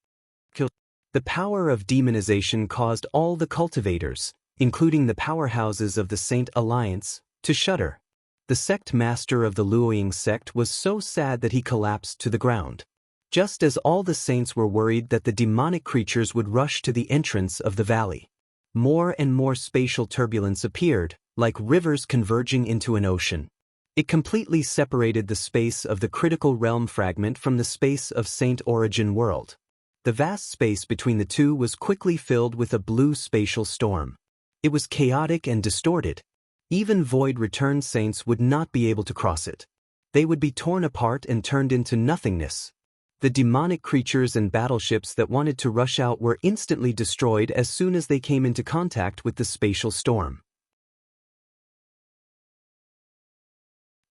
The power of demonization caused all the cultivators, including the powerhouses of the Saint Alliance, to shudder. The sect master of the Luoying sect was so sad that he collapsed to the ground. Just as all the saints were worried that the demonic creatures would rush to the entrance of the valley. More and more spatial turbulence appeared, like rivers converging into an ocean. It completely separated the space of the critical realm fragment from the space of Saint Origin world. The vast space between the two was quickly filled with a blue spatial storm. It was chaotic and distorted. Even void-returned saints would not be able to cross it. They would be torn apart and turned into nothingness. The demonic creatures and battleships that wanted to rush out were instantly destroyed as soon as they came into contact with the spatial storm.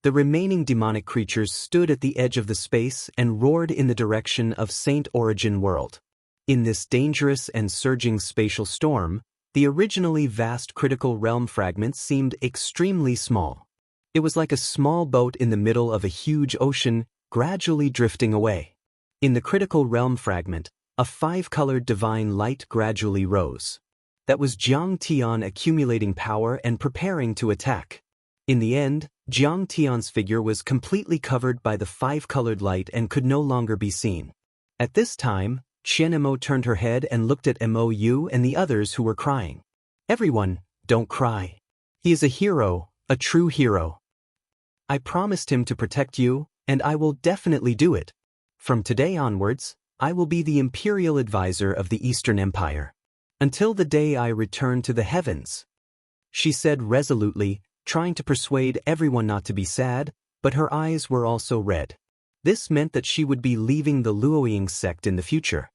The remaining demonic creatures stood at the edge of the space and roared in the direction of Saint Origin world. In this dangerous and surging spatial storm, the originally vast critical realm fragment seemed extremely small. It was like a small boat in the middle of a huge ocean, gradually drifting away. In the critical realm fragment, a 5-colored divine light gradually rose. That was Jiang Tian accumulating power and preparing to attack. In the end, Jiang Tian's figure was completely covered by the 5-colored light and could no longer be seen. At this time, Qian Mo turned her head and looked at Mou and the others who were crying. "Everyone, don't cry. He is a hero, a true hero. I promised him to protect you, and I will definitely do it. From today onwards, I will be the imperial advisor of the Eastern Empire. Until the day I return to the heavens," she said resolutely, trying to persuade everyone not to be sad, but her eyes were also red. This meant that she would be leaving the Luoying sect in the future.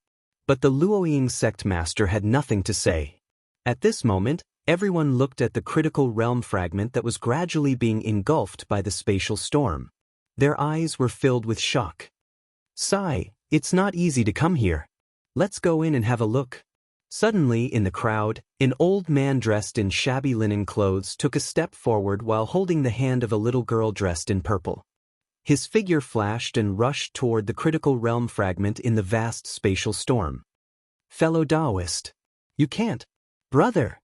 But the Luoying sect master had nothing to say. At this moment, everyone looked at the critical realm fragment that was gradually being engulfed by the spatial storm. Their eyes were filled with shock. Sigh, it's not easy to come here. Let's go in and have a look. Suddenly, in the crowd, an old man dressed in shabby linen clothes took a step forward while holding the hand of a little girl dressed in purple. His figure flashed and rushed toward the critical realm fragment in the vast spatial storm. Fellow Taoist. You can't. Brother!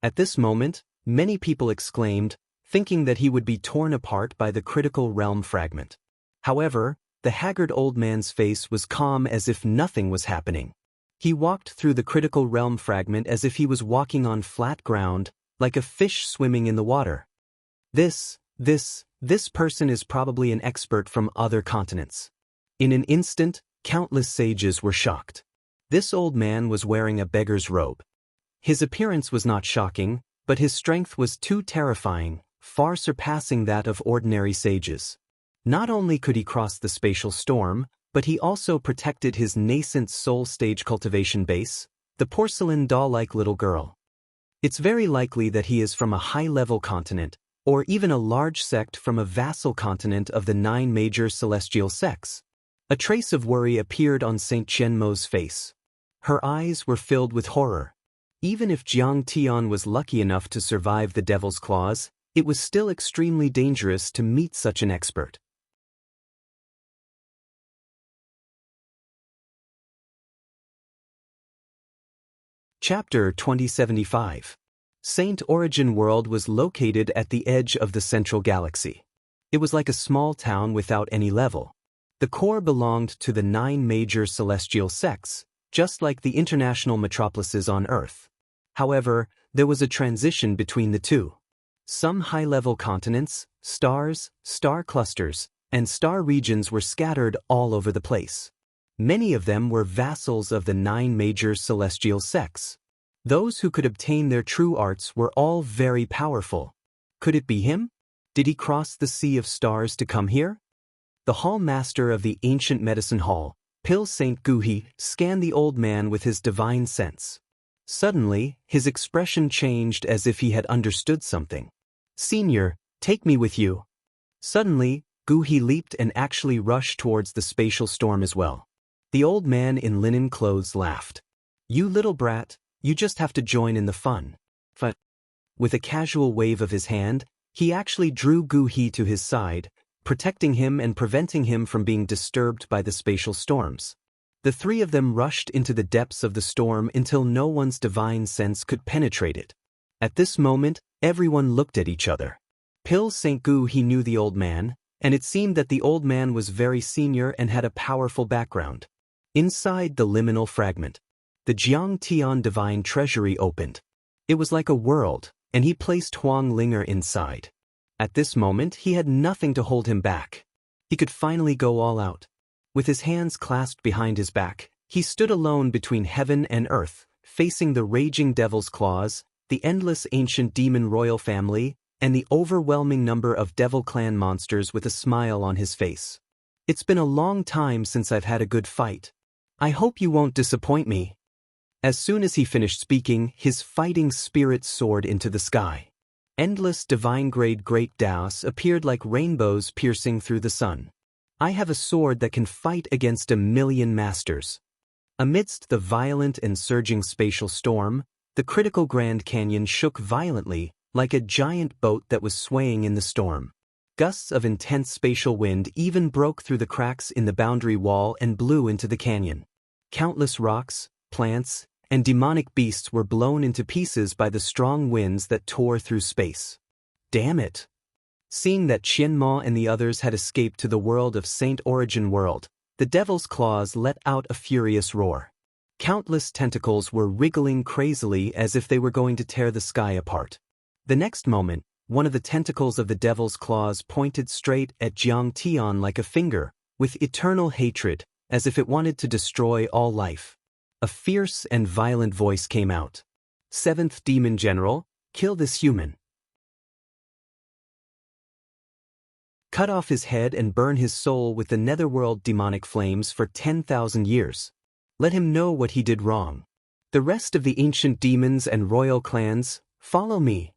At this moment, many people exclaimed, thinking that he would be torn apart by the critical realm fragment. However, the haggard old man's face was calm as if nothing was happening. He walked through the critical realm fragment as if he was walking on flat ground, like a fish swimming in the water. This person is probably an expert from other continents. In an instant, countless sages were shocked. This old man was wearing a beggar's robe. His appearance was not shocking, but his strength was too terrifying, far surpassing that of ordinary sages. Not only could he cross the spatial storm, but he also protected his nascent soul stage cultivation base, the porcelain doll-like little girl. It's very likely that he is from a high-level continent, or even a large sect from a vassal continent of the 9 major celestial sects. A trace of worry appeared on Saint Qianmo's face. Her eyes were filled with horror. Even if Jiang Tian was lucky enough to survive the devil's claws, it was still extremely dangerous to meet such an expert. Chapter 2075. Saint Origin World was located at the edge of the central galaxy. It was like a small town without any level. The core belonged to the 9 major celestial sects, just like the international metropolises on Earth. However, there was a transition between the two. Some high-level continents, stars, star clusters, and star regions were scattered all over the place. Many of them were vassals of the 9 major celestial sects. Those who could obtain their true arts were all very powerful. Could it be him? Did he cross the sea of stars to come here? The hall master of the ancient medicine hall, Pil Saint Guhi, scanned the old man with his divine sense. Suddenly, his expression changed as if he had understood something. Senior, take me with you. Suddenly, Guhi leaped and actually rushed towards the spatial storm as well. The old man in linen clothes laughed. You little brat, you just have to join in the fun. But, with a casual wave of his hand, he actually drew Guhi to his side, protecting him and preventing him from being disturbed by the spatial storms. The 3 of them rushed into the depths of the storm until no one's divine sense could penetrate it. At this moment, everyone looked at each other. Pil Saint Guhi knew the old man, and it seemed that the old man was very senior and had a powerful background. Inside the liminal fragment, the Jiang Tian divine treasury opened. It was like a world, and he placed Huang Linger inside. At this moment, he had nothing to hold him back. He could finally go all out. With his hands clasped behind his back, he stood alone between heaven and earth, facing the raging devil's claws, the endless ancient demon royal family, and the overwhelming number of devil clan monsters with a smile on his face. It's been a long time since I've had a good fight. I hope you won't disappoint me. As soon as he finished speaking, his fighting spirit soared into the sky. Endless divine-grade great Daos appeared like rainbows piercing through the sun. I have a sword that can fight against 1,000,000 masters. Amidst the violent and surging spatial storm, the critical Grand Canyon shook violently, like a giant boat that was swaying in the storm. Gusts of intense spatial wind even broke through the cracks in the boundary wall and blew into the canyon. Countless rocks, plants, and demonic beasts were blown into pieces by the strong winds that tore through space. Damn it! Seeing that Qianmo and the others had escaped to the world of Saint Origin World, the devil's claws let out a furious roar. Countless tentacles were wriggling crazily as if they were going to tear the sky apart. The next moment, one of the tentacles of the devil's claws pointed straight at Jiang Tian like a finger, with eternal hatred, as if it wanted to destroy all life. A fierce and violent voice came out. 7th Demon General, kill this human. Cut off his head and burn his soul with the netherworld demonic flames for 10,000 years. Let him know what he did wrong. The rest of the ancient demons and royal clans, follow me.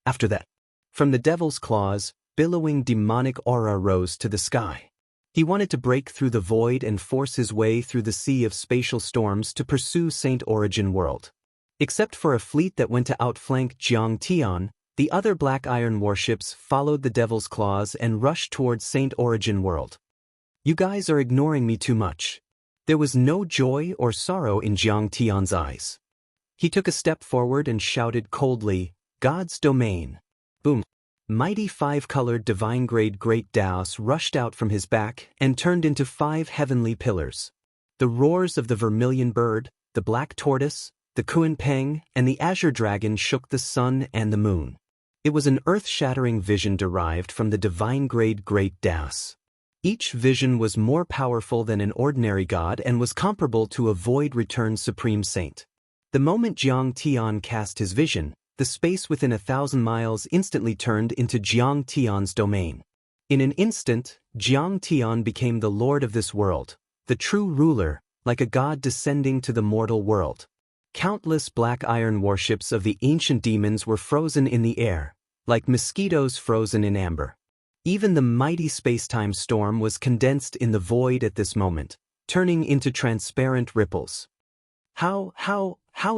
After that, from the devil's claws, billowing demonic aura rose to the sky. He wanted to break through the void and force his way through the sea of spatial storms to pursue Saint Origin World. Except for a fleet that went to outflank Jiang Tian, the other Black Iron warships followed the Devil's Claws and rushed towards Saint Origin World. You guys are ignoring me too much. There was no joy or sorrow in Jiang Tian's eyes. He took a step forward and shouted coldly, "God's domain." Boom. Mighty five-colored divine-grade great Daos rushed out from his back and turned into 5 heavenly pillars. The roars of the vermilion bird, the black tortoise, the Kuan Peng, and the azure dragon shook the sun and the moon. It was an earth-shattering vision derived from the divine-grade great Daos. Each vision was more powerful than an ordinary god and was comparable to a void-returned supreme saint. The moment Jiang Tian cast his vision, the space within 1,000 miles instantly turned into Jiang Tian's domain. In an instant, Jiang Tian became the lord of this world, the true ruler, like a god descending to the mortal world. Countless black iron warships of the ancient demons were frozen in the air, like mosquitoes frozen in amber. Even the mighty space-time storm was condensed in the void at this moment, turning into transparent ripples. How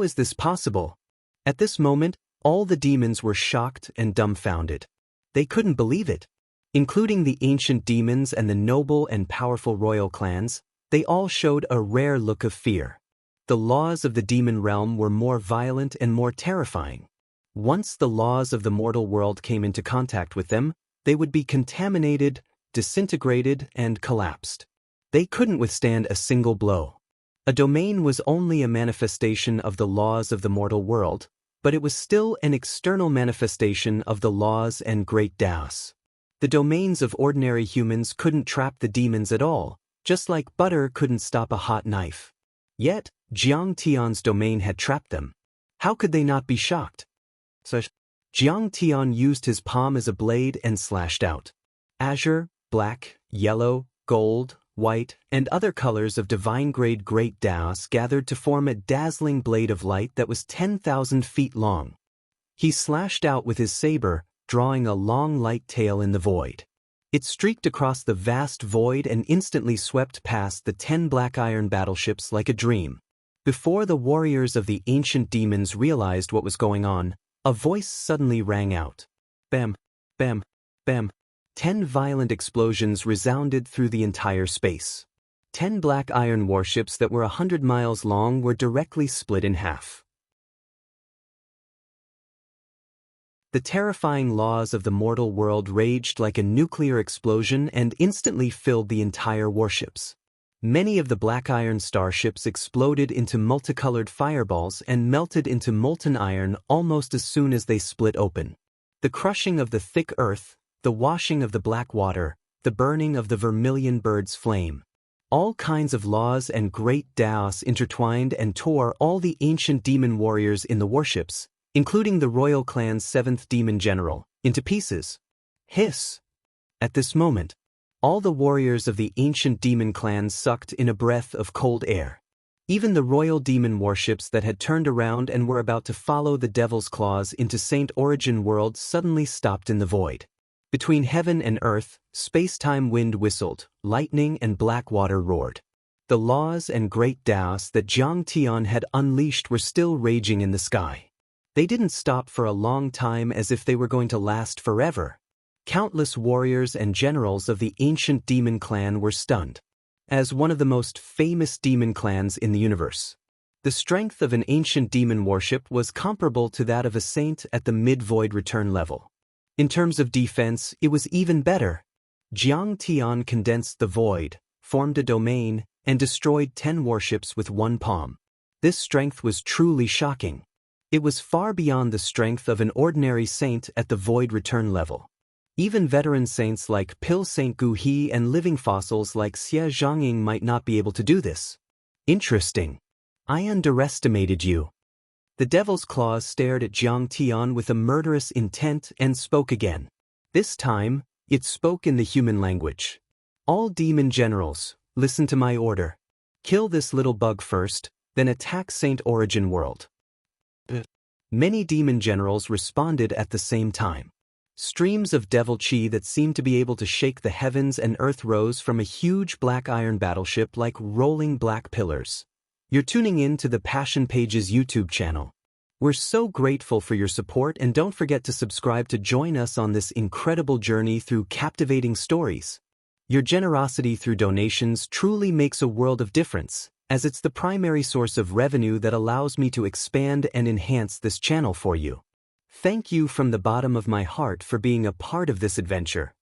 is this possible? At this moment, all the demons were shocked and dumbfounded. They couldn't believe it. Including the ancient demons and the noble and powerful royal clans, they all showed a rare look of fear. The laws of the demon realm were more violent and more terrifying. Once the laws of the mortal world came into contact with them, they would be contaminated, disintegrated, and collapsed. They couldn't withstand a single blow. A domain was only a manifestation of the laws of the mortal world, but it was still an external manifestation of the laws and great Daos. The domains of ordinary humans couldn't trap the demons at all, just like butter couldn't stop a hot knife. Yet, Jiang Tian's domain had trapped them. How could they not be shocked? So, Jiang Tian used his palm as a blade and slashed out. Azure, black, yellow, gold, white, and other colors of divine-grade great Daos gathered to form a dazzling blade of light that was 10,000 feet long. He slashed out with his saber, drawing a long light tail in the void. It streaked across the vast void and instantly swept past the 10 black iron battleships like a dream. Before the warriors of the ancient demons realized what was going on, a voice suddenly rang out. Bam, bam, bam. 10 violent explosions resounded through the entire space. 10 black iron warships that were 100 miles long were directly split in half. The terrifying laws of the mortal world raged like a nuclear explosion and instantly filled the entire warships. Many of the black iron starships exploded into multicolored fireballs and melted into molten iron almost as soon as they split open. The crushing of the thick earth, the washing of the black water, the burning of the vermilion bird's flame. All kinds of laws and great Daos intertwined and tore all the ancient demon warriors in the warships, including the royal clan's 7th demon general, into pieces. Hiss! At this moment, all the warriors of the ancient demon clan sucked in a breath of cold air. Even the royal demon warships that had turned around and were about to follow the Devil's Claws into Saint Origin World suddenly stopped in the void. Between heaven and earth, space-time wind whistled, lightning and black water roared. The laws and great Daos that Jiang Tian had unleashed were still raging in the sky. They didn't stop for a long time as if they were going to last forever. Countless warriors and generals of the ancient demon clan were stunned. As one of the most famous demon clans in the universe, the strength of an ancient demon warship was comparable to that of a saint at the mid-void return level. In terms of defense, it was even better. Jiang Tian condensed the void, formed a domain, and destroyed 10 warships with one palm. This strength was truly shocking. It was far beyond the strength of an ordinary saint at the void return level. Even veteran saints like Pil Saint Gu He and living fossils like Xie Zhongying might not be able to do this. Interesting. I underestimated you. The Devil's Claws stared at Jiang Tian with a murderous intent and spoke again. This time, it spoke in the human language. All demon generals, listen to my order. Kill this little bug first, then attack Saint Origin World. Many demon generals responded at the same time. Streams of devil chi that seemed to be able to shake the heavens and earth rose from a huge black iron battleship like rolling black pillars. You're tuning in to the Passion Pages YouTube channel. We're so grateful for your support, and don't forget to subscribe to join us on this incredible journey through captivating stories. Your generosity through donations truly makes a world of difference, as it's the primary source of revenue that allows me to expand and enhance this channel for you. Thank you from the bottom of my heart for being a part of this adventure.